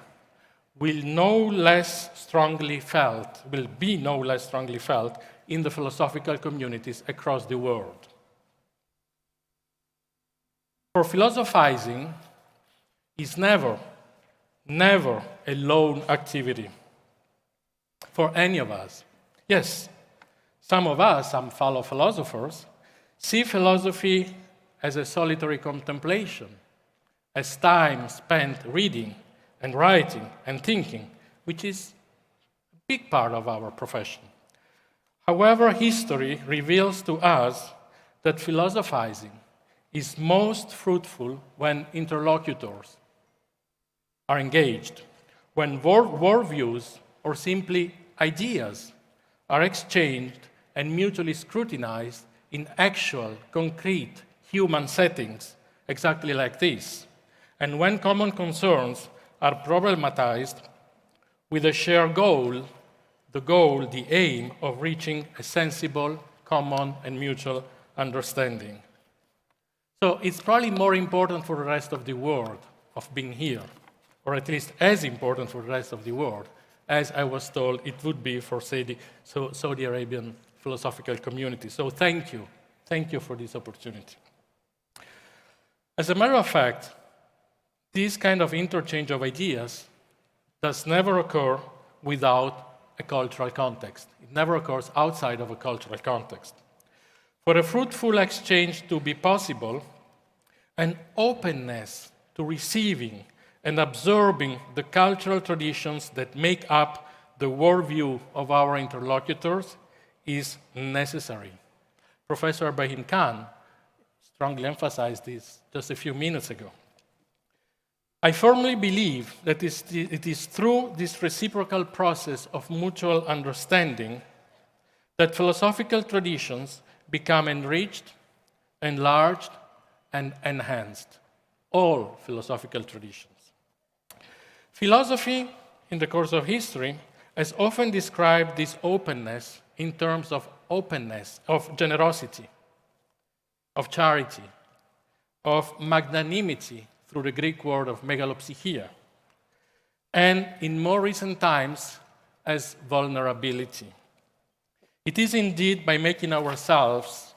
will be no less strongly felt in the philosophical communities across the world. For philosophizing is never a lone activity for any of us. Yes, some of us, some fellow philosophers, see philosophy as a solitary contemplation, as time spent reading and writing and thinking, which is a big part of our profession. However, history reveals to us that philosophizing is most fruitful when interlocutors are engaged, when worldviews or simply ideas are exchanged and mutually scrutinized in actual, concrete, human settings, exactly like this, and when common concerns are problematized with a shared goal, the aim of reaching a sensible, common, and mutual understanding. So it's probably more important for the rest of the world of being here, or at least as important for the rest of the world, as I was told it would be for Saudi Arabian philosophical community. So thank you for this opportunity. As a matter of fact, this kind of interchange of ideas does never occur without a cultural context. It never occurs outside of a cultural context. For a fruitful exchange to be possible, an openness to receiving and absorbing the cultural traditions that make up the worldview of our interlocutors is necessary. Professor Ibrahim Khan strongly emphasized this just a few minutes ago. I firmly believe that it is through this reciprocal process of mutual understanding that philosophical traditions become enriched, enlarged, and enhanced. All philosophical traditions. Philosophy, in the course of history, has often described this openness in terms of openness, of generosity, of charity, of magnanimity, through the Greek word of megalopsychia, and in more recent times, as vulnerability. It is indeed by making ourselves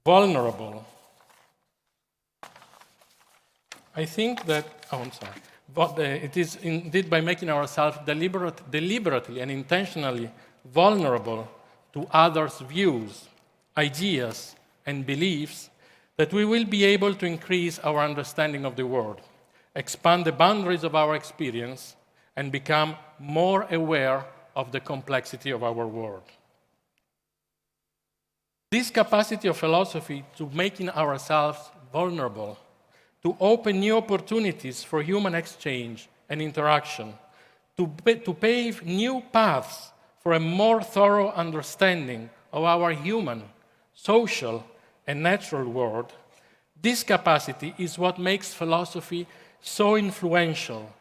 vulnerable. I think that, but it is indeed by making ourselves deliberately and intentionally vulnerable to others' views, ideas, and beliefs that we will be able to increase our understanding of the world, expand the boundaries of our experience, and become more aware of the complexity of our world. This capacity of philosophy to making ourselves vulnerable, to open new opportunities for human exchange and interaction, to pave new paths for a more thorough understanding of our human, social, and natural world, this capacity is what makes philosophy so influential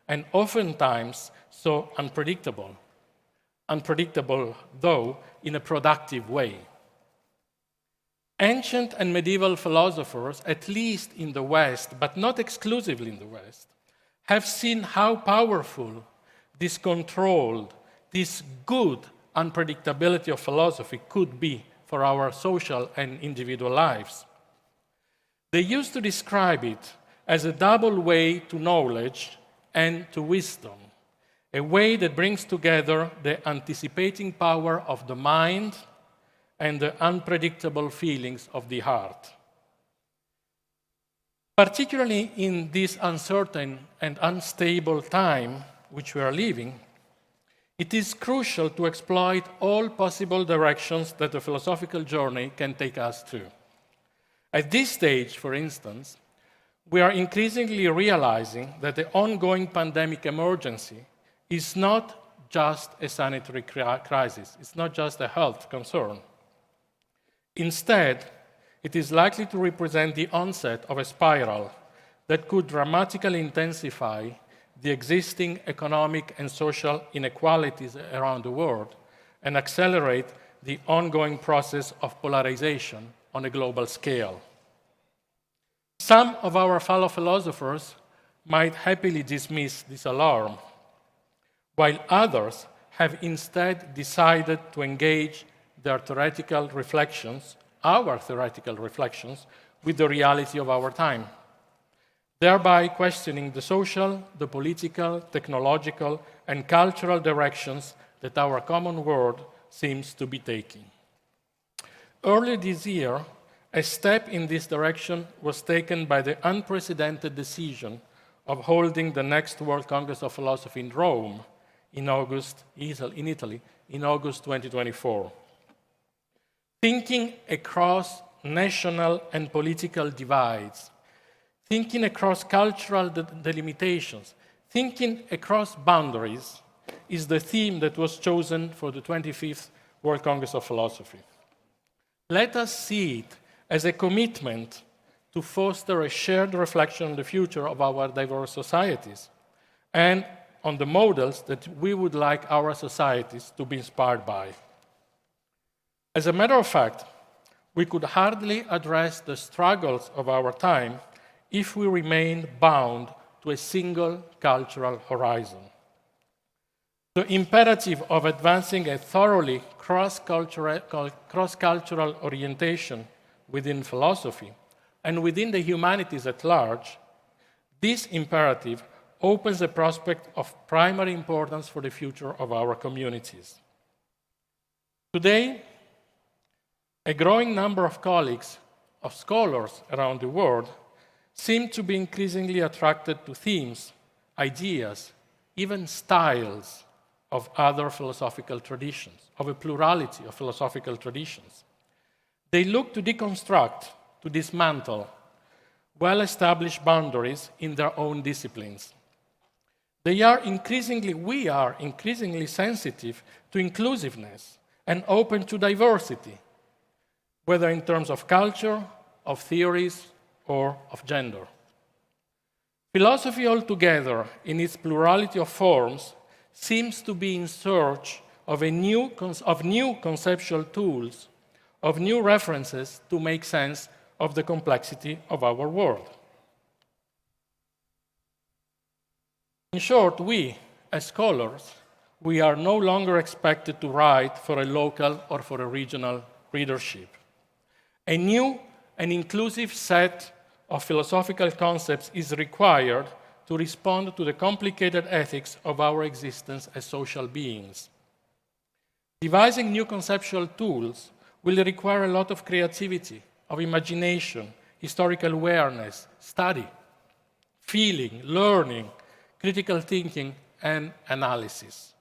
and oftentimes so unpredictable. Unpredictable, though, in a productive way. Ancient and medieval philosophers, at least in the West, but not exclusively in the West, have seen how powerful this controlled, this good unpredictability of philosophy could be for our social and individual lives. They used to describe it as a double way to knowledge and to wisdom, a way that brings together the anticipating power of the mind and the unpredictable feelings of the heart. Particularly in this uncertain and unstable time which we are living, it is crucial to exploit all possible directions that the philosophical journey can take us to. At this stage, for instance, we are increasingly realizing that the ongoing pandemic emergency is not just a sanitary crisis, it's not just a health concern. Instead, it is likely to represent the onset of a spiral that could dramatically intensify the existing economic and social inequalities around the world and accelerate the ongoing process of polarization on a global scale. Some of our fellow philosophers might happily dismiss this alarm, while others have instead decided to engage their theoretical reflections, our theoretical reflections, with the reality of our time, thereby questioning the social, the political, technological, and cultural directions that our common world seems to be taking. Earlier this year, a step in this direction was taken by the unprecedented decision of holding the next World Congress of Philosophy in Rome in Italy, in August 2024. Thinking across national and political divides, thinking across cultural delimitations, thinking across boundaries is the theme that was chosen for the 25th World Congress of Philosophy. Let us see it as a commitment to foster a shared reflection on the future of our diverse societies and on the models that we would like our societies to be inspired by. As a matter of fact, we could hardly address the struggles of our time if we remained bound to a single cultural horizon. The imperative of advancing a thoroughly cross-cultural orientation within philosophy and within the humanities at large, this imperative opens a prospect of primary importance for the future of our communities. Today, a growing number of colleagues, of scholars around the world, seem to be increasingly attracted to themes, ideas, even styles of other philosophical traditions, of a plurality of philosophical traditions. They look to deconstruct, to dismantle well-established boundaries in their own disciplines. We are increasingly sensitive to inclusiveness and open to diversity, whether in terms of culture, of theories, or of gender. Philosophy altogether, in its plurality of forms, seems to be in search of new conceptual tools, of new references to make sense of the complexity of our world. In short, we, as scholars, we are no longer expected to write for a local or for a regional readership. A new and inclusive set of philosophical concepts is required to respond to the complicated ethics of our existence as social beings. Devising new conceptual tools will require a lot of creativity, of imagination, historical awareness, study, feeling, learning, critical thinking, and analysis.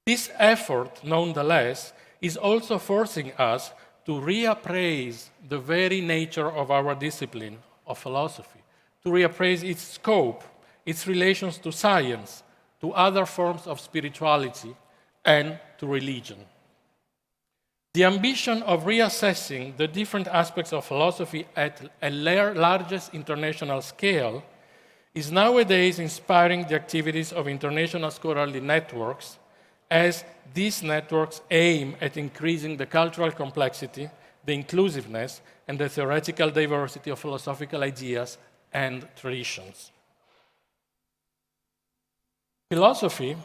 This effort, nonetheless, is also forcing us to reappraise the very nature of our discipline of philosophy, to reappraise its scope, its relations to science, to other forms of spirituality, and to religion. The ambition of reassessing the different aspects of philosophy at a largest international scale is nowadays inspiring the activities of international scholarly networks, as these networks aim at increasing the cultural complexity, the inclusiveness, and the theoretical diversity of philosophical ideas and traditions. Philosophy,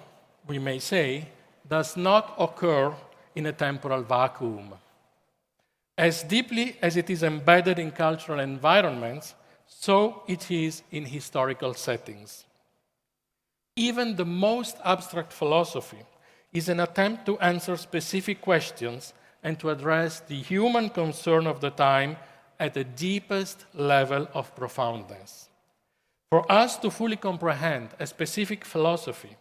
we may say, does not occur in a temporal vacuum. As deeply as it is embedded in cultural environments, so it is in historical settings. Even the most abstract philosophy is an attempt to answer specific questions and to address the human concern of the time at the deepest level of profoundness. For us to fully comprehend a specific philosophy,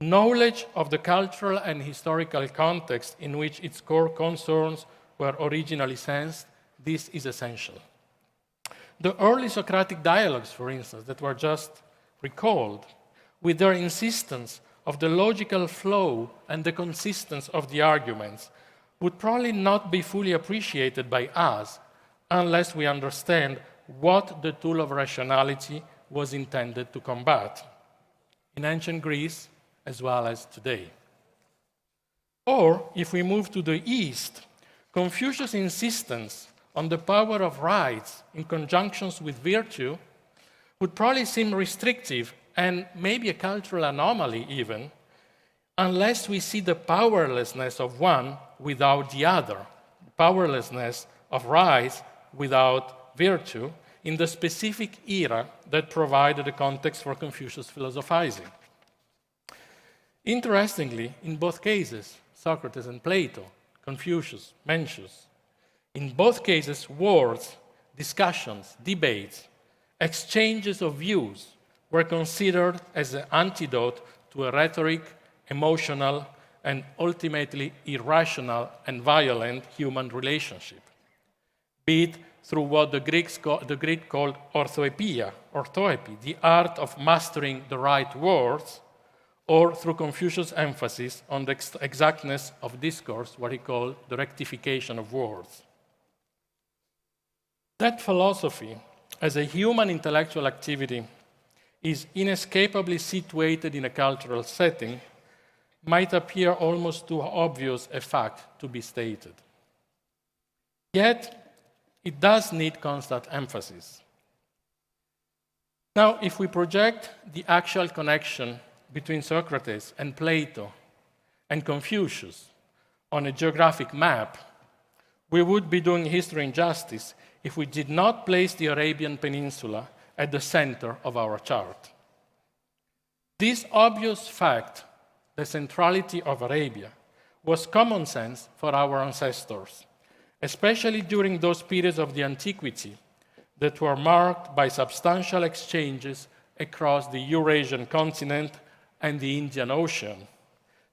knowledge of the cultural and historical context in which its core concerns were originally sensed, this is essential. The early Socratic dialogues, for instance, that were just recalled, with their insistence of the logical flow and the consistency of the arguments, would probably not be fully appreciated by us unless we understand what the tool of rationality was intended to combat, in ancient Greece as well as today. Or, if we move to the East, Confucius' insistence on the power of rights in conjunctions with virtue would probably seem restrictive and maybe a cultural anomaly even, unless we see the powerlessness of one without the other, powerlessness of rights without virtue in the specific era that provided the context for Confucius' philosophizing. Interestingly, in both cases, Socrates and Plato, Confucius, Mencius, in both cases, wars, discussions, debates, exchanges of views were considered as an antidote to a rhetoric, emotional, and ultimately irrational and violent human relationship, be it through what the Greek called orthoepia, the art of mastering the right words, or through Confucius' emphasis on the exactness of discourse, what he called the rectification of words. That philosophy, as a human intellectual activity, is inescapably situated in a cultural setting, might appear almost too obvious a fact to be stated. Yet, it does need constant emphasis. Now, if we project the actual connection between Socrates and Plato and Confucius on a geographic map, we would be doing history injustice if we did not place the Arabian Peninsula at the center of our chart. This obvious fact, the centrality of Arabia, was common sense for our ancestors, especially during those periods of the antiquity that were marked by substantial exchanges across the Eurasian continent and the Indian Ocean,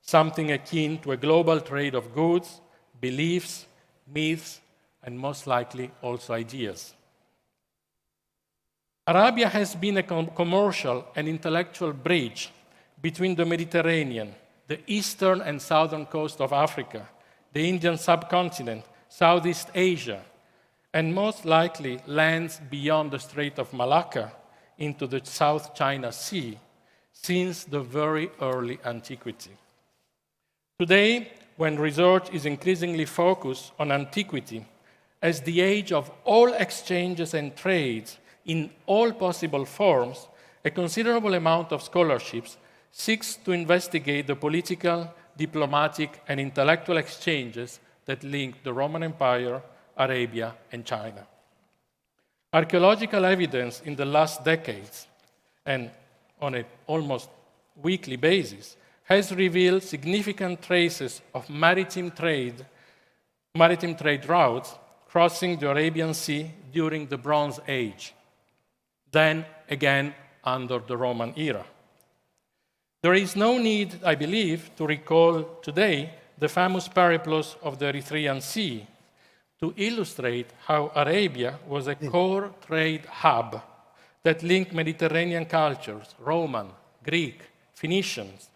something akin to a global trade of goods, beliefs, myths, and most likely also ideas. Arabia has been a commercial and intellectual bridge between the Mediterranean, the eastern and southern coast of Africa, the Indian subcontinent, Southeast Asia, and most likely lands beyond the Strait of Malacca into the South China Sea since the very early antiquity. Today, when research is increasingly focused on antiquity as the age of all exchanges and trades in all possible forms, a considerable amount of scholarships seeks to investigate the political, diplomatic, and intellectual exchanges that link the Roman Empire, Arabia, and China. Archaeological evidence in the last decades, and on an almost weekly basis, has revealed significant traces of maritime trade routes crossing the Arabian Sea during the Bronze Age, then again under the Roman era. There is no need, I believe, to recall today the famous periplus of the Erythraean Sea, to illustrate how Arabia was a core trade hub that linked Mediterranean cultures, Roman, Greek, Phoenicians,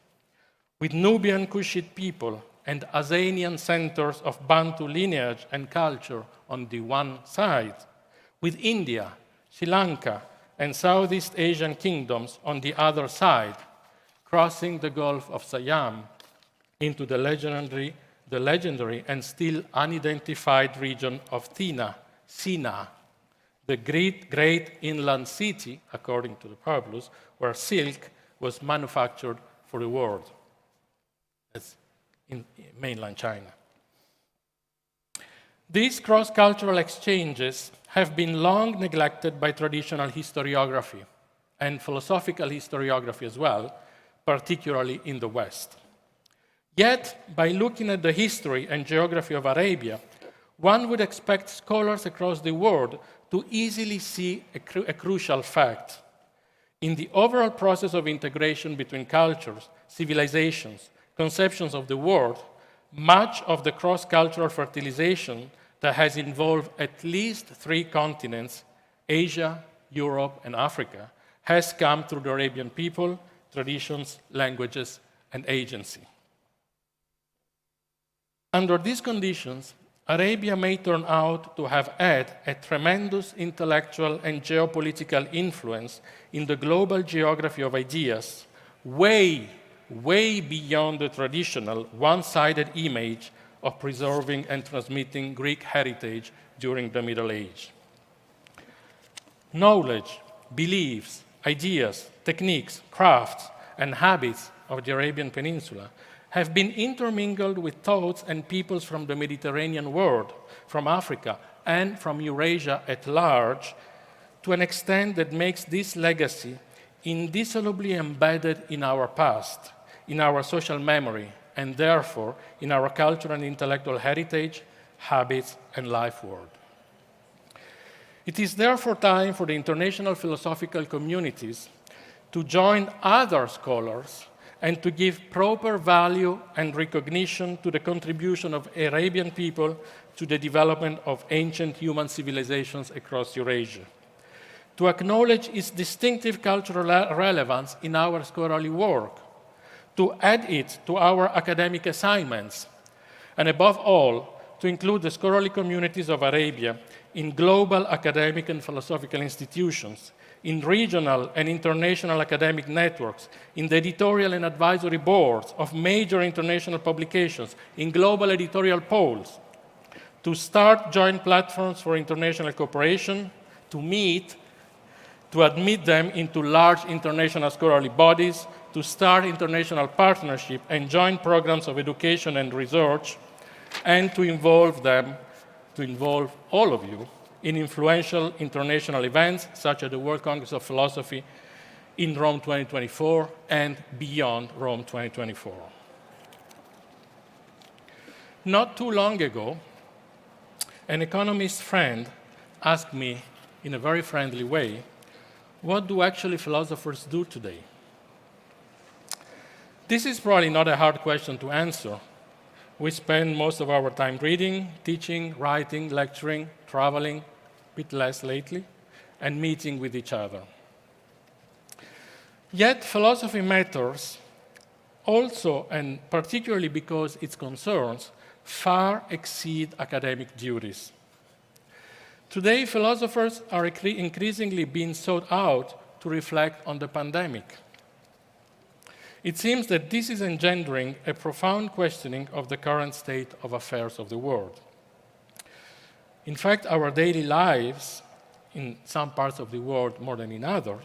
with Nubian Kushite people and Azanian centers of Bantu lineage and culture on the one side, with India, Sri Lanka, and Southeast Asian kingdoms on the other side, crossing the Gulf of Siam into the legendary and still unidentified region of Sina, the great inland city, according to the Pablos, where silk was manufactured for the world. That's in mainland China. These cross-cultural exchanges have been long neglected by traditional historiography and philosophical historiography as well, particularly in the West. Yet, by looking at the history and geography of Arabia, one would expect scholars across the world to easily see a crucial fact. In the overall process of integration between cultures, civilizations, conceptions of the world, much of the cross-cultural fertilization that has involved at least 3 continents, Asia, Europe, and Africa, has come through the Arabian people, traditions, languages, and agency. Under these conditions, Arabia may turn out to have had a tremendous intellectual and geopolitical influence in the global geography of ideas, way beyond the traditional one-sided image of preserving and transmitting Greek heritage during the Middle Age. Knowledge, beliefs, ideas, techniques, crafts, and habits of the Arabian Peninsula have been intermingled with thoughts and peoples from the Mediterranean world, from Africa, and from Eurasia at large, to an extent that makes this legacy indissolubly embedded in our past, in our social memory, and therefore in our cultural and intellectual heritage, habits, and life world. It is therefore time for the international philosophical communities to join other scholars and to give proper value and recognition to the contribution of Arabian people to the development of ancient human civilizations across Eurasia, to acknowledge its distinctive cultural relevance in our scholarly work, to add it to our academic assignments, and above all, to include the scholarly communities of Arabia in global academic and philosophical institutions, in regional and international academic networks, in the editorial and advisory boards of major international publications, in global editorial polls, to start joint platforms for international cooperation, to admit them into large international scholarly bodies, to start international partnership and joint programs of education and research, and to involve all of you in influential international events such as the World Congress of Philosophy in Rome 2024 and beyond Rome 2024. Not too long ago, an economist friend asked me in a very friendly way, what do actually philosophers do today? This is probably not a hard question to answer. We spend most of our time reading, teaching, writing, lecturing, traveling, a bit less lately, and meeting with each other. Yet philosophy matters also, and particularly because its concerns far exceed academic duties. Today, philosophers are increasingly being sought out to reflect on the pandemic. It seems that this is engendering a profound questioning of the current state of affairs of the world. In fact, our daily lives, in some parts of the world more than in others,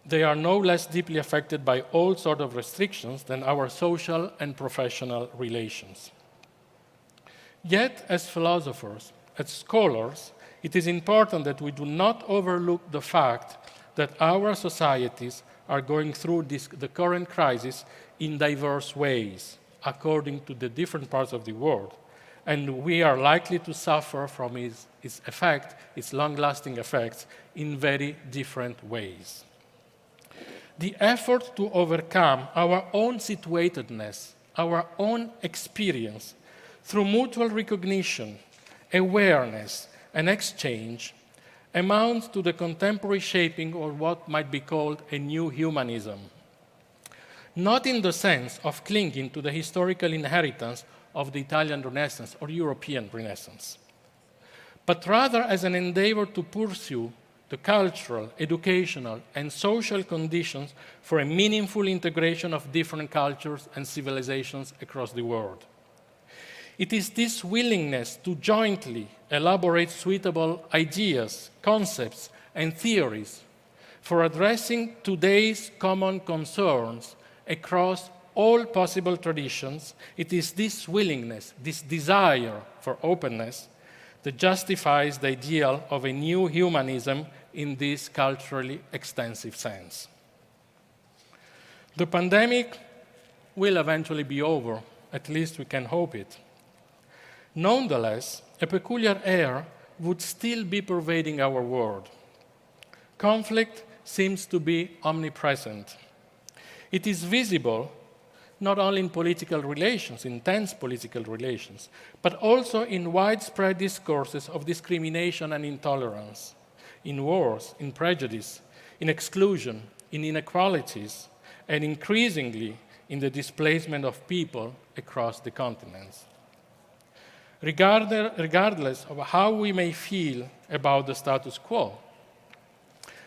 they are no less deeply affected by all sorts of restrictions than our social and professional relations. Yet, as philosophers, as scholars, it is important that we do not overlook the fact that our societies are going through the current crisis in diverse ways, according to the different parts of the world. And we are likely to suffer from its effect, its long-lasting effects, in very different ways. The effort to overcome our own situatedness, our own experience, through mutual recognition awareness, and exchange amounts to the contemporary shaping of what might be called a new humanism. Not in the sense of clinging to the historical inheritance of the Italian Renaissance or European Renaissance, but rather as an endeavor to pursue the cultural, educational, and social conditions for a meaningful integration of different cultures and civilizations across the world. It is this willingness to jointly elaborate suitable ideas, concepts, and theories for addressing today's common concerns across all possible traditions. It is this willingness, this desire for openness, that justifies the ideal of a new humanism in this culturally extensive sense. The pandemic will eventually be over, at least we can hope it. Nonetheless, a peculiar air would still be pervading our world. Conflict seems to be omnipresent. It is visible not only in political relations, intense political relations, but also in widespread discourses of discrimination and intolerance, in wars, in prejudice, in exclusion, in inequalities, and increasingly in the displacement of people across the continents. Regardless of how we may feel about the status quo,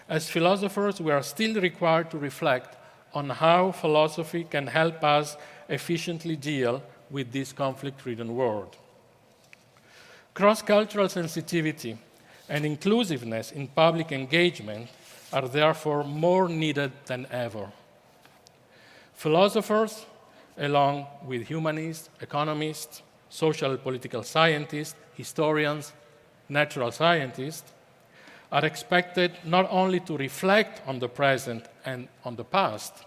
as philosophers, we are still required to reflect on how philosophy can help us efficiently deal with this conflict-ridden world. Cross-cultural sensitivity and inclusiveness in public engagement are therefore more needed than ever. Philosophers, along with humanists, economists, social and political scientists, historians, natural scientists, are expected not only to reflect on the present and on the past,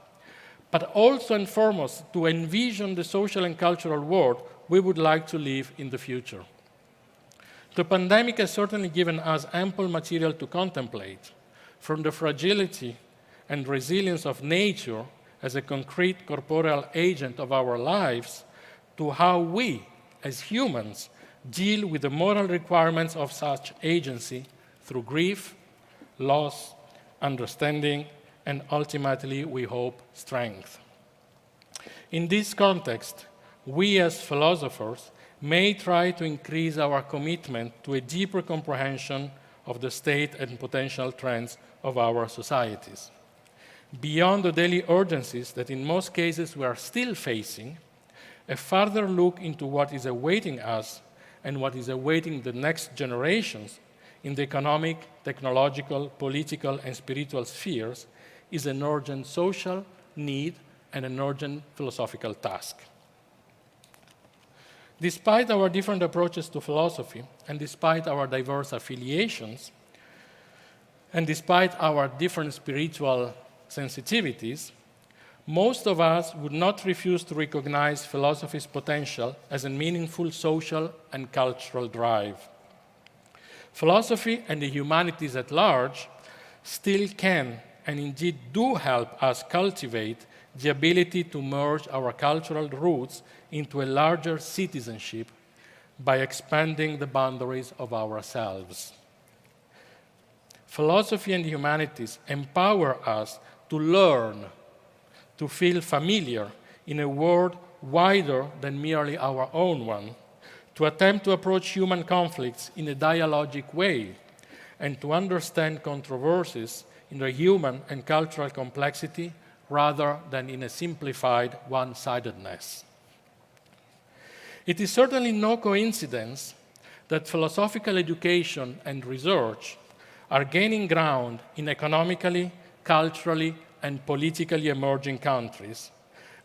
but also and foremost to envision the social and cultural world we would like to live in the future. The pandemic has certainly given us ample material to contemplate, from the fragility and resilience of nature as a concrete corporeal agent of our lives, to how we, as humans, deal with the moral requirements of such agency through grief, loss, understanding, and ultimately, we hope, strength. In this context, we as philosophers may try to increase our commitment to a deeper comprehension of the state and potential trends of our societies. Beyond the daily urgencies that in most cases we are still facing, a further look into what is awaiting us and what is awaiting the next generations in the economic, technological, political, and spiritual spheres is an urgent social need and an urgent philosophical task. Despite our different approaches to philosophy, and despite our diverse affiliations, and despite our different spiritual sensitivities, most of us would not refuse to recognize philosophy's potential as a meaningful social and cultural drive. Philosophy and the humanities at large still can and indeed do help us cultivate the ability to merge our cultural roots into a larger citizenship by expanding the boundaries of ourselves. Philosophy and the humanities empower us to learn, to feel familiar in a world wider than merely our own one, to attempt to approach human conflicts in a dialogic way, and to understand controversies in their human and cultural complexity rather than in a simplified one-sidedness. It is certainly no coincidence that philosophical education and research are gaining ground in economically, culturally, and politically emerging countries,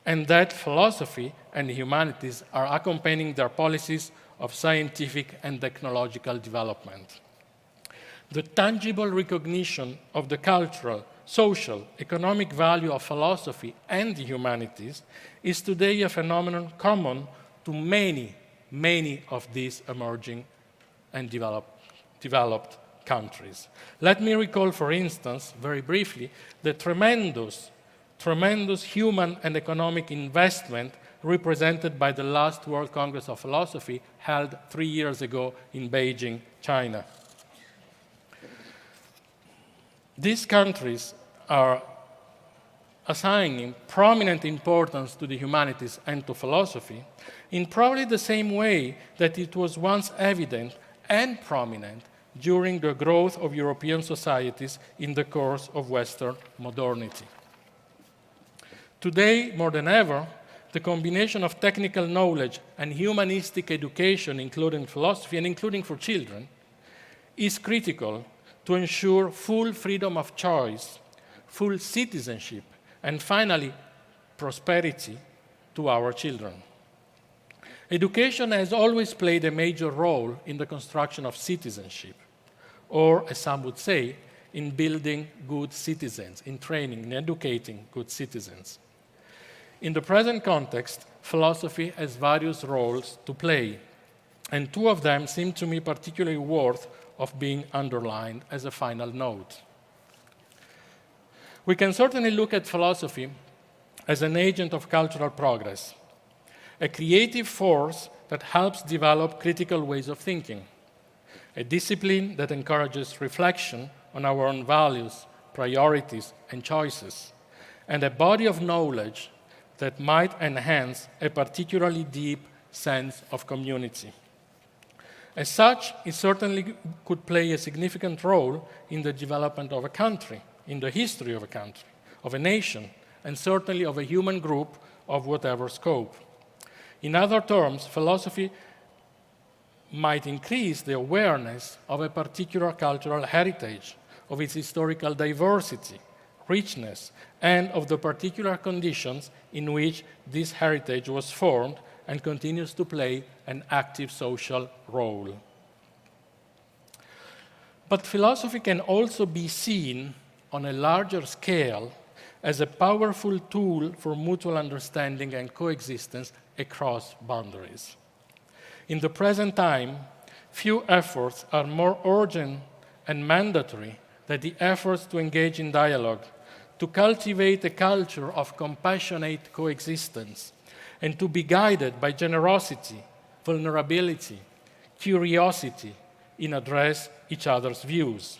and that philosophy and the humanities are accompanying their policies of scientific and technological development. The tangible recognition of the cultural, social, economic value of philosophy and the humanities is today a phenomenon common to many, many of these emerging and developed countries. Let me recall, for instance, very briefly, the tremendous human and economic investment represented by the last World Congress of Philosophy held 3 years ago in Beijing, China. These countries are assigning prominent importance to the humanities and to philosophy in probably the same way that it was once evident and prominent during the growth of European societies in the course of Western modernity. Today, more than ever, the combination of technical knowledge and humanistic education, including philosophy and including for children, is critical to ensure full freedom of choice, full citizenship, and finally, prosperity to our children. Education has always played a major role in the construction of citizenship, or, as some would say, in building good citizens, in training and educating good citizens. In the present context, philosophy has various roles to play, and two of them seem to me particularly worth of being underlined as a final note. We can certainly look at philosophy as an agent of cultural progress, a creative force that helps develop critical ways of thinking, a discipline that encourages reflection on our own values, priorities, and choices, and a body of knowledge that might enhance a particularly deep sense of community. As such, it certainly could play a significant role in the development of a country, in the history of a country, of a nation, and certainly of a human group of whatever scope. In other terms, philosophy might increase the awareness of a particular cultural heritage, of its historical diversity, richness, and of the particular conditions in which this heritage was formed and continues to play an active social role. But philosophy can also be seen on a larger scale as a powerful tool for mutual understanding and coexistence across boundaries. In the present time, few efforts are more urgent and mandatory than the efforts to engage in dialogue, to cultivate a culture of compassionate coexistence, and to be guided by generosity, vulnerability, curiosity in address each other's views.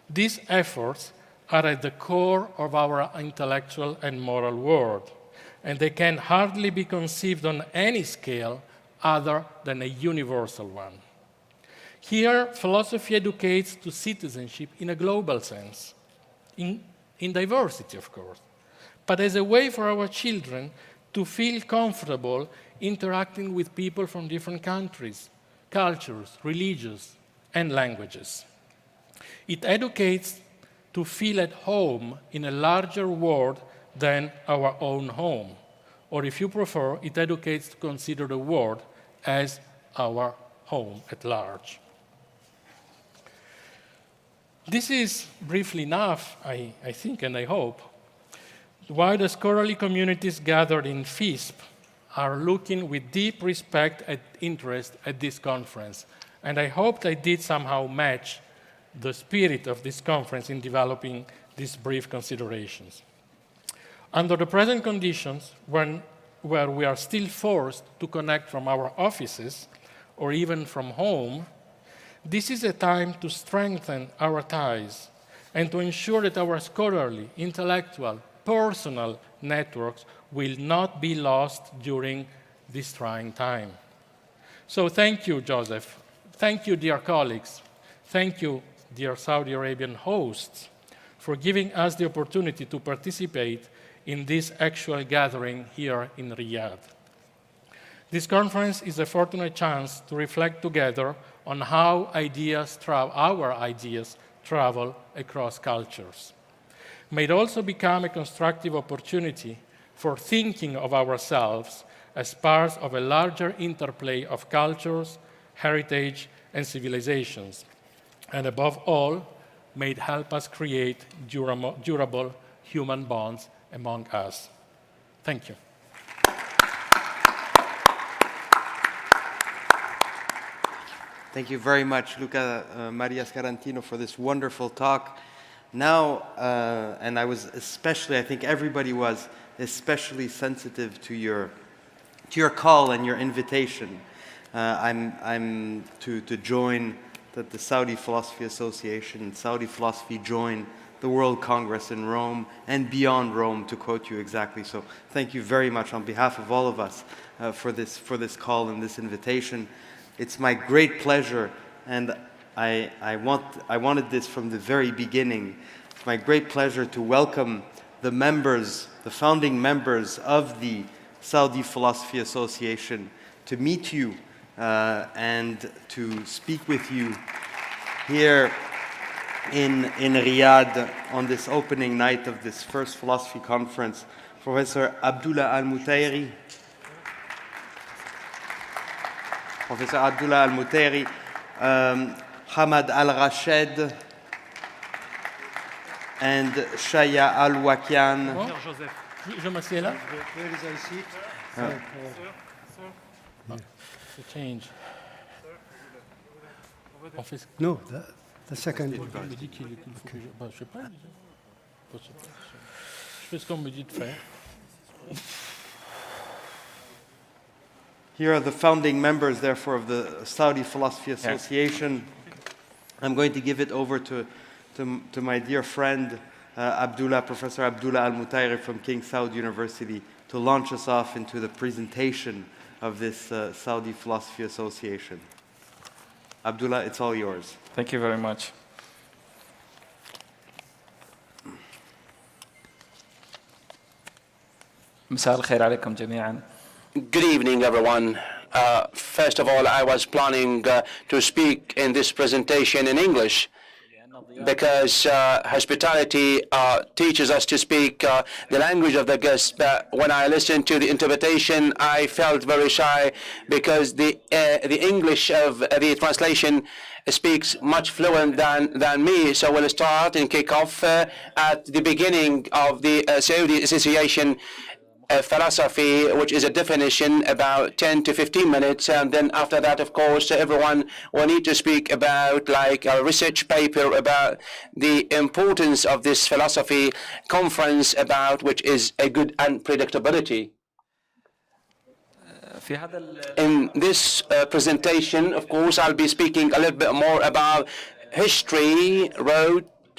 These efforts are at the core of our intellectual and moral world, and they can hardly be conceived on any scale other than a universal one. Here, philosophy educates to citizenship in a global sense, in diversity, of course, but as a way for our children to feel comfortable interacting with people from different countries, cultures, religions, and languages. It educates to feel at home in a larger world than our own home. Or if you prefer, it educates to consider the world as our home at large. This is briefly enough, I think, and I hope, why the scholarly communities gathered in FISP are looking with deep respect and interest at this conference. And I hope I did somehow match the spirit of this conference in developing these brief considerations. Under the present conditions, where we are still forced to connect from our offices or even from home, this is a time to strengthen our ties and to ensure that our scholarly, intellectual, personal networks will not be lost during this trying time. So thank you, Joseph. Thank you, dear colleagues. Thank you, dear Saudi Arabian hosts, for giving us the opportunity to participate in this actual gathering here in Riyadh. This conference is a fortunate chance to reflect together on how our ideas travel across cultures. May it also become a constructive opportunity for thinking of ourselves as part of a larger interplay of cultures, heritage, and civilizations. And above all, may it help us create durable human bonds among us. Thank you. Thank you very much, Luca Maria Scarantino, for this wonderful talk. Now, and I think everybody was especially sensitive to your call and your invitation. I'm to join the Saudi Philosophy Association, Saudi Philosophy join the World Congress in Rome and beyond Rome, to quote you exactly. So thank you very much on behalf of all of us for this call and this invitation. It's my great pleasure, and I wanted this from the very beginning. It's my great pleasure to welcome the members, the founding members of the Saudi Philosophy Association, to meet you and to speak with you here in Riyadh on this opening night of this first philosophy conference. Professor Abdullah Al-Mutairi, Hamad Al-Rashed, and Shaya Al-Wakian. Joseph, je m'assieds là. Change. No, the second. Il me dit qu'il faut que je... Ben, je sais pas. Je fais ce qu'on me dit de faire. Here are the founding members, therefore, of the Saudi Philosophy Association. I'm going to give it over to my dear friend, Professor Abdullah Al-Mutairi from King Saud University, to launch us off into the presentation of this Saudi Philosophy Association. Abdullah, it's all yours. Thank you very much. مساء الخير عليكم جميعا. Good evening, everyone. First of all, I was planning to speak in this presentation in English, because hospitality teaches us to speak the language of the guests. But when I listened to the interpretation, I felt very shy, because the English of the translation speaks much fluent than me. So we'll start and kick off at the beginning of the Saudi Association philosophy, which is a definition, about 10 to 15 minutes, and then after that, of course, everyone will need to speak about like a research paper about the importance of this philosophy conference, about which is a good unpredictability. In this presentation, of course, I'll be speaking a little bit more about history,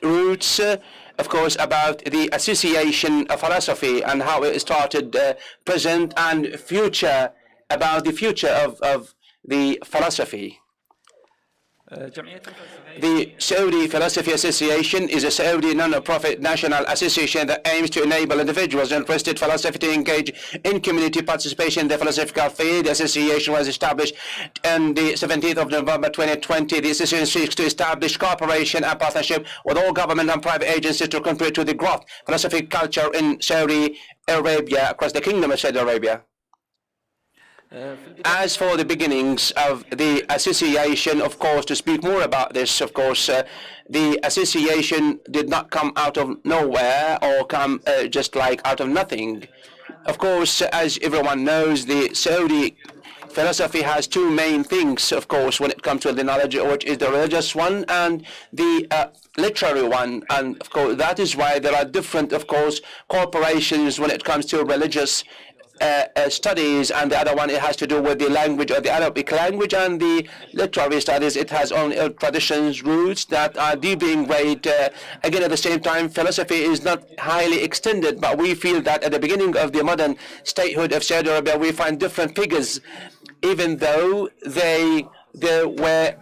roots, of course, about the association of philosophy and how it started, present and future, about the future of the philosophy. The Saudi Philosophy Association is a Saudi non-profit national association that aims to enable individuals interested in philosophy to engage in community participation in the philosophical field. The association was established on the 17th of November 2020. The association seeks to establish cooperation and partnership with all government and private agencies to contribute to the growth of philosophy culture in Saudi Arabia, across the Kingdom of Saudi Arabia. As for the beginnings of the association, of course, to speak more about this, of course, the association did not come out of nowhere or come just like out of nothing. Of course, as everyone knows, the Saudi philosophy has two main things, of course, when it comes to the knowledge, which is the religious one and the literary one. And of course, that is why there are different, of course, corporations when it comes to religious studies, and the other one, it has to do with the language or the Arabic language, and the literary studies, it has own traditions, roots that are deeply ingrained. Again, at the same time, philosophy is not highly extended, but we feel that at the beginning of the modern statehood of Saudi Arabia, we find different figures, even though they were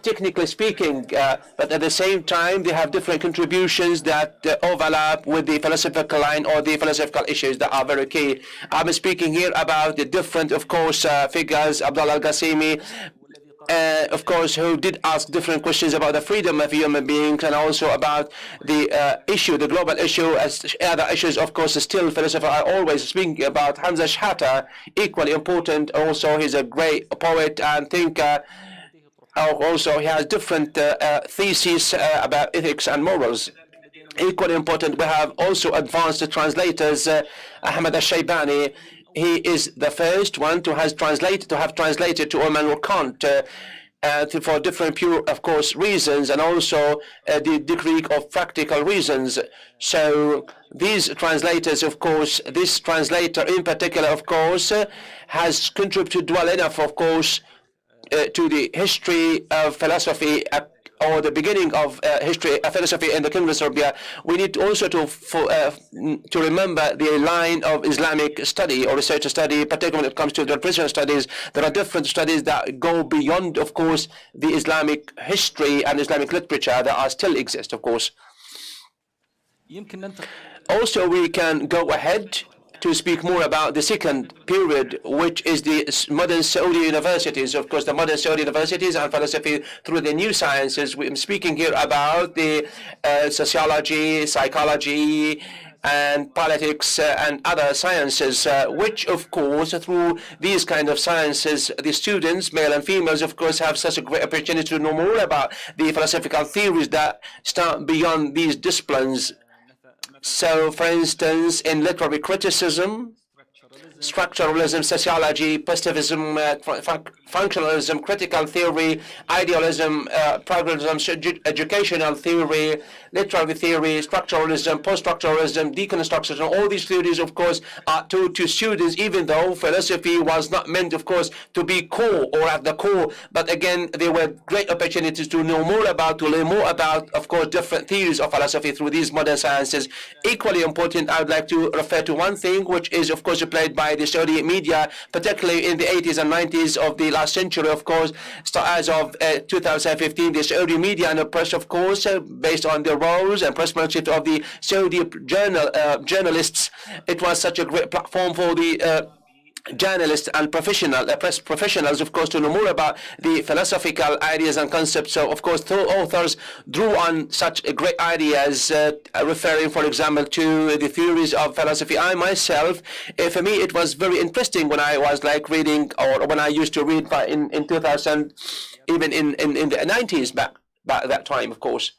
technically speaking, but at the same time they have different contributions that overlap with the philosophical line or the philosophical issues that are very key. I'm speaking here about the different, of course, figures, Abdullah al-Qasimi, of course, who did ask different questions about the freedom of human beings, and also about the issue, the global issue, as other issues, of course, still philosophers are always speaking about. Hamza Shahata, equally important, also he's a great poet and thinker. Also, he has different theses about ethics and morals. Equally important, we have also advanced translators. Ahmed al-Shaybani, he is the first one to have translated to Immanuel Kant. for different pure, of course, reasons, and also the degree of practical reasons. So these translators, of course, this translator in particular, of course, has contributed well enough, of course, to the history of philosophy or the beginning of history of philosophy in the Kingdom of Serbia. We need also to remember the line of Islamic study or research study, particularly when it comes to the Christian studies. There are different studies that go beyond, of course, the Islamic history and Islamic literature that are still exist, of course. Also, we can go ahead to speak more about the second period, which is the modern Saudi universities. Of course, the modern Saudi universities and philosophy through the new sciences. I'm speaking here about the sociology, psychology, and politics and other sciences, which, of course, through these kind of sciences, the students, male and females, of course, have such a great opportunity to know more about the philosophical theories that start beyond these disciplines. So, for instance, in literary criticism, structuralism, sociology, positivism, functionalism, critical theory, idealism, pragmatism, educational theory, literary theory, structuralism, post-structuralism, deconstructionism, all these theories, of course, are taught to students, even though philosophy was not meant, of course, to be core or at the core. But again, there were great opportunities to know more about, to learn more about, of course, different theories of philosophy through these modern sciences. Equally important, I would like to refer to one thing, which is, of course, played by the Saudi media, particularly in the 80s and 90s of the last century, of course. As of 2015, the Saudi media and the press, of course, based on the roles and pressmanship of the Saudi journalists, it was such a great platform for the journalists and press professionals, of course, to know more about the philosophical ideas and concepts. So, of course, authors drew on such great ideas, referring, for example, to the theories of philosophy. I myself, for me, it was very interesting when I was like reading, or when I used to read in 2000, even in the 90s back that time, of course.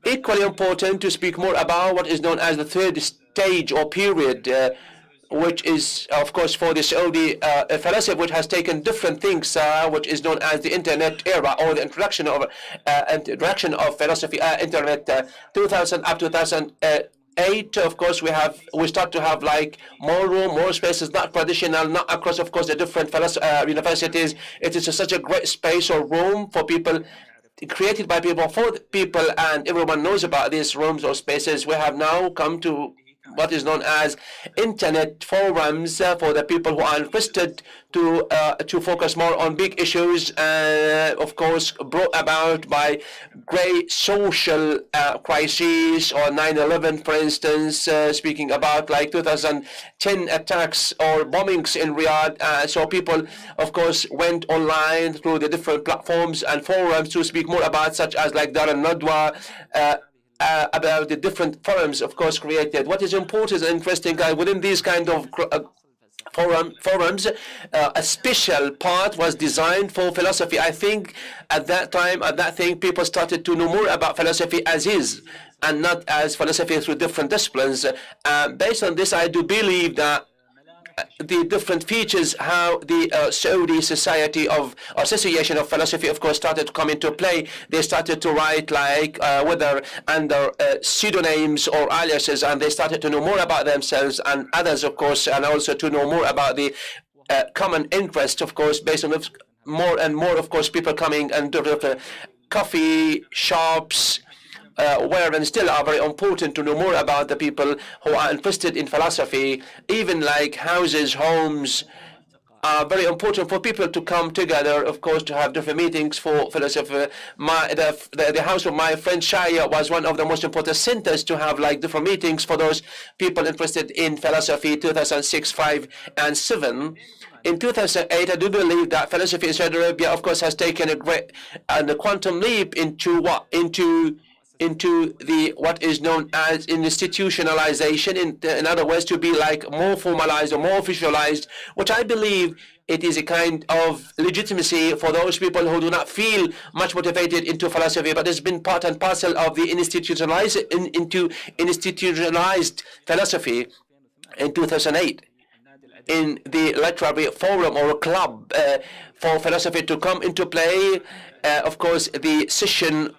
Equally important to speak more about what is known as the third stage or period, which is, of course, for the Saudi philosophy, which has taken different things, which is known as the Internet era, or the introduction of philosophy, Internet, 2000 up to 2008. Of course, we start to have like more room, more spaces, not traditional, not across, of course, the different universities. It is such a great space or room for people, created by people, for people, and everyone knows about these rooms or spaces. We have now come to what is known as internet forums for the people who are interested to focus more on big issues, of course, brought about by great social crises, or 9/11, for instance, speaking about like 2010 attacks or bombings in Riyadh. So people, of course, went online through the different platforms and forums to speak more about, such as like Dar al-Nadwa, about the different forums, of course, created. What is important and interesting within these kind of forums, a special part was designed for philosophy. I think at that time, people started to know more about philosophy as is, and not as philosophy through different disciplines. Based on this, I do believe that the different features, how the Saudi Society of Association of Philosophy, of course, started to come into play. They started to write like whether under pseudonyms or aliases, and they started to know more about themselves and others, of course, and also to know more about the common interest, of course, based on more and more, of course, people coming and coffee shops, where and still are very important to know more about the people who are interested in philosophy. Even like houses, homes, are very important for people to come together, of course, to have different meetings for philosophy. The house of my friend Shaya was one of the most important centers to have like different meetings for those people interested in philosophy, 2006, 5, and 7. In 2008, I do believe that philosophy in Saudi Arabia, of course, has taken a great and a quantum leap into the what is known as institutionalization, in other words, to be like more formalized or more officialized, which I believe it is a kind of legitimacy for those people who do not feel much motivated into philosophy, but it's been part and parcel of the institutionalized philosophy in 2008. in the literary forum or club for philosophy to come into play. Of course, the session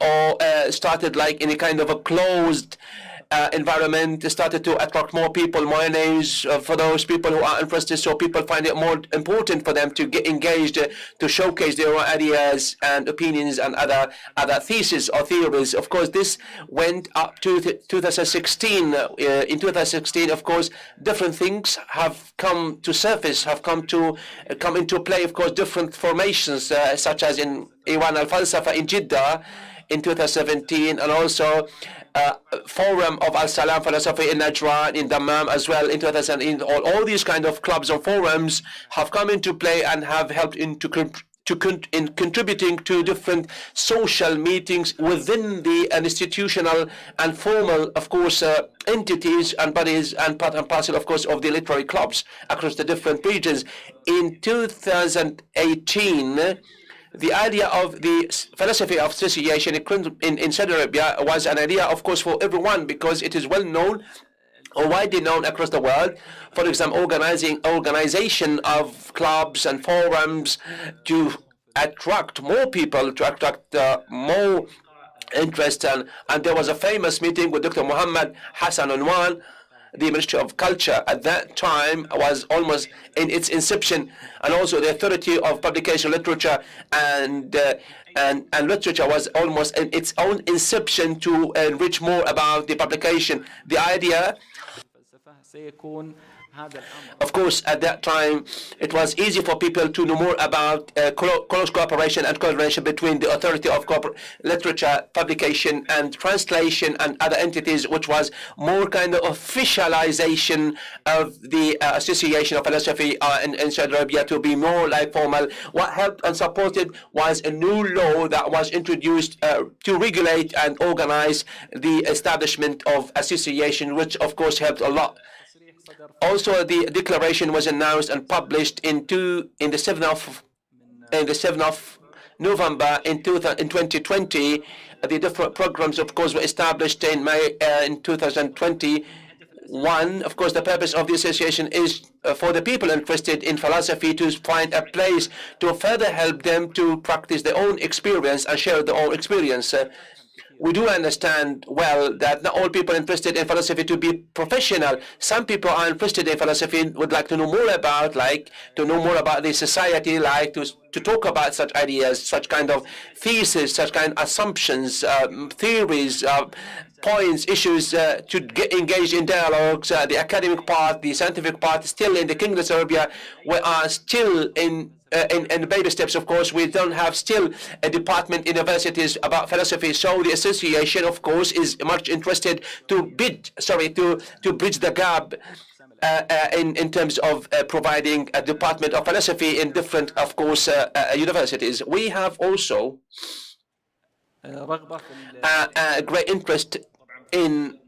started like in a kind of a closed environment, started to attract more people, more names for those people who are interested, so people find it more important for them to get engaged, to showcase their own ideas and opinions and other theses or theories. Of course, this went up to 2016. In 2016, of course, different things have come to surface, have come into play. Of course, different formations, such as in Iran al-Falsafa in Jeddah in 2017, and also Forum of Al-Salam Philosophy in Najran, in Dammam as well in 2018. All these kind of clubs and forums have come into play and have helped in contributing to different social meetings within the institutional and formal, of course, entities and bodies, and part and parcel, of course, of the literary clubs across the different regions. In 2018, the idea of the philosophy of association in Saudi Arabia was an idea, of course, for everyone, because it is well known or widely known across the world. For example, organization of clubs and forums to attract more people, to attract more interest. And there was a famous meeting with Dr. Muhammad Hassan Unwan. The Ministry of Culture at that time was almost in its inception, and also the Authority of Publication Literature and literature was almost in its own inception to enrich more about the publication. The idea, of course, at that time, it was easy for people to know more about close cooperation and coordination between the Authority of Literature, Publication and Translation and other entities, which was more kind of officialization of the Association of Philosophy in Saudi Arabia to be more like formal. What helped and supported was a new law that was introduced to regulate and organize the establishment of association, which of course helped a lot. Also, the declaration was announced and published in the 7th of November in 2020. The different programs, of course, were established in May in 2021. Of course, the purpose of the association is for the people interested in philosophy to find a place to further help them to practice their own experience and share their own experience. We do understand well that not all people interested in philosophy to be professional. Some people are interested in philosophy, would like to know more about, the society, like to talk about such ideas, such kind of thesis, such kind of assumptions, theories, points, issues, to get engaged in dialogues. The academic part, the scientific part, still in the Kingdom of Saudi Arabia, we are still in baby steps. Of course, we don't have still a department in universities about philosophy, so the association, of course, is much interested to bridge the gap in terms of providing a department of philosophy in different, of course, universities. We have also a great interest in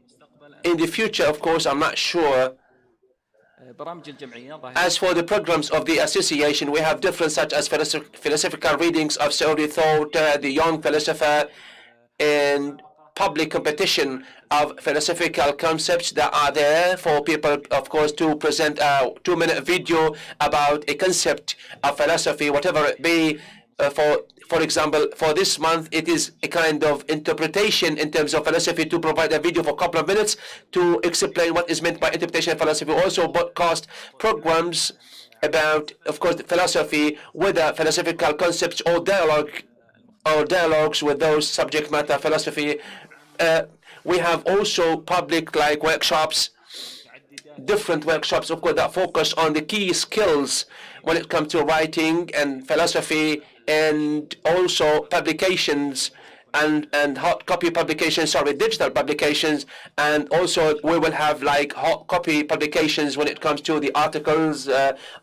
the future. Of course, I'm not sure. As for the programs of the association, we have different, such as philosophical readings of Saudi thought, the young philosopher, and public competition of philosophical concepts that are there for people, of course, to present a 2-minute video about a concept of philosophy, whatever it be. For example, for this month, it is a kind of interpretation in terms of philosophy, to provide a video for a couple of minutes to explain what is meant by interpretation of philosophy. Also, broadcast programs about, of course, philosophy, whether philosophical concepts or dialogues with those subject matter philosophy. We have also public workshops, different workshops, of course, that focus on the key skills when it comes to writing and philosophy, and also publications and hot copy publications, digital publications, and also we will have hot copy publications when it comes to the articles,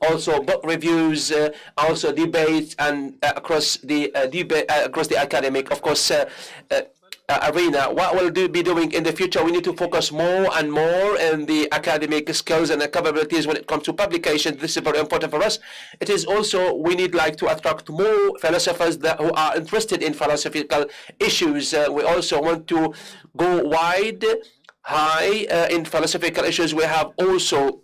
also book reviews, also debates, and across the academic, of course, arena. What we'll be doing in the future, we need to focus more and more on the academic skills and the capabilities when it comes to publication. This is very important for us. It is also, we need to attract more philosophers who are interested in philosophical issues. We also want to go high in philosophical issues. We have also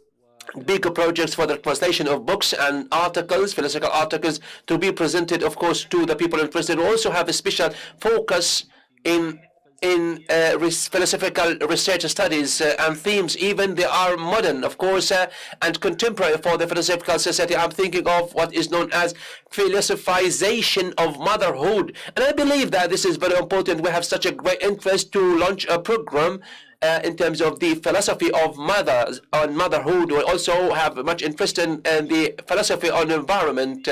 big projects for the translation of books and articles, philosophical articles, to be presented, of course, to the people interested. We also have a special focus in philosophical research studies and themes. Even they are modern, of course, and contemporary for the philosophical society. I'm thinking of what is known as philosophization of motherhood, and I believe that this is very important. We have such a great interest to launch a program in terms of the philosophy of motherhood. We also have much interest in the philosophy on environment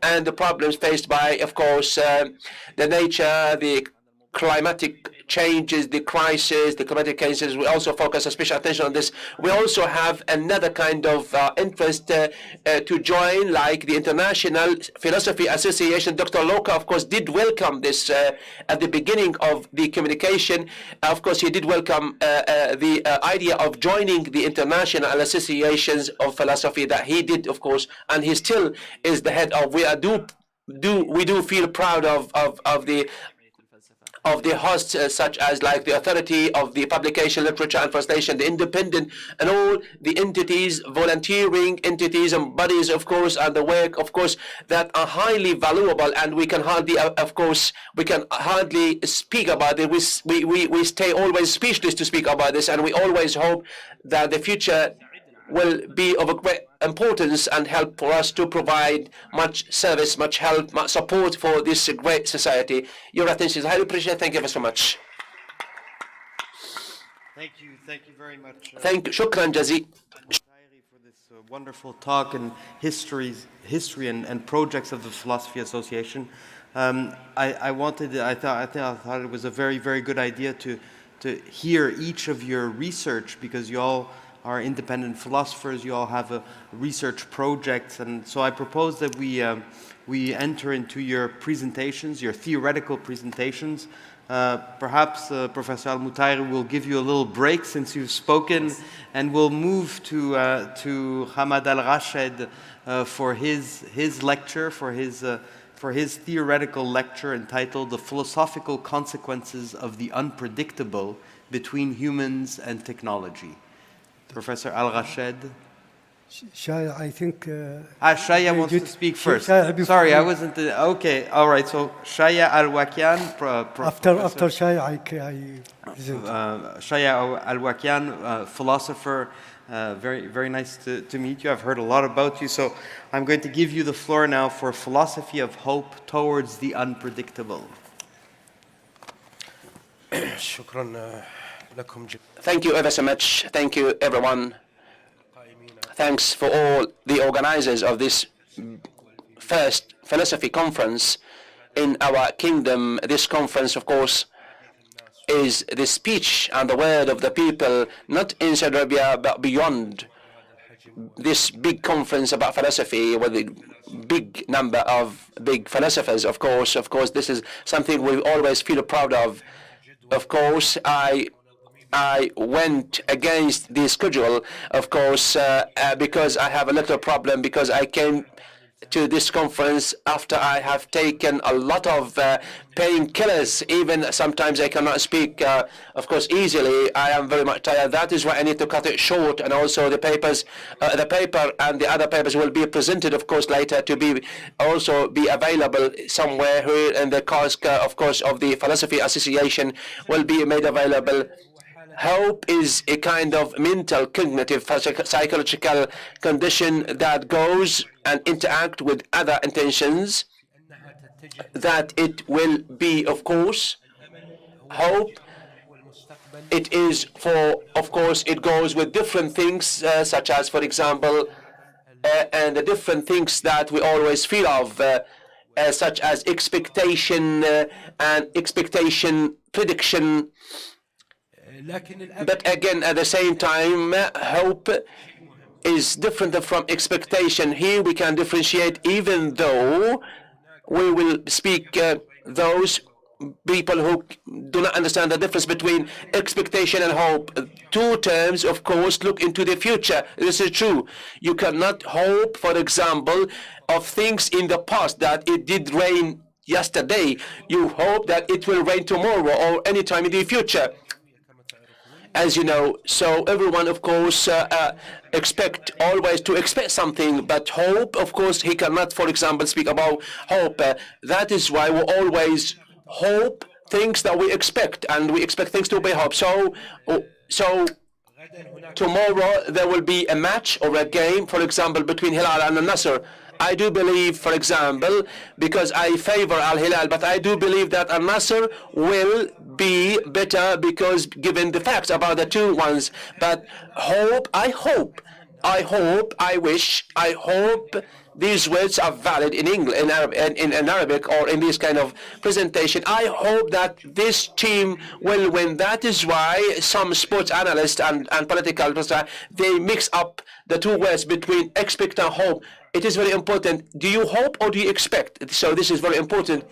and the problems faced by, of course, the nature, the climatic changes, the crisis, the climatic cases. We also focus a special attention on this. We also have another kind of interest to join, like the International Philosophy Association. Dr. Loka, of course, did welcome this at the beginning of the communication. Of course, he did welcome the idea of joining the international associations of philosophy that he did, of course, and he still is the head of. We do feel proud of the hosts, such as like the authority of the publication, literature and translation, the independent and all the entities, volunteering entities and bodies, of course, and the work, of course, that are highly valuable, and we can hardly, of course, we can hardly speak about it. We stay always speechless to speak about this, and we always hope that the future will be of a great importance and help for us to provide much service, much help, much support for this great society. Your attention is highly appreciated. Thank you so much. Thank you very much. Thank you. Shukran Jazi. For this wonderful talk and history and projects of the Philosophy Association. I thought it was a very, very good idea to hear each of your research, because you all are independent philosophers, you all have research projects, and so I propose that we enter into your presentations, your theoretical presentations. Perhaps Professor Al-Mutayri will give you a little break since you've spoken, and we'll move to Hamad Al-Rashed for his lecture, for his theoretical lecture entitled "The Philosophical Consequences of the Unpredictable Between Humans and Technology." Professor Al-Rashed. Shaya, I think... Shaya wants to speak first. Sorry, I wasn't... Okay, all right. So Shaya Al-Wakian... After Shaya, I present. Shaya Al-Wakian, philosopher. Very, very nice to meet you. I've heard a lot about you. So I'm going to give you the floor now for philosophy of hope towards the unpredictable. Thank you ever so much. Thank you, everyone. Thanks for all the organizers of this first philosophy conference in our kingdom. This conference, of course, is the speech and the word of the people, not in Saudi Arabia, but beyond. This big conference about philosophy with a big number of big philosophers, of course, this is something we always feel proud of. Of course, I went against the schedule, of course, because I have a little problem, because I came to this conference after I have taken a lot of painkillers. Even sometimes I cannot speak, of course, easily. I am very much tired. That is why I need to cut it short. And also the papers, the paper and the other papers will be presented, of course, later to be also be available somewhere here in the cask, of course, of the Philosophy Association will be made available. Hope is a kind of mental, cognitive, psychological condition that goes and interact with other intentions, that it will be, of course, hope. It is for, of course, it goes with different things, such as, for example, and the different things that we always feel of, such as expectation and expectation, prediction. But again, at the same time, hope is different from expectation. Here we can differentiate, even though we will speak those people who do not understand the difference between expectation and hope. Two terms, of course, look into the future. This is true. You cannot hope, for example, of things in the past, that it did rain yesterday. You hope that it will rain tomorrow or any time in the future. as you know. So everyone, of course, always to expect something, but hope, of course, he cannot, for example, speak about hope. That is why we always hope things that we expect, and we expect things to be hope. So tomorrow there will be a match or a game, for example, between Hilal and Al-Nasr. I do believe, for example, because I favor Al-Hilal, but I do believe that Al-Nasr will be better because given the facts about the two ones. But I hope, I wish, I hope these words are valid in English, in Arabic, or in this kind of presentation. I hope that this team will win. That is why some sports analysts and political, they mix up the two words between expect and hope. It is very important. Do you hope or do you expect? So this is very important.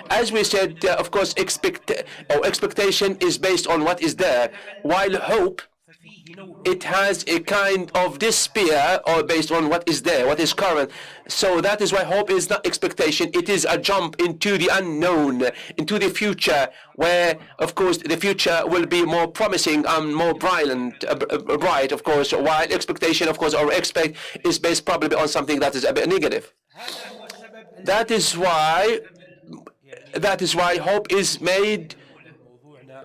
As we said, of course, expectation is based on what is there, while hope, it has a kind of despair or based on what is there, what is current. So that is why hope is not expectation. It is a jump into the unknown, into the future, where, of course, the future will be more promising and more bright, of course, while expectation, of course, or expect is based probably on something that is a bit negative. That is why hope is made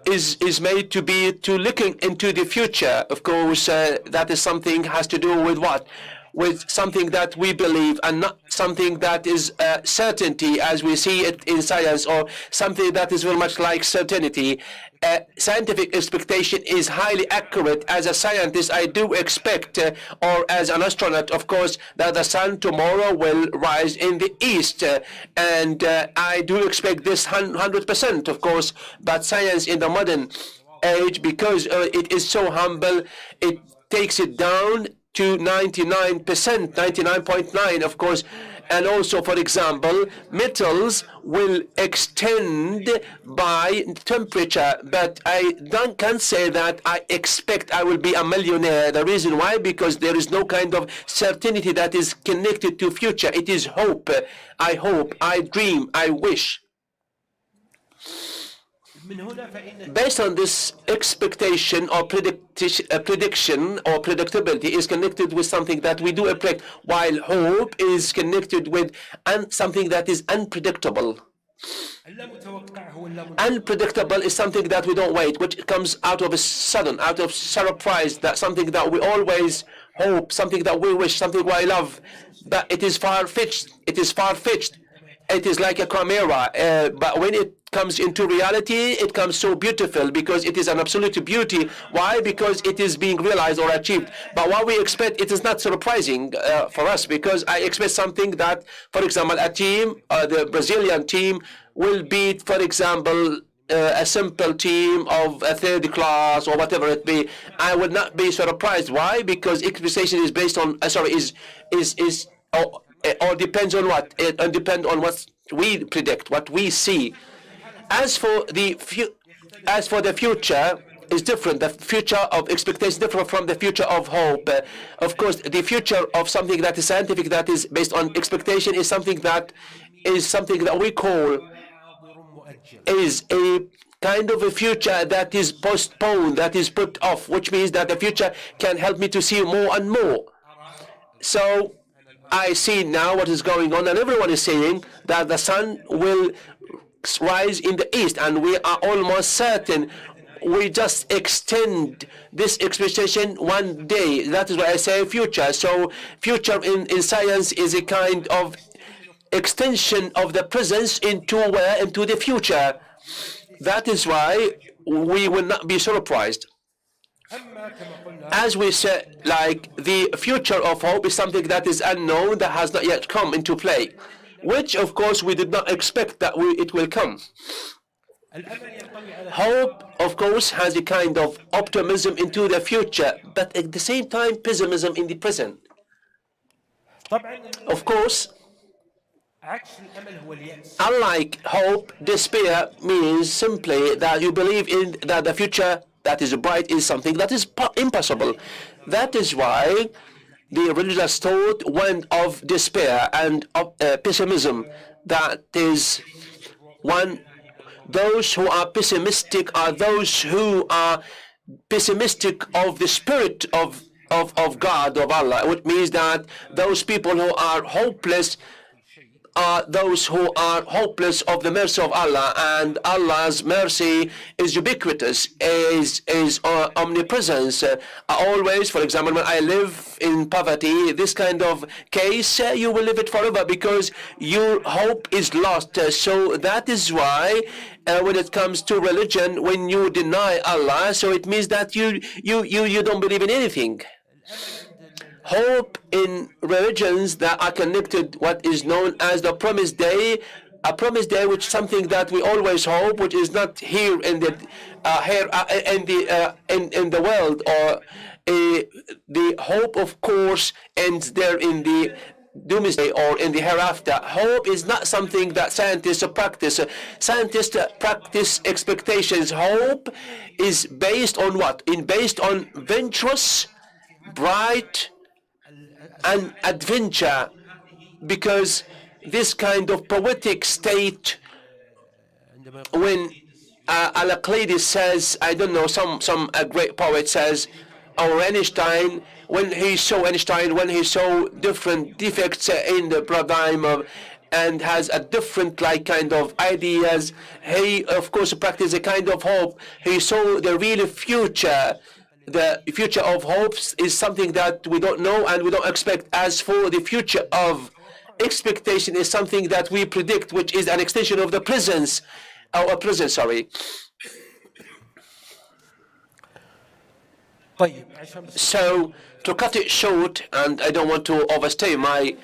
to looking into the future. Of course, that is something has to do with what? With something that we believe and not something that is certainty as we see it in science, or something that is very much like certainty. Scientific expectation is highly accurate. As a scientist, I do expect, or as an astronaut, of course, that the sun tomorrow will rise in the east, and I do expect this 100%, of course. But science in the modern age, because it is so humble, it takes it down to 99%, 99.9, of course. And also, for example, metals will extend by temperature, but I can't say that I expect I will be a millionaire. The reason why? Because there is no kind of certainty that is connected to future. It is hope, I dream, I wish. Based on this expectation or prediction or predictability is connected with something that we do expect, while hope is connected with something that is unpredictable. Unpredictable is something that we don't wait, which comes out of a sudden, out of surprise, that something that we always hope, something that we wish, something we love, but it is far-fetched. It is far-fetched. It is like a chimera, but when it comes into reality, it comes so beautiful because it is an absolute beauty. Why? Because it is being realized or achieved. But what we expect, it is not surprising for us, because I expect something that, for example, a team, the Brazilian team, will beat, for example, a simple team of a third class or whatever it be. I would not be surprised. Why? Because expectation is based on, or depends on what? It depends on what we predict, what we see. As for the future, is different. The future of expectation is different from the future of hope. Of course, the future of something that is scientific, that is based on expectation, is something that we call is a kind of a future that is postponed, that is put off, which means that the future can help me to see more and more. So I see now what is going on, and everyone is saying that the sun will rise in the east, and we are almost certain. We just extend this expectation one day. That is why I say future. So future in science is a kind of extension of the presence into the future. That is why we will not be surprised. As we said, like the future of hope is something that is unknown, that has not yet come into play, which of course we did not expect that it will come. Hope, of course, has a kind of optimism into the future, but at the same time pessimism in the present. Of course, unlike hope, despair means simply that you believe in that the future that is bright is something that is impossible. That is why the religious thought went of despair and of pessimism. That is those who are pessimistic are those who are pessimistic of the spirit of God, of Allah, which means that those people who are hopeless are those who are hopeless of the mercy of Allah, and Allah's mercy is ubiquitous, is omnipresence. Always, for example, when I live in poverty, this kind of case, you will live it forever because your hope is lost. So that is why when it comes to religion, when you deny Allah, so it means that you don't believe in anything. Hope in religions that are connected, what is known as the promised day, a promised day, which is something that we always hope, which is not here in the in the world, or the hope, of course, ends there in the doomsday or in the hereafter. Hope is not something that scientists practice. Scientists practice expectations. Hope is based on what? Based on venturous, bright, and adventure, because this kind of poetic state, when Al-Aqlidi says, I don't know, some great poet says, or Einstein, when he saw different defects in the paradigm of, and has a different kind of ideas, he of course practiced a kind of hope. He saw the real future. The future of hopes is something that we don't know and we don't expect. As for the future of expectation, is something that we predict, which is an extension of the presence, or present, sorry. So to cut it short, and I don't want to overstay my,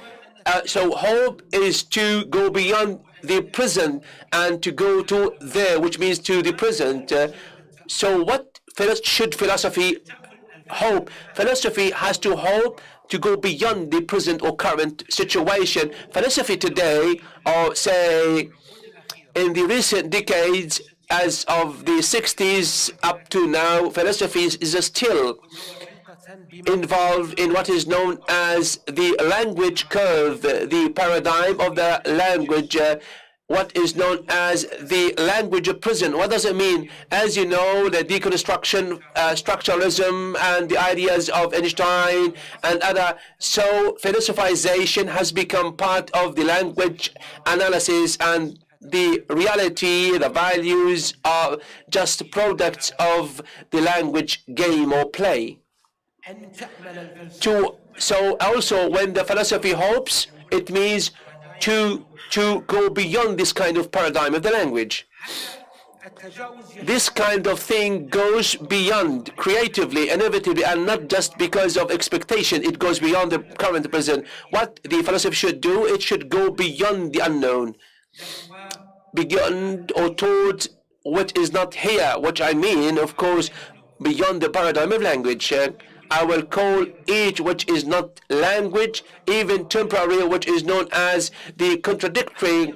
so hope is to go beyond the present and to go to there, which means to the present. So what should philosophy hope? Philosophy has to hope to go beyond the present or current situation. Philosophy today, or say in the recent decades, as of the 60s up to now, philosophy is still involved in what is known as the language curve, the paradigm of the language, what is known as the language of prison. What does it mean? As you know, the deconstruction, structuralism, and the ideas of Einstein and other. So philosophization has become part of the language analysis, and the reality, the values are just products of the language game or play. So also when the philosophy hopes, it means to go beyond this kind of paradigm of the language. This kind of thing goes beyond creatively, inevitably, and not just because of expectation. It goes beyond the current present. What the philosophy should do, it should go beyond the unknown, beyond or towards what is not here, which I mean, of course, beyond the paradigm of language. I will call each which is not language, even temporary, which is known as the contradictory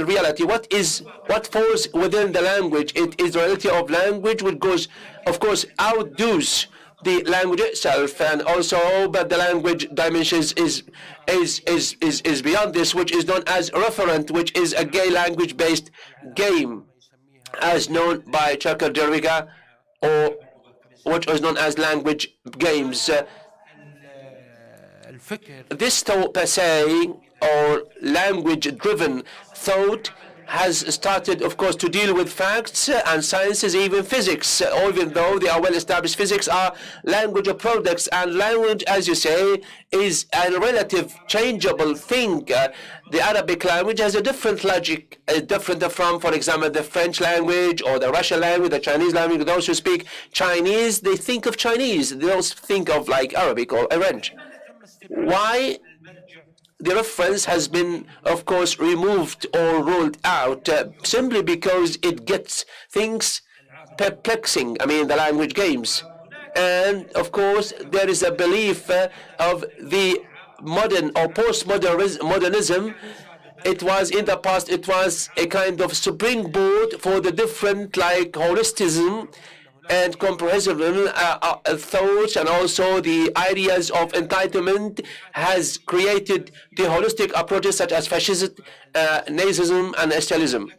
reality. What falls within the language? It is the reality of language, which goes, of course, outdoes the language itself, and also, but the language dimensions is beyond this, which is known as referent, which is a gay language-based game, as known by Chakar Derviga, or what is known as language games. This thought per se, or language-driven thought, has started, of course, to deal with facts and sciences, even physics, even though they are well-established. Physics are language of products, and language, as you say, is a relative changeable thing. The Arabic language has a different logic, different from, for example, the French language or the Russian language, the Chinese language. Those who speak Chinese, they think of Chinese. They don't think of like Arabic or French. Why? The reference has been, of course, removed or ruled out simply because it gets things perplexing. I mean, the language games. And, of course, there is a belief of the modern or postmodernism. It was, in the past, it was a kind of springboard for the different, like, holisticism and comprehensive thoughts, and also the ideas of entitlement has created the holistic approaches such as fascism, Nazism, and Stalinism.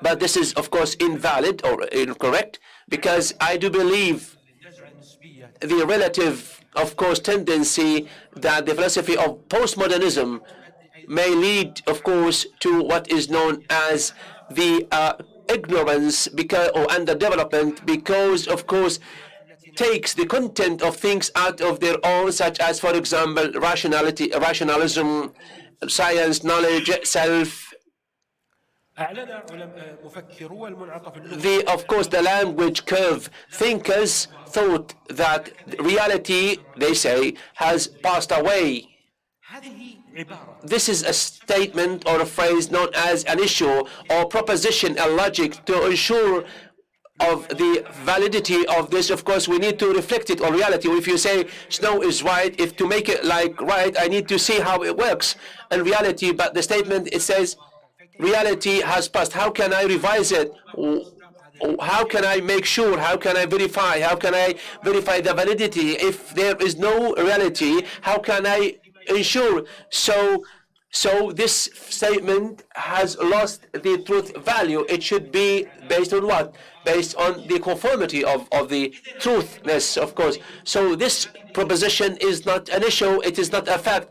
But this is, of course, invalid or incorrect, because I do believe the relative, of course, tendency that the philosophy of postmodernism may lead, of course, to what is known as the ignorance or underdevelopment, because, of course, takes the content of things out of their own, such as, for example, rationalism, science, knowledge, self. Of course, the language curve thinkers thought that reality, they say, has passed away. This is a statement or a phrase known as an issue or proposition, a logic to ensure of the validity of this. Of course, we need to reflect it on reality. If you say snow is white, if to make it like right, I need to see how it works in reality. But the statement, it says reality has passed. How can I revise it? How can I make sure? How can I verify? How can I verify the validity? If there is no reality, how can I ensure? So this statement has lost the truth value. It should be based on what? Based on the conformity of the truthness, of course. So this proposition is not an issue. It is not a fact.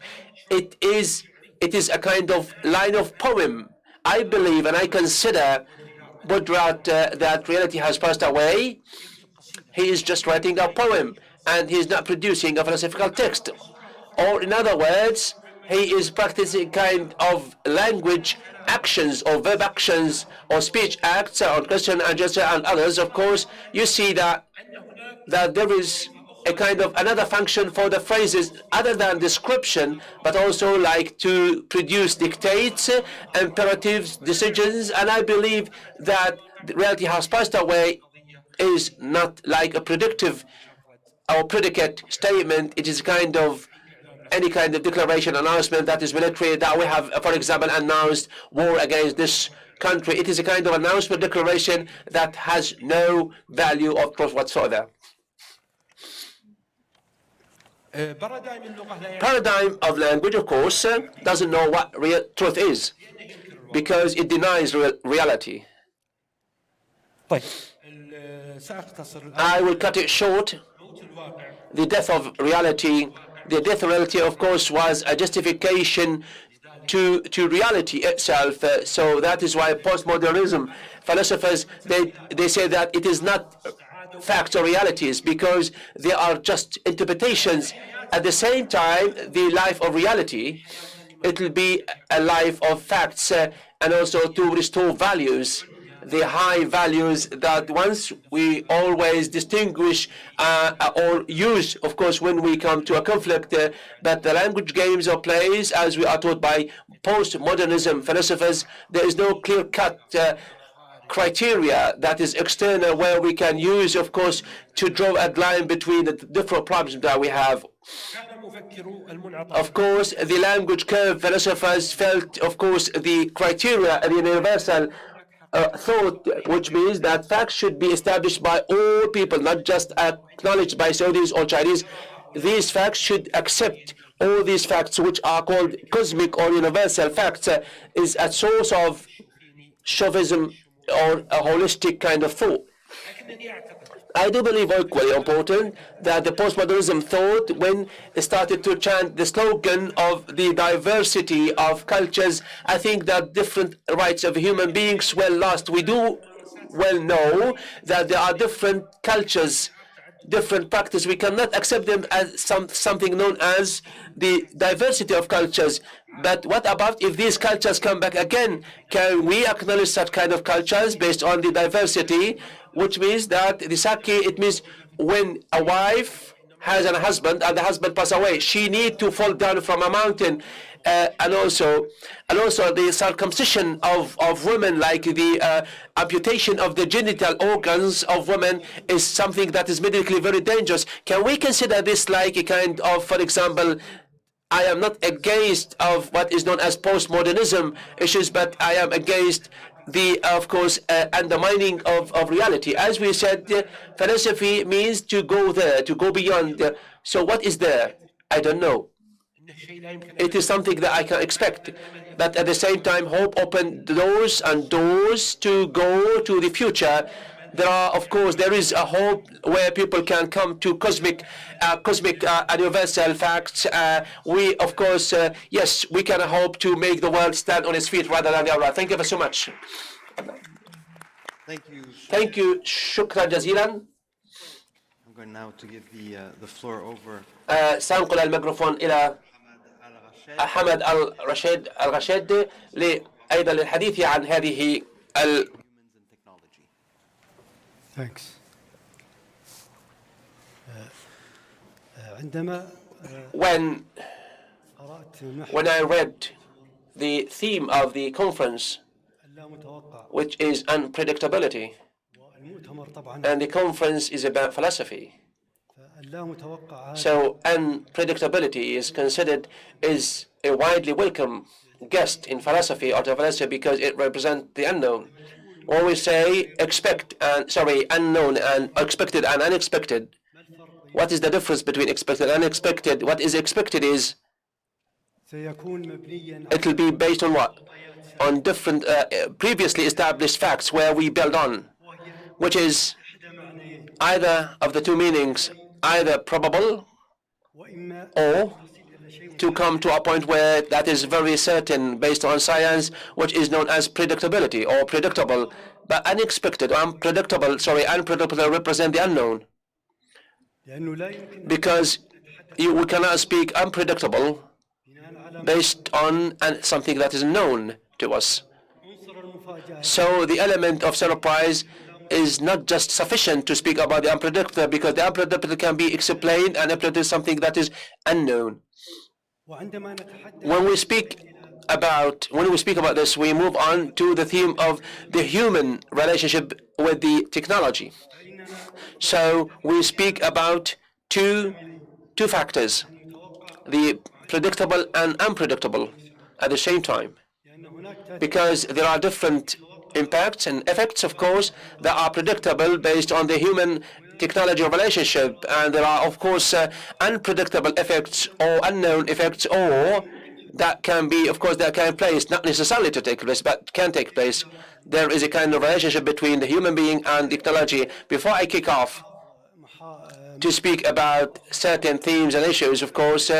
It is a kind of line of poem. I believe and I consider Baudrillard that reality has passed away. He is just writing a poem and he is not producing a philosophical text. Or in other words, he is practicing kind of language actions or verb actions or speech acts on question and gesture and others. Of course, you see that there is a kind of another function for the phrases other than description, but also like to produce dictates, imperatives, decisions. And I believe that reality has passed away is not like a predictive or predicate statement. It is kind of any kind of declaration, announcement that is military, that we have, for example, announced war against this country. It is a kind of announcement, declaration that has no value of truth whatsoever. Paradigm of language, of course, doesn't know what real truth is, because it denies reality. I will cut it short. The death of reality. The death of reality, of course, was a justification to reality itself. So that is why postmodernism philosophers, they say that it is not facts or realities, because they are just interpretations. At the same time, the life of reality, it will be a life of facts and also to restore values. The high values that once we always distinguish or use, of course, when we come to a conflict, but the language games or plays, as we are taught by postmodernism philosophers, there is no clear-cut criteria that is external where we can use, of course, to draw a line between the different problems that we have. Of course, the language curve philosophers felt, of course, the criteria and the universal thought, which means that facts should be established by all people, not just acknowledged by Saudis or Chinese. These facts should accept all these facts, which are called cosmic or universal facts, is a source of chauvinism or a holistic kind of thought. I do believe equally important that the postmodernism thought, when it started to chant the slogan of the diversity of cultures, I think that different rights of human beings were lost. We do well know that there are different cultures, different practices. We cannot accept them as something known as the diversity of cultures. But what about if these cultures come back again? Can we acknowledge such kind of cultures based on the diversity? Which means that the sake, it means when a wife has a husband and the husband passes away, she needs to fall down from a mountain. And also the circumcision of women, like the amputation of the genital organs of women, is something that is medically very dangerous. Can we consider this like a kind of, for example, I am not against of what is known as postmodernism issues, but I am against the, of course, undermining of reality. As we said, philosophy means to go there, to go beyond. So what is there? I don't know. It is something that I can expect, but at the same time, hope open doors and doors to go to the future. there is a hope where people can come to cosmic and universal facts. We, of course, yes, we can hope to make the world stand on its feet rather than the other. Thank you so much. Thank you. Thank you. Shukran jazilan. I'm going now to give the floor over. سأنقل الميكروفون إلى حمد الرشيد أيضا للحديث عن هذه Thanks. عندما when I read the theme of the conference, which is unpredictability, and the conference is about philosophy. So unpredictability is considered is a widely welcome guest in philosophy or philosophy because it represents the unknown. When we say unknown and expected and unexpected, what is the difference between expected and unexpected? What is expected is it will be based on what? On different previously established facts where we build on, which is either of the two meanings, either probable or to come to a point where that is very certain based on science, which is known as predictability or predictable. But unexpected or unpredictable represent the unknown. Because we cannot speak unpredictable based on something that is known to us. So the element of surprise is not just sufficient to speak about the unpredictable, because the unpredictable can be explained and unpredictable is something that is unknown. When we speak about this, we move on to the theme of the human relationship with the technology. So we speak about two factors, the predictable and unpredictable at the same time, because there are different impacts and effects, of course, that are predictable based on the human technology relationship, and there are, of course, unpredictable effects or unknown effects, or that can be, of course, that can place, not necessarily to take place, but can take place. There is a kind of relationship between the human being and technology. Before I kick off to speak about certain themes and issues, of course,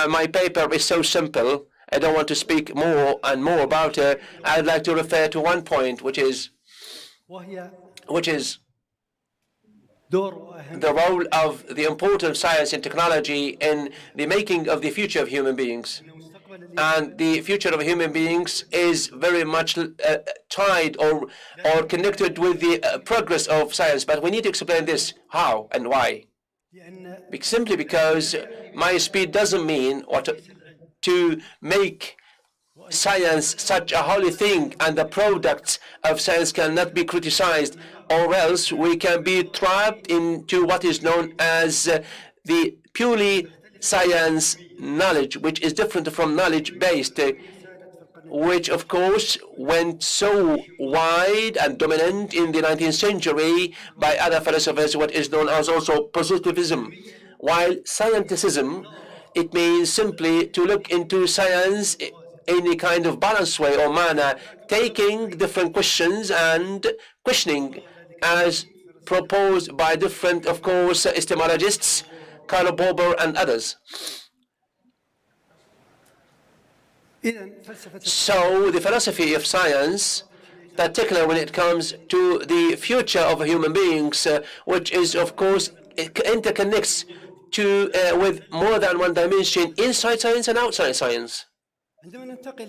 my paper is so simple. I don't want to speak more and more about it. I'd like to refer to one point, which is the role of the importance of science and technology in the making of the future of human beings. And the future of human beings is very much tied or connected with the progress of science. But we need to explain this, how and why. Simply because my speech doesn't mean to make science such a holy thing and the products of science cannot be criticized, or else we can be trapped into what is known as the purely science knowledge, which is different from knowledge-based, which of course went so wide and dominant in the 19th century by other philosophers, what is known as also positivism. While scienticism, it means simply to look into science in a kind of balanced way or manner, taking different questions and questioning as proposed by different, of course, epistemologists, Karl Popper and others. So the philosophy of science, particularly when it comes to the future of human beings, which is, of course, it interconnects with more than one dimension inside science and outside science.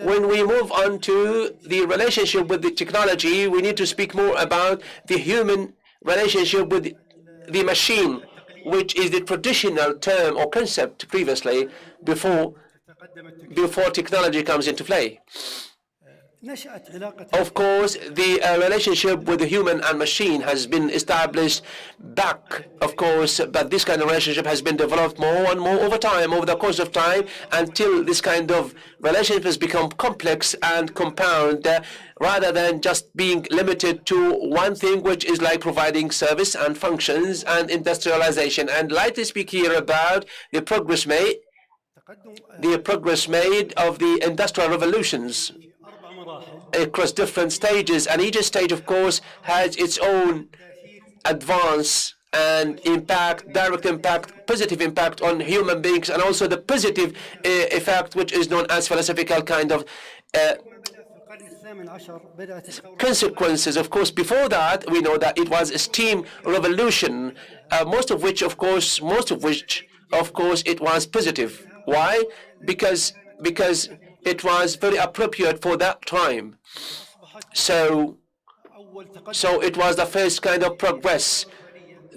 When we move on to the relationship with the technology, we need to speak more about the human relationship with the machine, which is the traditional term or concept previously before technology comes into play. Of course, the relationship with the human and machine has been established back, of course, but this kind of relationship has been developed more and more over time, over the course of time, until this kind of relationship has become complex and compound, rather than just being limited to one thing, which is like providing service and functions and industrialization. And like to speak here about the progress made of the industrial revolutions. across different stages, and each stage, of course, has its own advance and impact, direct impact, positive impact on human beings, and also the positive effect, which is known as philosophical kind of consequences. Of course, before that, we know that it was a steam revolution, most of which, of course, it was positive. Why? Because it was very appropriate for that time. So it was the first kind of progress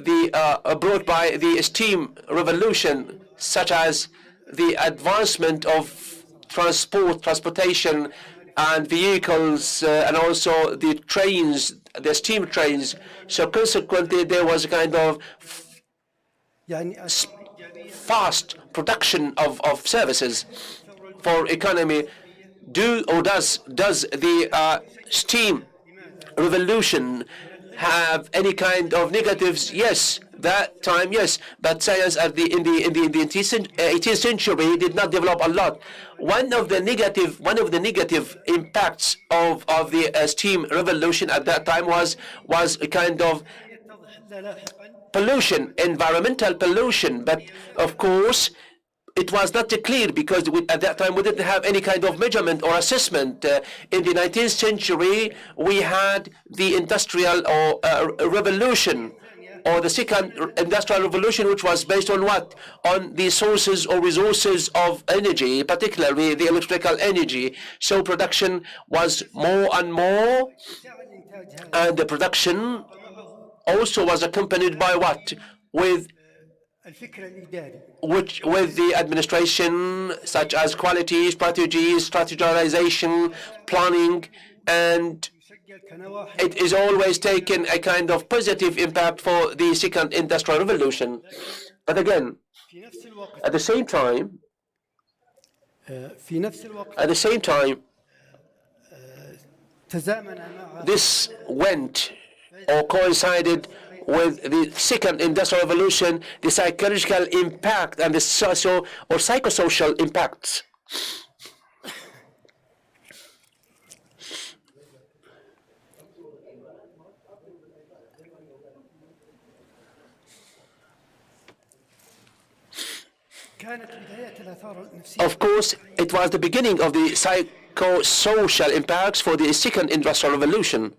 brought by the steam revolution, such as the advancement of transportation and vehicles, and also the trains, the steam trains. So consequently, there was a kind of fast production of services for economy. Does the steam revolution have any kind of negatives? Yes, that time, yes. But science in the 18th century did not develop a lot. One of the negative impacts of the steam revolution at that time was a kind of pollution, environmental pollution. But of course, it was not clear because at that time we didn't have any kind of measurement or assessment. In the 19th century, we had the industrial revolution, or the second industrial revolution, which was based on what? On the sources or resources of energy, particularly the electrical energy. So production was more and more, and the production also was accompanied by what? With the administration, such as quality, strategies, strategization, planning, and it is always taken a kind of positive impact for the second industrial revolution. But again, at the same time, this went or coincided with the second industrial revolution, the psychological impact and the socio or psychosocial impacts. Of course, it was the beginning of the psychosocial impacts for the second industrial revolution.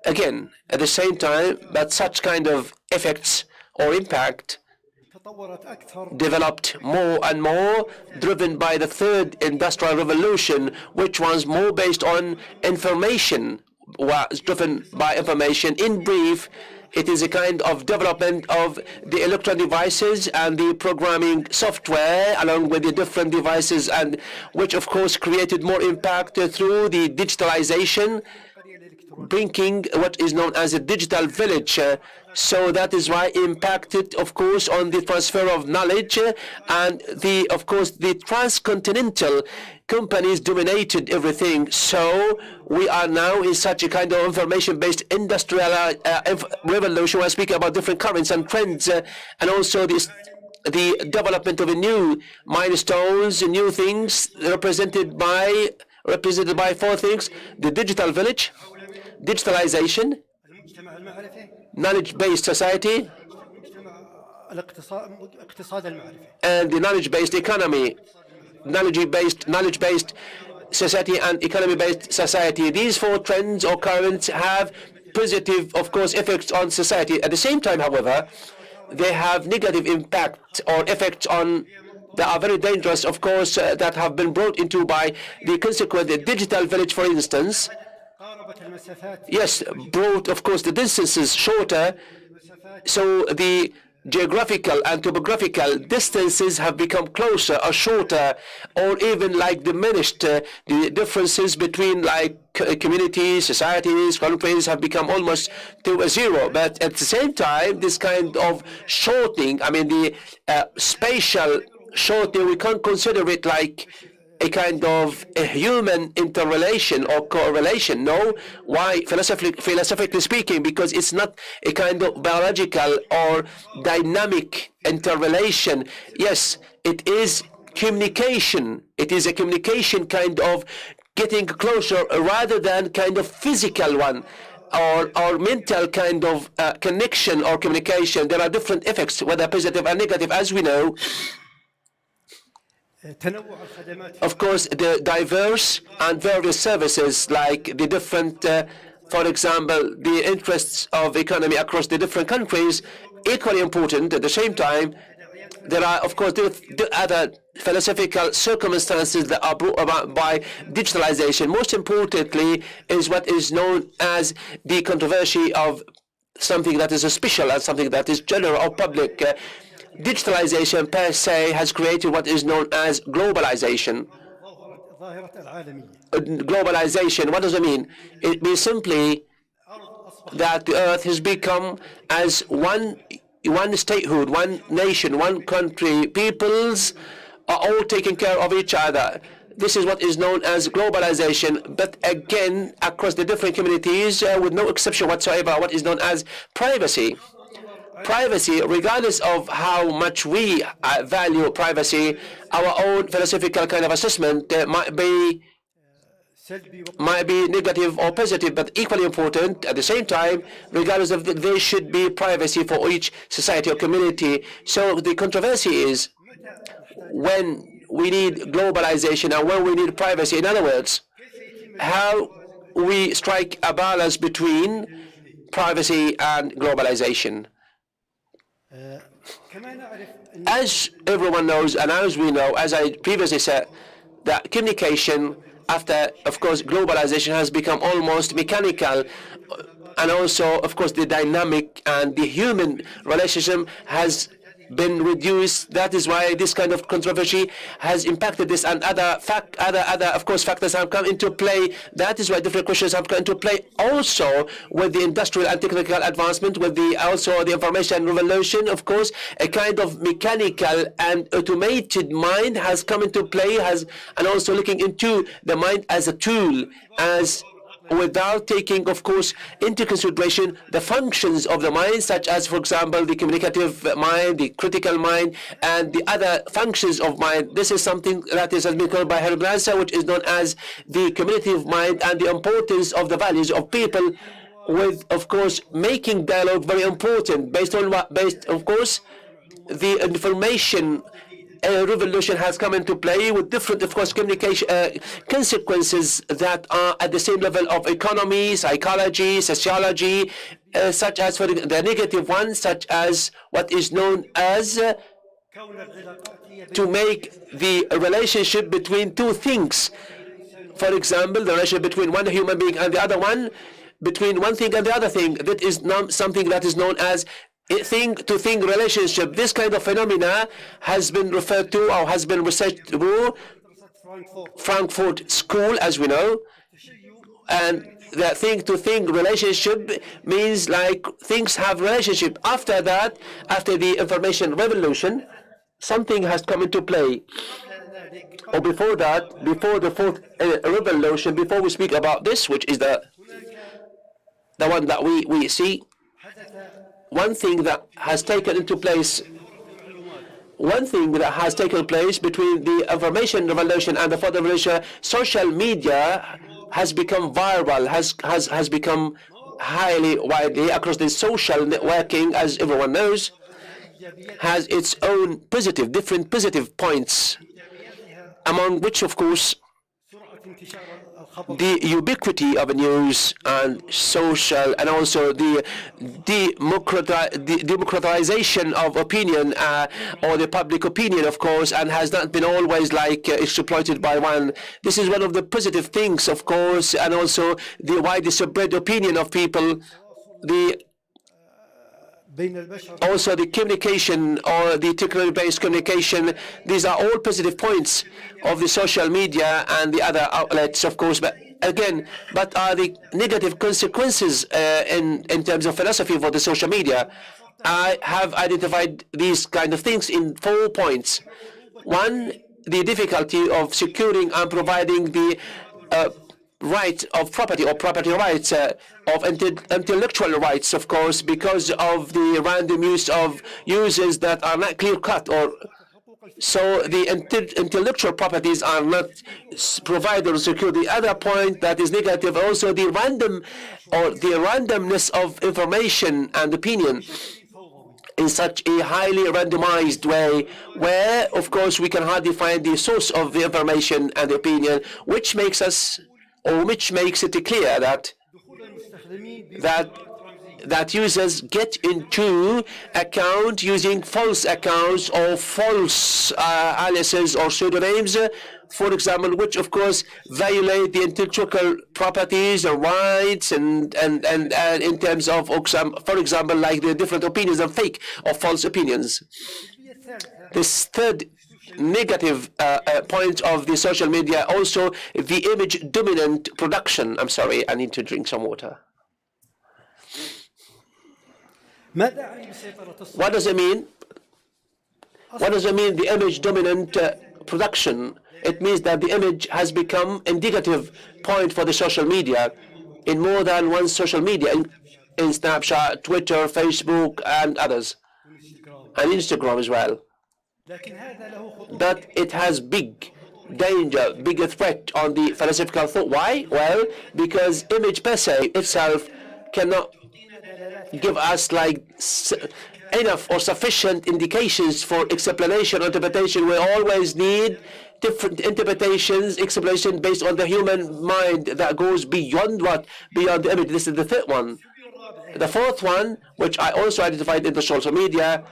Again, at the same time, but such kind of effects or impact developed more and more, driven by the third industrial revolution, which was more based on information, was driven by information. In brief, it is a kind of development of the electronic devices and the programming software along with the different devices, and which of course created more impact through the digitalization, bringing what is known as a digital village. So that is why impacted, of course, on the transfer of knowledge, and of course, the transcontinental companies dominated everything. So we are now in such a kind of information-based industrial revolution. We're speaking about different currents and trends, and also the development of new milestones, new things represented by four things: the digital village, digitalization, knowledge-based society, and the knowledge-based economy. Knowledge-based society and economy-based society. These four trends or currents have positive, of course, effects on society. At the same time, however, they have negative impact or effects on that are very dangerous, of course, that have been brought into by the consequent digital village, for instance. Yes, brought, of course, the distances shorter, so the geographical and topographical distances have become closer or shorter, or even like diminished. The differences between like communities, societies, countries have become almost to a zero. But at the same time, this kind of shortening, I mean the spatial shortening, we can't consider it like a kind of a human interrelation or correlation. No. Why? Philosophically speaking, because it's not a kind of biological or dynamic interrelation. Yes, it is communication. It is a communication kind of getting closer rather than kind of physical one or mental kind of connection or communication. There are different effects, whether positive or negative, as we know. Of course, the diverse and various services, like the different, for example, the interests of economy across the different countries, equally important. At the same time, there are, of course, the other philosophical circumstances that are brought about by digitalization. Most importantly is what is known as the controversy of something that is special and something that is general or public. Digitalization per se has created what is known as globalization. Globalization, what does it mean? It means simply that the earth has become as one statehood, one nation, one country. Peoples are all taking care of each other. This is what is known as globalization, but again, across the different communities, with no exception whatsoever, what is known as privacy. Privacy, regardless of how much we value privacy, our own philosophical kind of assessment might be negative or positive, but equally important at the same time, regardless of there should be privacy for each society or community. So the controversy is when we need globalization and when we need privacy. In other words, how we strike a balance between privacy and globalization. As everyone knows, and as we know, as I previously said, that communication after, of course, globalization has become almost mechanical, and also, of course, the dynamic and the human relationship has been reduced. That is why this kind of controversy has impacted this, and other of course factors have come into play. That is why different questions have come into play. Also, with the industrial and technical advancement, with also the information revolution, of course, a kind of mechanical and automated mind has come into play, and also looking into the mind as a tool, as without taking, of course, into consideration the functions of the mind, such as, for example, the communicative mind, the critical mind, and the other functions of mind. This is something that has been called by Herbransa, which is known as the communicative mind, and the importance of the values of people, with, of course, making dialogue very important, based, of course, the information revolution has come into play with different, of course, communication consequences that are at the same level of economy, psychology, sociology, such as for the negative ones, such as what is known as to make the relationship between two things. For example, the relationship between one human being and the other one, between one thing and the other thing. That is something that is known as thing-to-thing relationship. This kind of phenomena has been referred to or has been researched through Frankfurt School, as we know, and the thing-to-thing relationship means like things have relationship. After that, after the information revolution, something has come into play. Or before that, before the fourth revolution, before we speak about this, which is the one that we see, one thing that has taken place between the information revolution and the fourth revolution, social media has become viral, has become highly widely across the social networking, as everyone knows, has its own different positive points, among which, of course, the ubiquity of news and social, and also the democratization of opinion, or the public opinion, of course, and has not been always like exploited by one. This is one of the positive things, of course, and also the widely spread opinion of people, also the communication or the technology-based communication. These are all positive points of the social media and the other outlets, of course, but are the negative consequences in terms of philosophy for the social media. I have identified these kind of things in 4 points. One, the difficulty of securing and providing the right of property or property rights, of intellectual rights, of course, because of the random use of uses that are not clear-cut, or So the intellectual properties are not provided or secured. The other point that is negative also the randomness of information and opinion in such a highly randomized way, where of course we can hardly find the source of the information and the opinion, which makes it clear that users get into account using false accounts or false aliases or pseudonyms, for example, which of course violate the intellectual properties and rights and in terms of, for example, like the different opinions and fake or false opinions. This third negative point of the social media, also the image dominant production. I'm sorry, I need to drink some water. What does it mean? What does it mean, the image dominant production? It means that the image has become indicative point for the social media in more than one social media, in Snapchat, Twitter, Facebook, and others, and Instagram as well. But it has big danger, bigger threat on the philosophical thought. Why? Well, because image per se itself cannot give us like enough or sufficient indications for explanation or interpretation. We always need different interpretations, explanation based on the human mind that goes beyond beyond the image. This is the third one. The fourth one, which I also identified in the social media,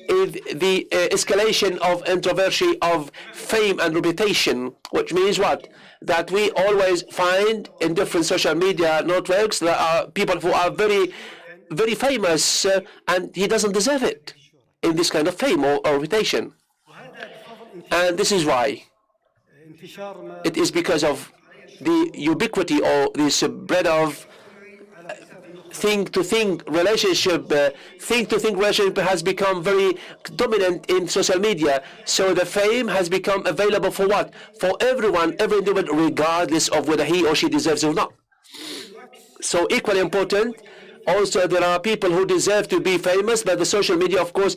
is the escalation of controversy of fame and reputation, which means what? That we always find in different social media networks there are people who are very, very famous and he doesn't deserve it in this kind of fame or reputation. And this is why. It is because of the ubiquity or the spread of thing-to-thing relationship. Thing-to-thing relationship has become very dominant in social media. So the fame has become available for what? For everyone, every individual, regardless of whether he or she deserves it or not. So equally important, also there are people who deserve to be famous, but the social media, of course,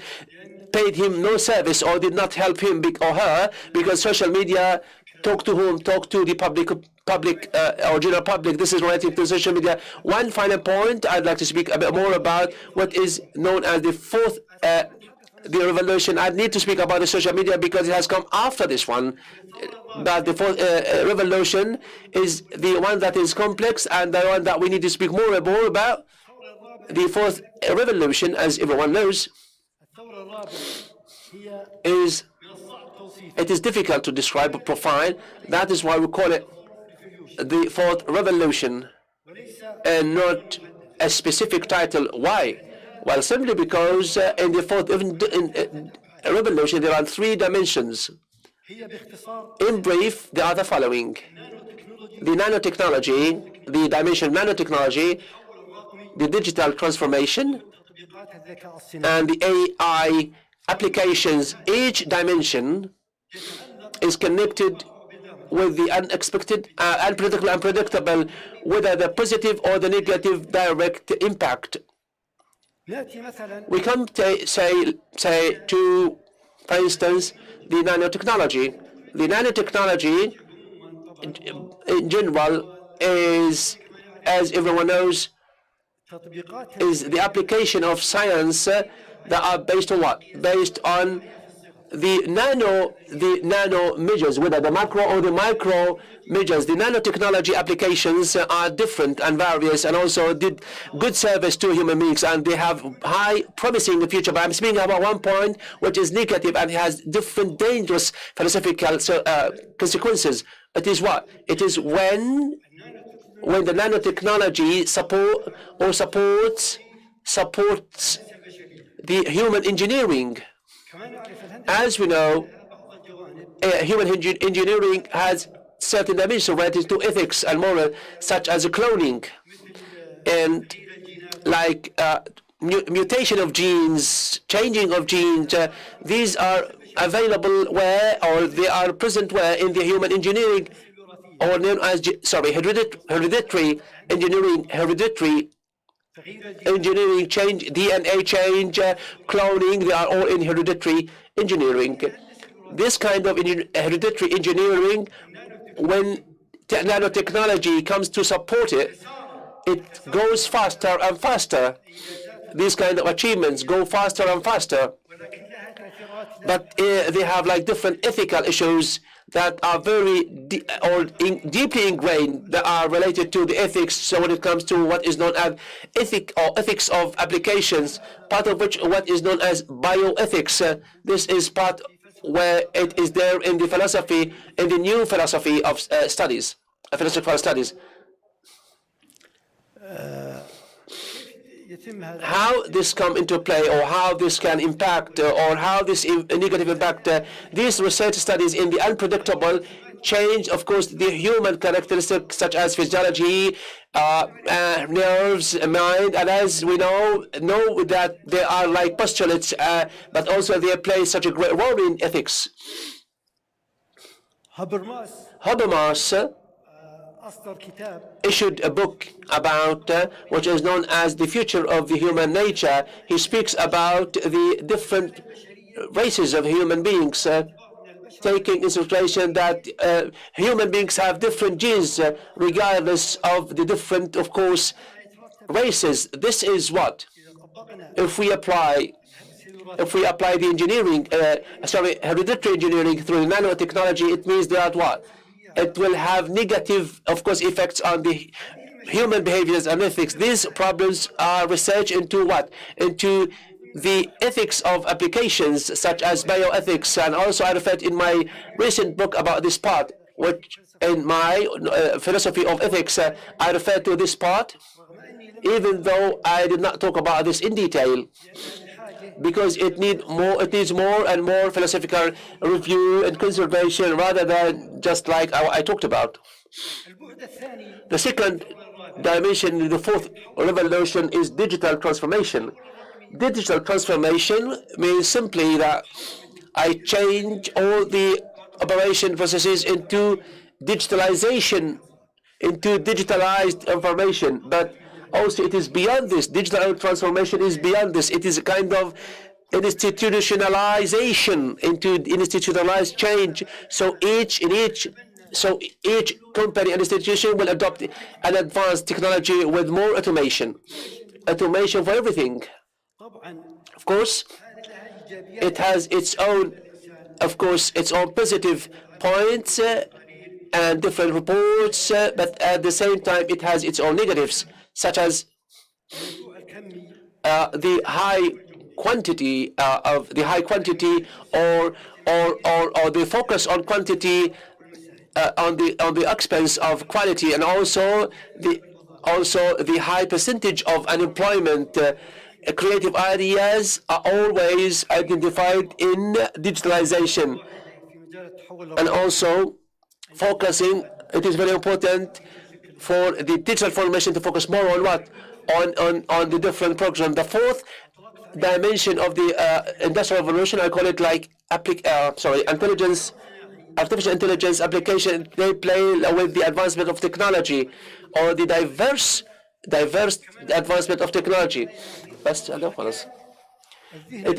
paid him no service or did not help him or her, because social media talk to whom? Talk to the public or general public. This is relative to social media. One final point, I'd like to speak a bit more about what is known as the fourth the revolution. I need to speak about the social media because it has come after this one. But the fourth revolution is the one that is complex and the one that we need to speak more about. The fourth revolution, as everyone knows, it is difficult to describe a profile. That is why we call it the fourth revolution and not a specific title. Why? Well, simply because in the fourth revolution there are three dimensions. In brief, they are the following: the nanotechnology, the dimension of nanotechnology, the digital transformation, and the AI applications. Each dimension is connected with the unexpected, unpredictable, whether the positive or the negative direct impact. We come to say to, for instance, the nanotechnology. The nanotechnology in general is, as everyone knows, is the application of science that are based on what? Based on the nano measures, whether the macro or the micro measures. The nanotechnology applications are different and various, and also did good service to human beings, and they have high promising the future. But I'm speaking about one point which is negative and has different dangerous philosophical consequences. It is what? It is when the nanotechnology supports the human engineering. As we know, human engineering has certain dimensions related to ethics and moral, such as cloning and like mutation of genes, changing of genes. These are available where, or they are present where, in the human engineering, or known as hereditary engineering, change, DNA change, cloning. They are all in hereditary engineering. this kind of hereditary engineering, when nanotechnology comes to support it, it goes faster and faster. These kind of achievements go faster and faster. But they have like different ethical issues that are very deeply ingrained, that are related to the ethics. So when it comes to what is known as ethics of applications, part of which what is known as bioethics, this is part where it is there in the philosophy, in the new philosophy of studies, philosophical studies. How this come into play, or how this can impact, or how this negative impact, these research studies in the unpredictable change, of course, the human characteristics such as physiology, nerves, mind, and as we know that they are like postulates, but also they play such a great role in ethics. Habermas issued a book about which is known as the future of the human nature. He speaks about the different races of human beings, taking into consideration that human beings have different genes regardless of the different, of course, races. This is what, if we apply the engineering, hereditary engineering through nanotechnology, it means that what? It will have negative, of course, effects on the human behaviors and ethics. These problems are researched into what? Into the ethics of applications such as bioethics, and also I referred in my recent book about this part, which in my philosophy of ethics, I referred to this part, even though I did not talk about this in detail, because it needs more and more philosophical review and consideration rather than just like I talked about. The second dimension, the fourth revolution, is digital transformation. Digital transformation means simply that I change all the operation processes into digitalization, into digitalized information, but also it is beyond this. Digital transformation is beyond this. It is a kind of institutionalization, into institutionalized change. So each company and institution will adopt an advanced technology with more automation for everything. Of course, it has its own, its own positive points and different reports, but at the same time it has its own negatives, such as the high quantity or the focus on quantity on the expense of quality, and also the high percentage of unemployment. Creative ideas are always identified in digitalization, and also focusing. It is very important for the digital formation to focus more on what? On the different programs. The fourth dimension of the industrial revolution, I call it like artificial intelligence application. They play with the advancement of technology, or the diverse advancement of technology. It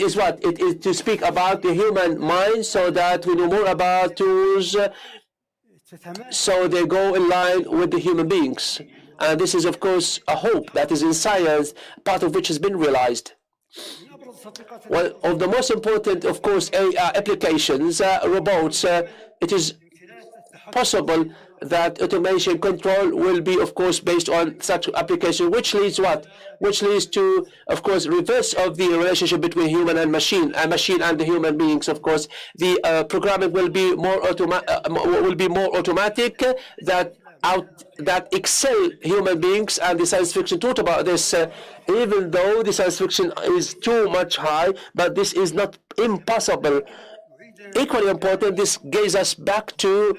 is what? It is to speak about the human mind, so that we know more about tools, so they go in line with the human beings. And this is, of course, a hope that is in science, part of which has been realized. One of the most important, of course, applications, robots, it is possible that automation control will be, of course, based on such application, which leads what? Which leads to, of course, reverse of the relationship between human and machine and the human beings. Of course, the programming will be more automatic, that excel human beings, and the science fiction taught about this. Even though the science fiction is too much high, but this is not impossible. Equally important, this gives us back to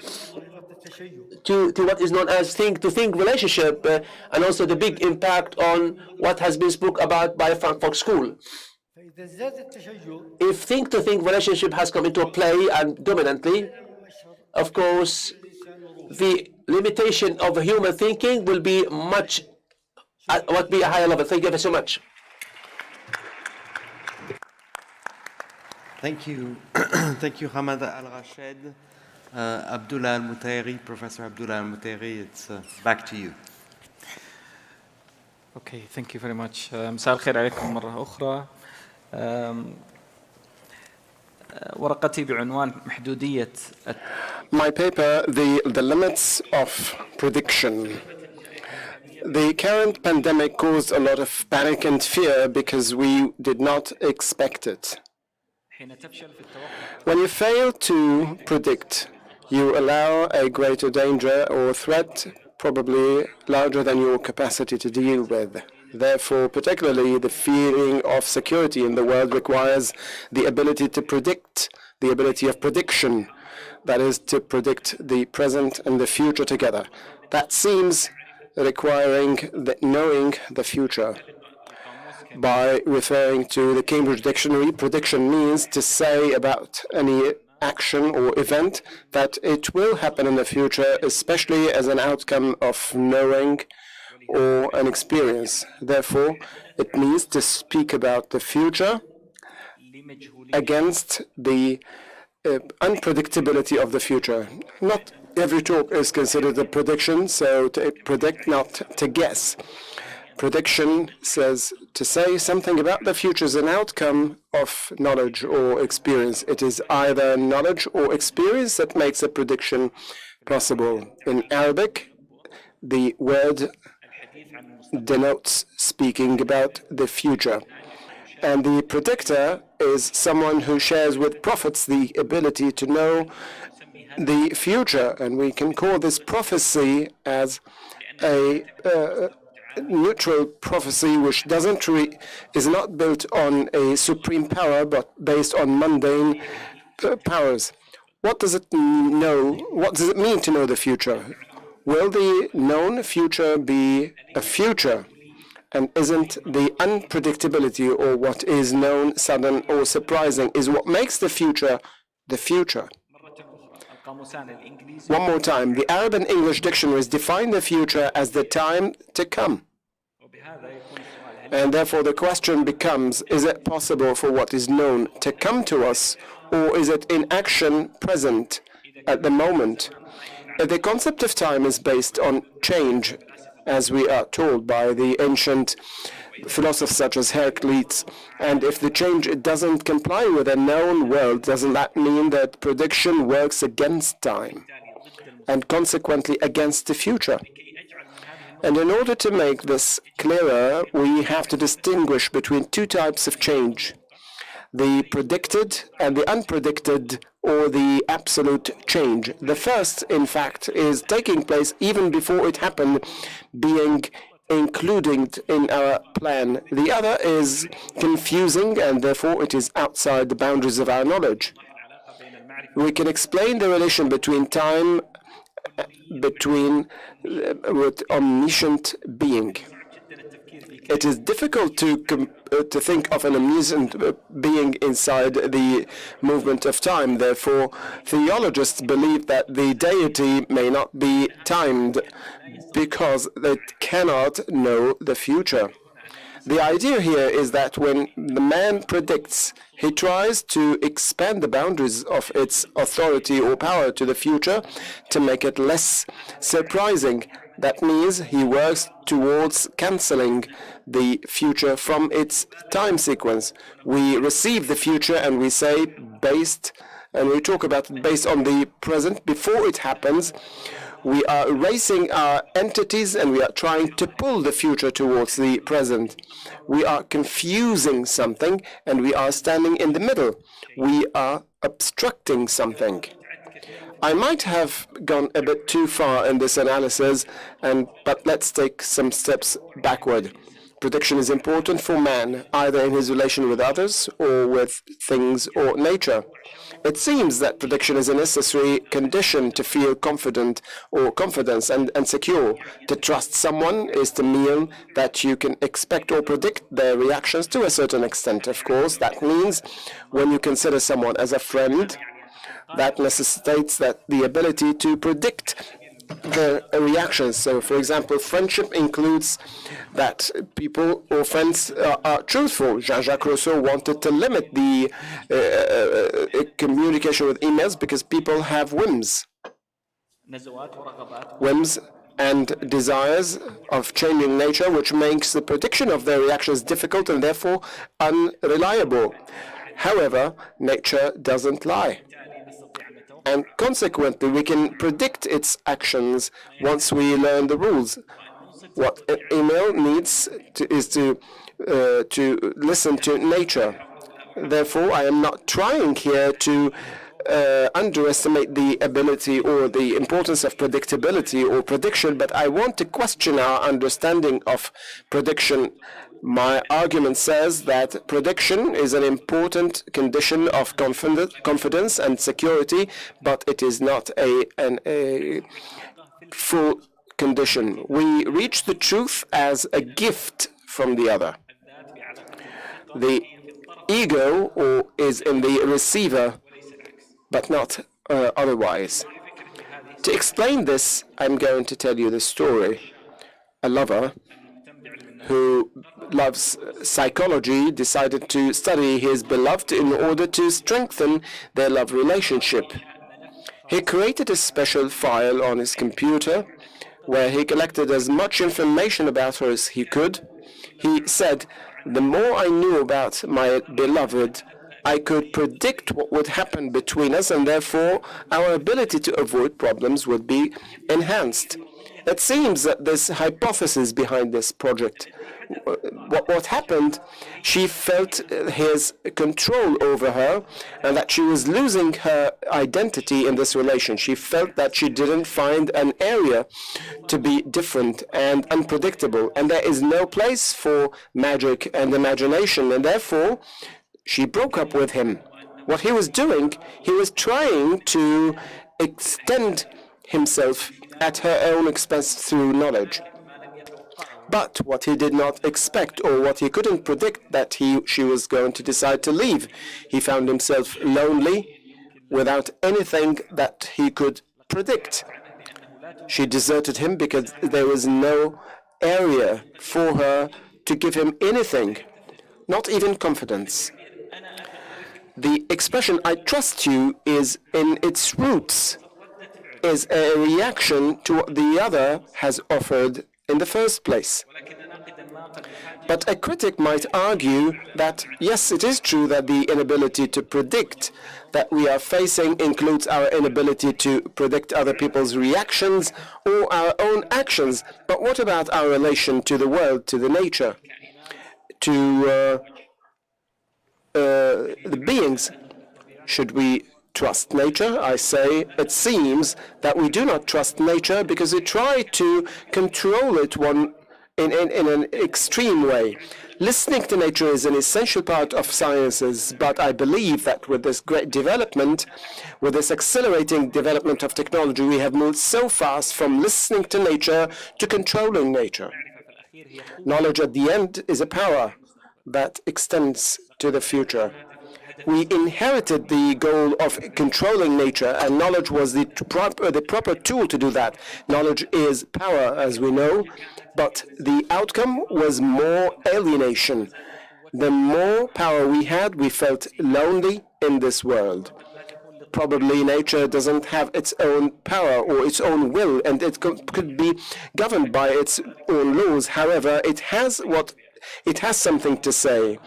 what is known as think-to-think relationship, and also the big impact on what has been spoken about by Frankfurt School. If think-to-think relationship has come into play and dominantly, of course, the limitation of human thinking will be a higher level. Thank you very so much. Thank you. Thank you, Hamad Al-Rashed. Abdullah Al-Mutairi, Professor Abdullah Al-Mutairi, it's back to you. Okay, thank you very much. مساء الخير عليكم مرة أخرى. ورقتي بعنوان محدودية. My paper, the limits of prediction. The current pandemic caused a lot of panic and fear because we did not expect it. When you fail to predict, you allow a greater danger or threat, probably larger than your capacity to deal with. Therefore, particularly the feeling of security in the world requires the ability to predict, the ability of prediction, that is, to predict the present and the future together. That seems requiring knowing the future. By referring to the Cambridge Dictionary, prediction means to say about any action or event that it will happen in the future, especially as an outcome of knowing or an experience. Therefore, it means to speak about the future against the unpredictability of the future. Not every talk is considered a prediction, so to predict, not to guess. Prediction says to say something about the future is an outcome of knowledge or experience. It is either knowledge or experience that makes a prediction possible. In Arabic, the word denotes speaking about the future. And the predictor is someone who shares with prophets the ability to know the future. And we can call this prophecy as a neutral prophecy which is not built on a supreme power, but based on mundane powers. What does it know? What does it mean to know the future? Will the known future be a future? And isn't the unpredictability or what is known sudden or surprising is what makes the future the future? One more time, the Arab and English dictionaries define the future as the time to come. And therefore the question becomes, is it possible for what is known to come to us, or is it in action present at the moment? If the concept of time is based on change, as we are told by the ancient philosophers such as Heraclitus, and if the change doesn't comply with a known world, doesn't that mean that prediction works against time and consequently against the future? And in order to make this clearer, we have to distinguish between two types of change: the predicted and the unpredicted, or the absolute change. The first, in fact, is taking place even before it happened, being included in our plan. The other is confusing, and therefore it is outside the boundaries of our knowledge. We can explain the relation between time, with omniscient being. It is difficult to think of an omniscient being inside the movement of time. Therefore, theologians believe that the deity may not be timed because it cannot know the future. The idea here is that when the man predicts, he tries to expand the boundaries of its authority or power to the future to make it less surprising. That means he works towards cancelling the future from its time sequence. We receive the future and we say and we talk about it based on the present before it happens. We are erasing our entities and we are trying to pull the future towards the present. We are confusing something and we are standing in the middle. We are obstructing something. I might have gone a bit too far in this analysis, but let's take some steps backward. Prediction is important for man, either in his relation with others or with things or nature. It seems that prediction is a necessary condition to feel confident or confidence and secure. To trust someone is to mean that you can expect or predict their reactions to a certain extent. Of course, that means when you consider someone as a friend, that necessitates that the ability to predict their reactions. So, for example, friendship includes that people or friends are truthful. Jean-Jacques Rousseau wanted to limit the communication with emails because people have whims and desires of changing nature, which makes the prediction of their reactions difficult and therefore unreliable. However, nature doesn't lie. And consequently, we can predict its actions once we learn the rules. What an email needs is to listen to nature. Therefore, I am not trying here to underestimate the ability or the importance of predictability or prediction, but I want to question our understanding of prediction. My argument says that prediction is an important condition of confidence and security, but it is not a full condition. We reach the truth as a gift from the other. The ego is in the receiver, but not otherwise. To explain this, I'm going to tell you the story. A lover who loves psychology decided to study his beloved in order to strengthen their love relationship. He created a special file on his computer where he collected as much information about her as he could. He said, "The more I knew about my beloved, I could predict what would happen between us, and therefore our ability to avoid problems would be enhanced." It seems that this hypothesis behind this project, what happened, she felt his control over her and that she was losing her identity in this relation. She felt that she didn't find an area to be different and unpredictable, and there is no place for magic and imagination, and therefore she broke up with him. What he was doing, he was trying to extend himself at her own expense through knowledge. But what he did not expect, or what he couldn't predict, that she was going to decide to leave. He found himself lonely without anything that he could predict. She deserted him because there was no area for her to give him anything, not even confidence. The expression "I trust you" is in its roots is a reaction to what the other has offered in the first place. But a critic might argue that, yes, it is true that the inability to predict that we are facing includes our inability to predict other people's reactions or our own actions. But what about our relation to the world, to the nature, to the beings? Should we trust nature? I say it seems that we do not trust nature because we try to control it in an extreme way. Listening to nature is an essential part of sciences, but I believe that with this great development, with this accelerating development of technology, we have moved so fast from listening to nature to controlling nature. Knowledge at the end is a power that extends to the future. We inherited the goal of controlling nature, and knowledge was the proper tool to do that. Knowledge is power, as we know, but the outcome was more alienation. The more power we had, we felt lonely in this world. Probably nature doesn't have its own power or its own will, and it could be governed by its own laws. However, it has something to say.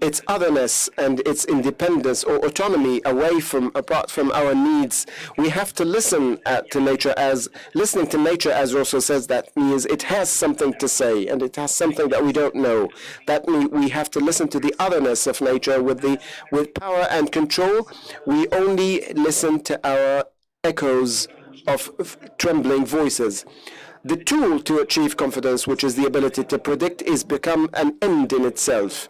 Its otherness and its independence or autonomy apart from our needs. We have to listen to nature as listening to nature, as Rousseau says, that means it has something to say, and it has something that we don't know. That means we have to listen to the otherness of nature with power and control. We only listen to our echoes of trembling voices. The tool to achieve confidence, which is the ability to predict, is become an end in itself.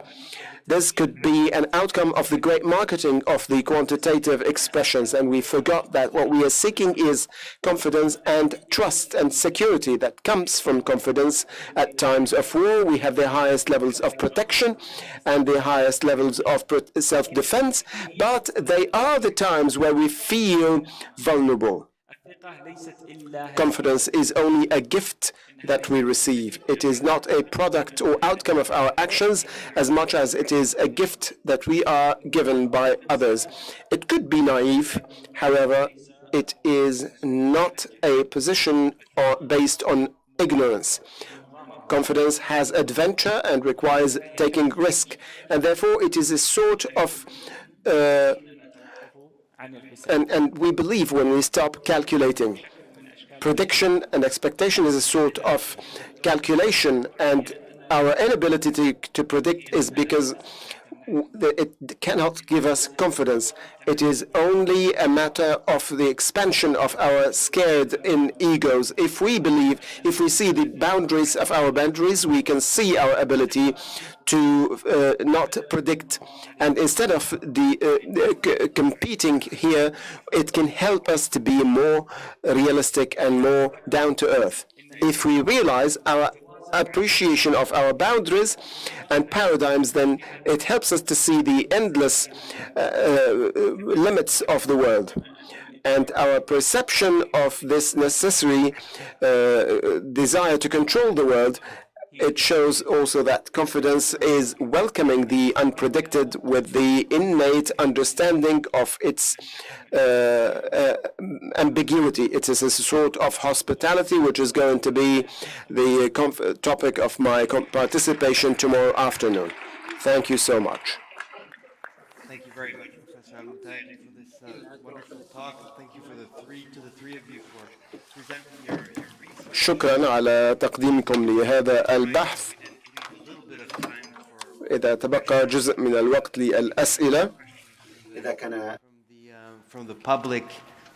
This could be an outcome of the great marketing of the quantitative expressions, and we forgot that what we are seeking is confidence and trust and security that comes from confidence. At times of war, we have the highest levels of protection and the highest levels of self-defense, but they are the times where we feel vulnerable. Confidence is only a gift that we receive. It is not a product or outcome of our actions as much as it is a gift that we are given by others. It could be naive, however, it is not a position based on ignorance. Confidence has adventure and requires taking risk, and therefore it is a sort of and we believe when we stop calculating. Prediction and expectation is a sort of calculation, and our inability to predict is because it cannot give us confidence. It is only a matter of the expansion of our scared-in egos. If we believe, if we see the boundaries of our boundaries, we can see our ability to not predict. And instead of competing here, it can help us to be more realistic and more down to earth. If we realize our appreciation of our boundaries and paradigms, then it helps us to see the endless limits of the world. And our perception of this necessary desire to control the world, it shows also that confidence is welcoming the unpredicted with the innate understanding of its ambiguity. It is a sort of hospitality which is going to be the topic of my participation tomorrow afternoon. Thank you so much. Thank you very much, Professor Al-Mutairi, for this wonderful talk. And thank you for the three of you for presenting your research. شكرا على تقديمكم لهذا البحث. إذا تبقى جزء من الوقت للأسئلة. إذا كان from the public,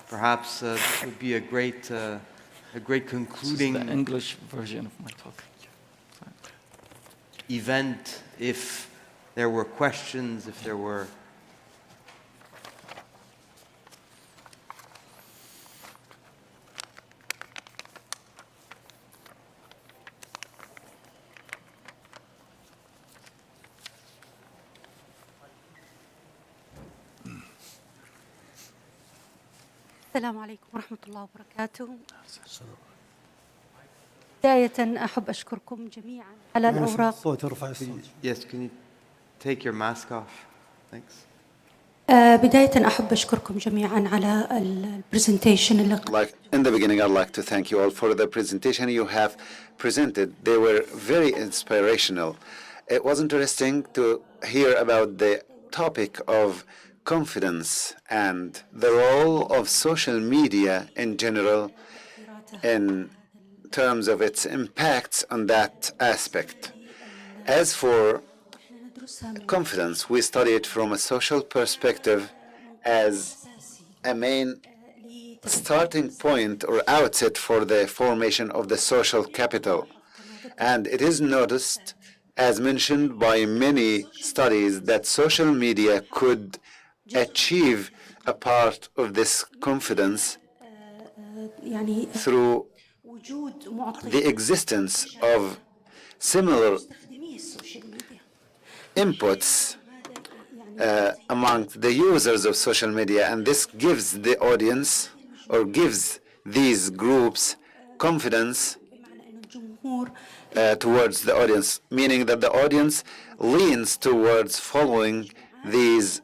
perhaps this would be a great concluding the English version of my talk. Event. If there were questions, if there were. السلام عليكم ورحمة الله وبركاته. بداية أحب أشكركم جميعا على الأوراق. Yes, can you take your mask off? Thanks. بداية أحب أشكركم جميعا على البرزنتيشن اللي. In the beginning, I'd like to thank you all for the presentation you have presented. They were very inspirational. It was interesting to hear about the topic of confidence and the role of social media in general in terms of its impacts on that aspect. As for confidence, we study it from a social perspective as a main starting point or outset for the formation of the social capital. And it is noticed, as mentioned by many studies, that social media could achieve a part of this confidence through the existence of similar inputs among the users of social media, and this gives the audience or gives these groups confidence towards the audience, meaning that the audience leans towards following these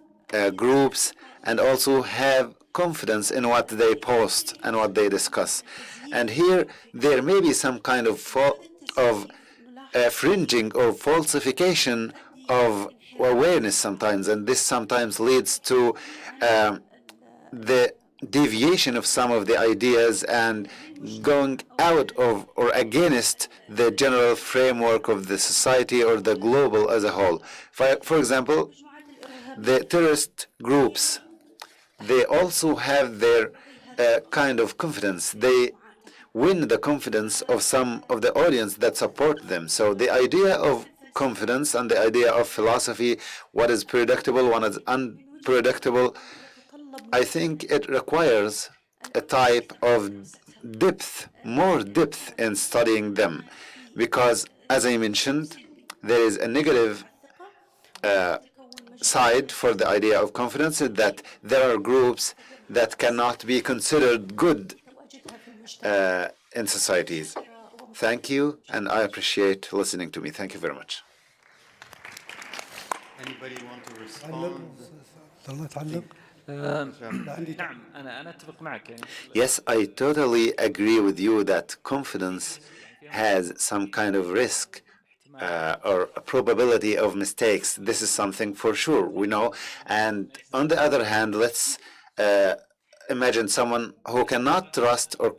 groups and also have confidence in what they post and what they discuss. And here there may be some kind of fringing or falsification of awareness sometimes, and this sometimes leads to the deviation of some of the ideas and going out of or against the general framework of the society or the global as a whole. For example, the terrorist groups, they also have their kind of confidence. They win the confidence of some of the audience that support them. So the idea of confidence and the idea of philosophy, what is predictable, what is unpredictable, I think it requires a type of depth, more depth in studying them. Because, as I mentioned, there is a negative side for the idea of confidence, that there are groups that cannot be considered good in societies. Thank you, and I appreciate listening to me. Thank you very much. Anybody want to respond? نعم أنا أتفق معك يعني. Yes, I totally agree with you that confidence has some kind of risk or a probability of mistakes. This is something for sure, we know. And on the other hand, let's imagine someone who cannot trust or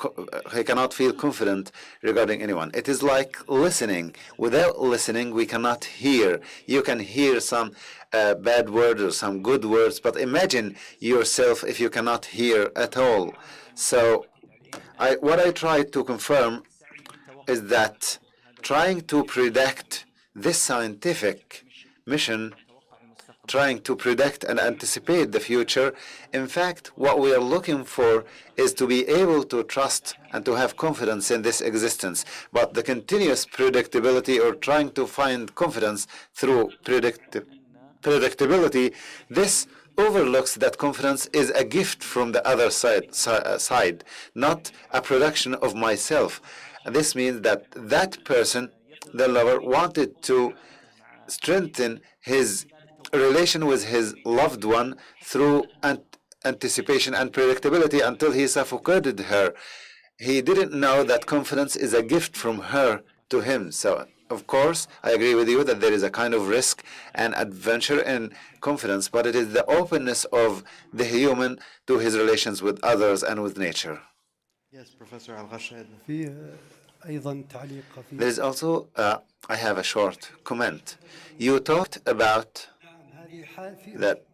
who cannot feel confident regarding anyone. It is like listening. Without listening, we cannot hear. You can hear some bad words or some good words, but imagine yourself if you cannot hear at all. So what I try to confirm is that trying to predict this scientific mission, trying to predict and anticipate the future, in fact, what we are looking for is to be able to trust and to have confidence in this existence. But the continuous predictability or trying to find confidence through predictability, this overlooks that confidence is a gift from the other side, not a production of myself. And this means that that person, the lover, wanted to strengthen his relation with his loved one through anticipation and predictability until he suffocated her. He didn't know that confidence is a gift from her to him. So, of course, I agree with you that there is a kind of risk and adventure in confidence, but it is the openness of the human to his relations with others and with nature. Yes, Professor Al-Ghashad. There is also, I have a short comment. You talked about that,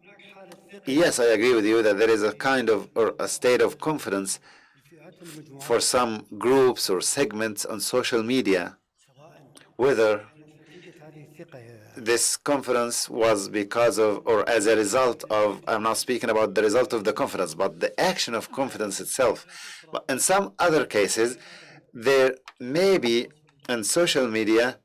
yes, I agree with you that there is a kind of, or a state of confidence for some groups or segments on social media, whether this confidence was because of, or as a result of, I'm not speaking about the result of the confidence, but the action of confidence itself. But in some other cases, there may be in social media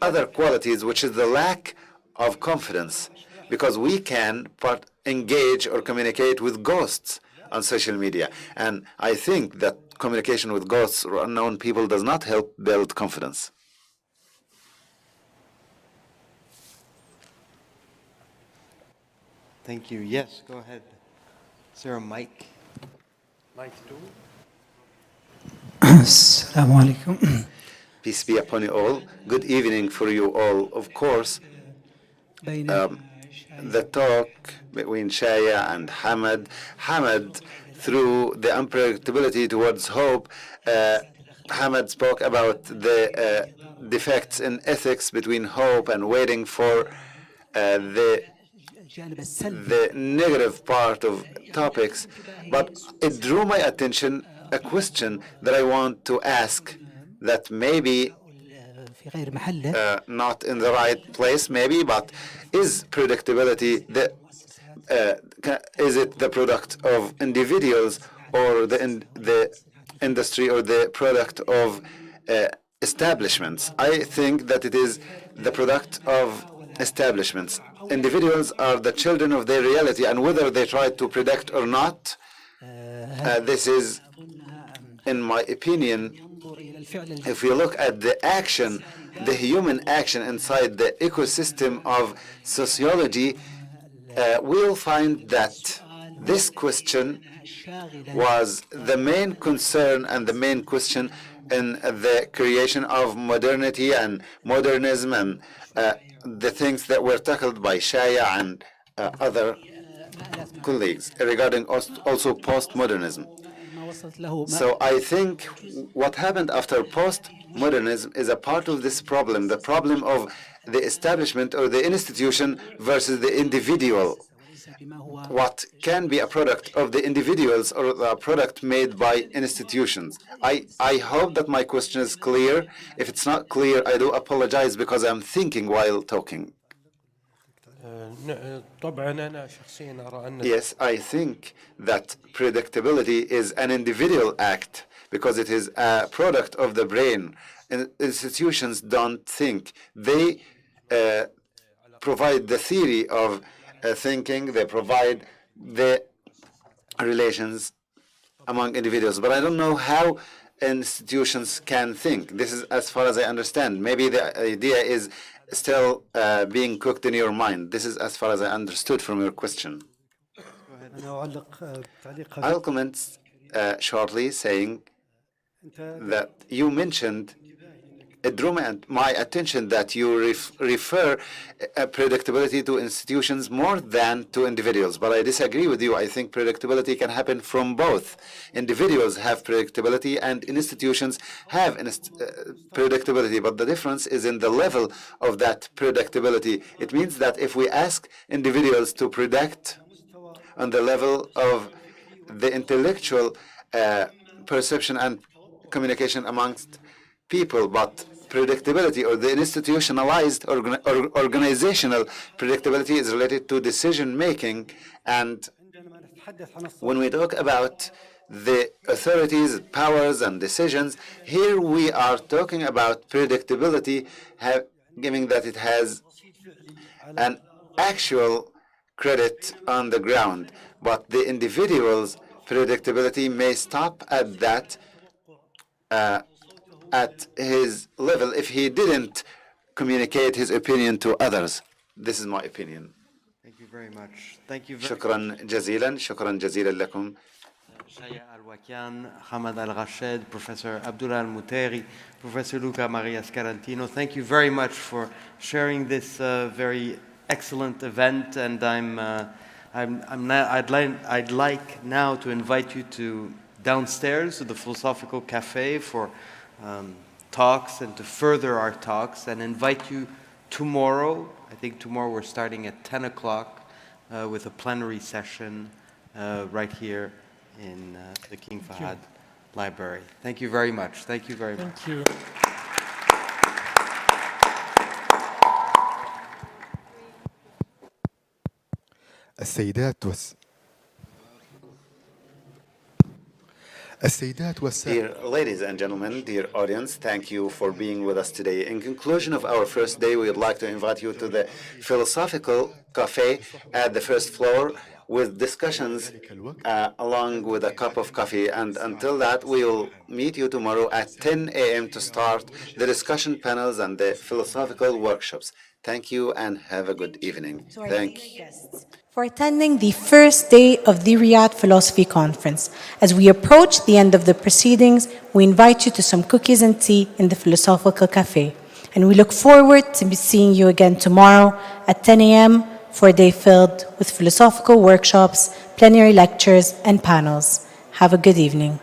other qualities, which is the lack of confidence, because we can engage or communicate with ghosts on social media. And I think that communication with ghosts or unknown people does not help build confidence. Thank you. Yes, go ahead. Is there a mic? Mic 2. Assalamu alaikum. Peace be upon you all. Good evening for you all. Of course, the talk between Shaya and Hamad, through the unpredictability towards hope, Hamad spoke about the defects in ethics between hope and waiting for the negative part of topics. But it drew my attention a question that I want to ask that maybe not in the right place, maybe, but is predictability is it the product of individuals or the industry or the product of establishments? I think that it is the product of establishments. Individuals are the children of their reality, and whether they try to predict or not, this is, in my opinion, if we look at the action, the human action inside the ecosystem of sociology, we'll find that this question was the main concern and the main question in the creation of modernity and modernism and the things that were tackled by Shaya and other colleagues regarding also postmodernism. So I think what happened after postmodernism is a part of this problem, the problem of the establishment or the institution versus the individual. What can be a product of the individuals or a product made by institutions? I hope that my question is clear. If it's not clear, I do apologize because I'm thinking while talking. Yes, I think that predictability is an individual act because it is a product of the brain. Institutions don't think. They provide the theory of thinking. They provide the relations among individuals, but I don't know how institutions can think. This is as far as I understand. Maybe the idea is still being cooked in your mind. This is as far as I understood from your question. I'll comment shortly, saying that you mentioned, it drew my attention that you refer predictability to institutions more than to individuals. But I disagree with you. I think predictability can happen from both. Individuals have predictability and institutions have predictability. But the difference is in the level of that predictability. It means that if we ask individuals to predict on the level of the intellectual perception and communication amongst people, but predictability or the institutionalized organizational predictability is related to decision making. And when we talk about the authorities, powers, and decisions, here we are talking about predictability, given that it has an actual credit on the ground. But the individual's predictability may stop at that, at his level, if he didn't communicate his opinion to others. This is my opinion. Thank you very much. Thank you very شكرا جزيلا. شكرا جزيلا لكم. Shaya Al-Wakian, Hamad Al-Rashid, Professor Abdullah Al-Muteri, Professor Luca Maria Scarantino. Thank you very much for sharing this very excellent event, and I'd like now to invite you to downstairs to the Philosophical Cafe for talks and to further our talks, and invite you tomorrow. I think tomorrow we're starting at 10 o'clock with a plenary session right here in the King Fahd Library. Thank you very much. Thank you very much. Thank you. Dear ladies and gentlemen, dear audience, thank you for being with us today. In conclusion of our first day, we would like to invite you to the Philosophical Cafe at the first floor with discussions along with a cup of coffee. And until that, we will meet you tomorrow at 10 a.m. to start the discussion panels and the philosophical workshops. Thank you and have a good evening. Thank you for attending the first day of the Riyadh Philosophy Conference. As we approach the end of the proceedings, we invite you to some cookies and tea in the Philosophical Cafe. And we look forward to seeing you again tomorrow at 10 a.m. for a day filled with philosophical workshops, plenary lectures, and panels. Have a good evening.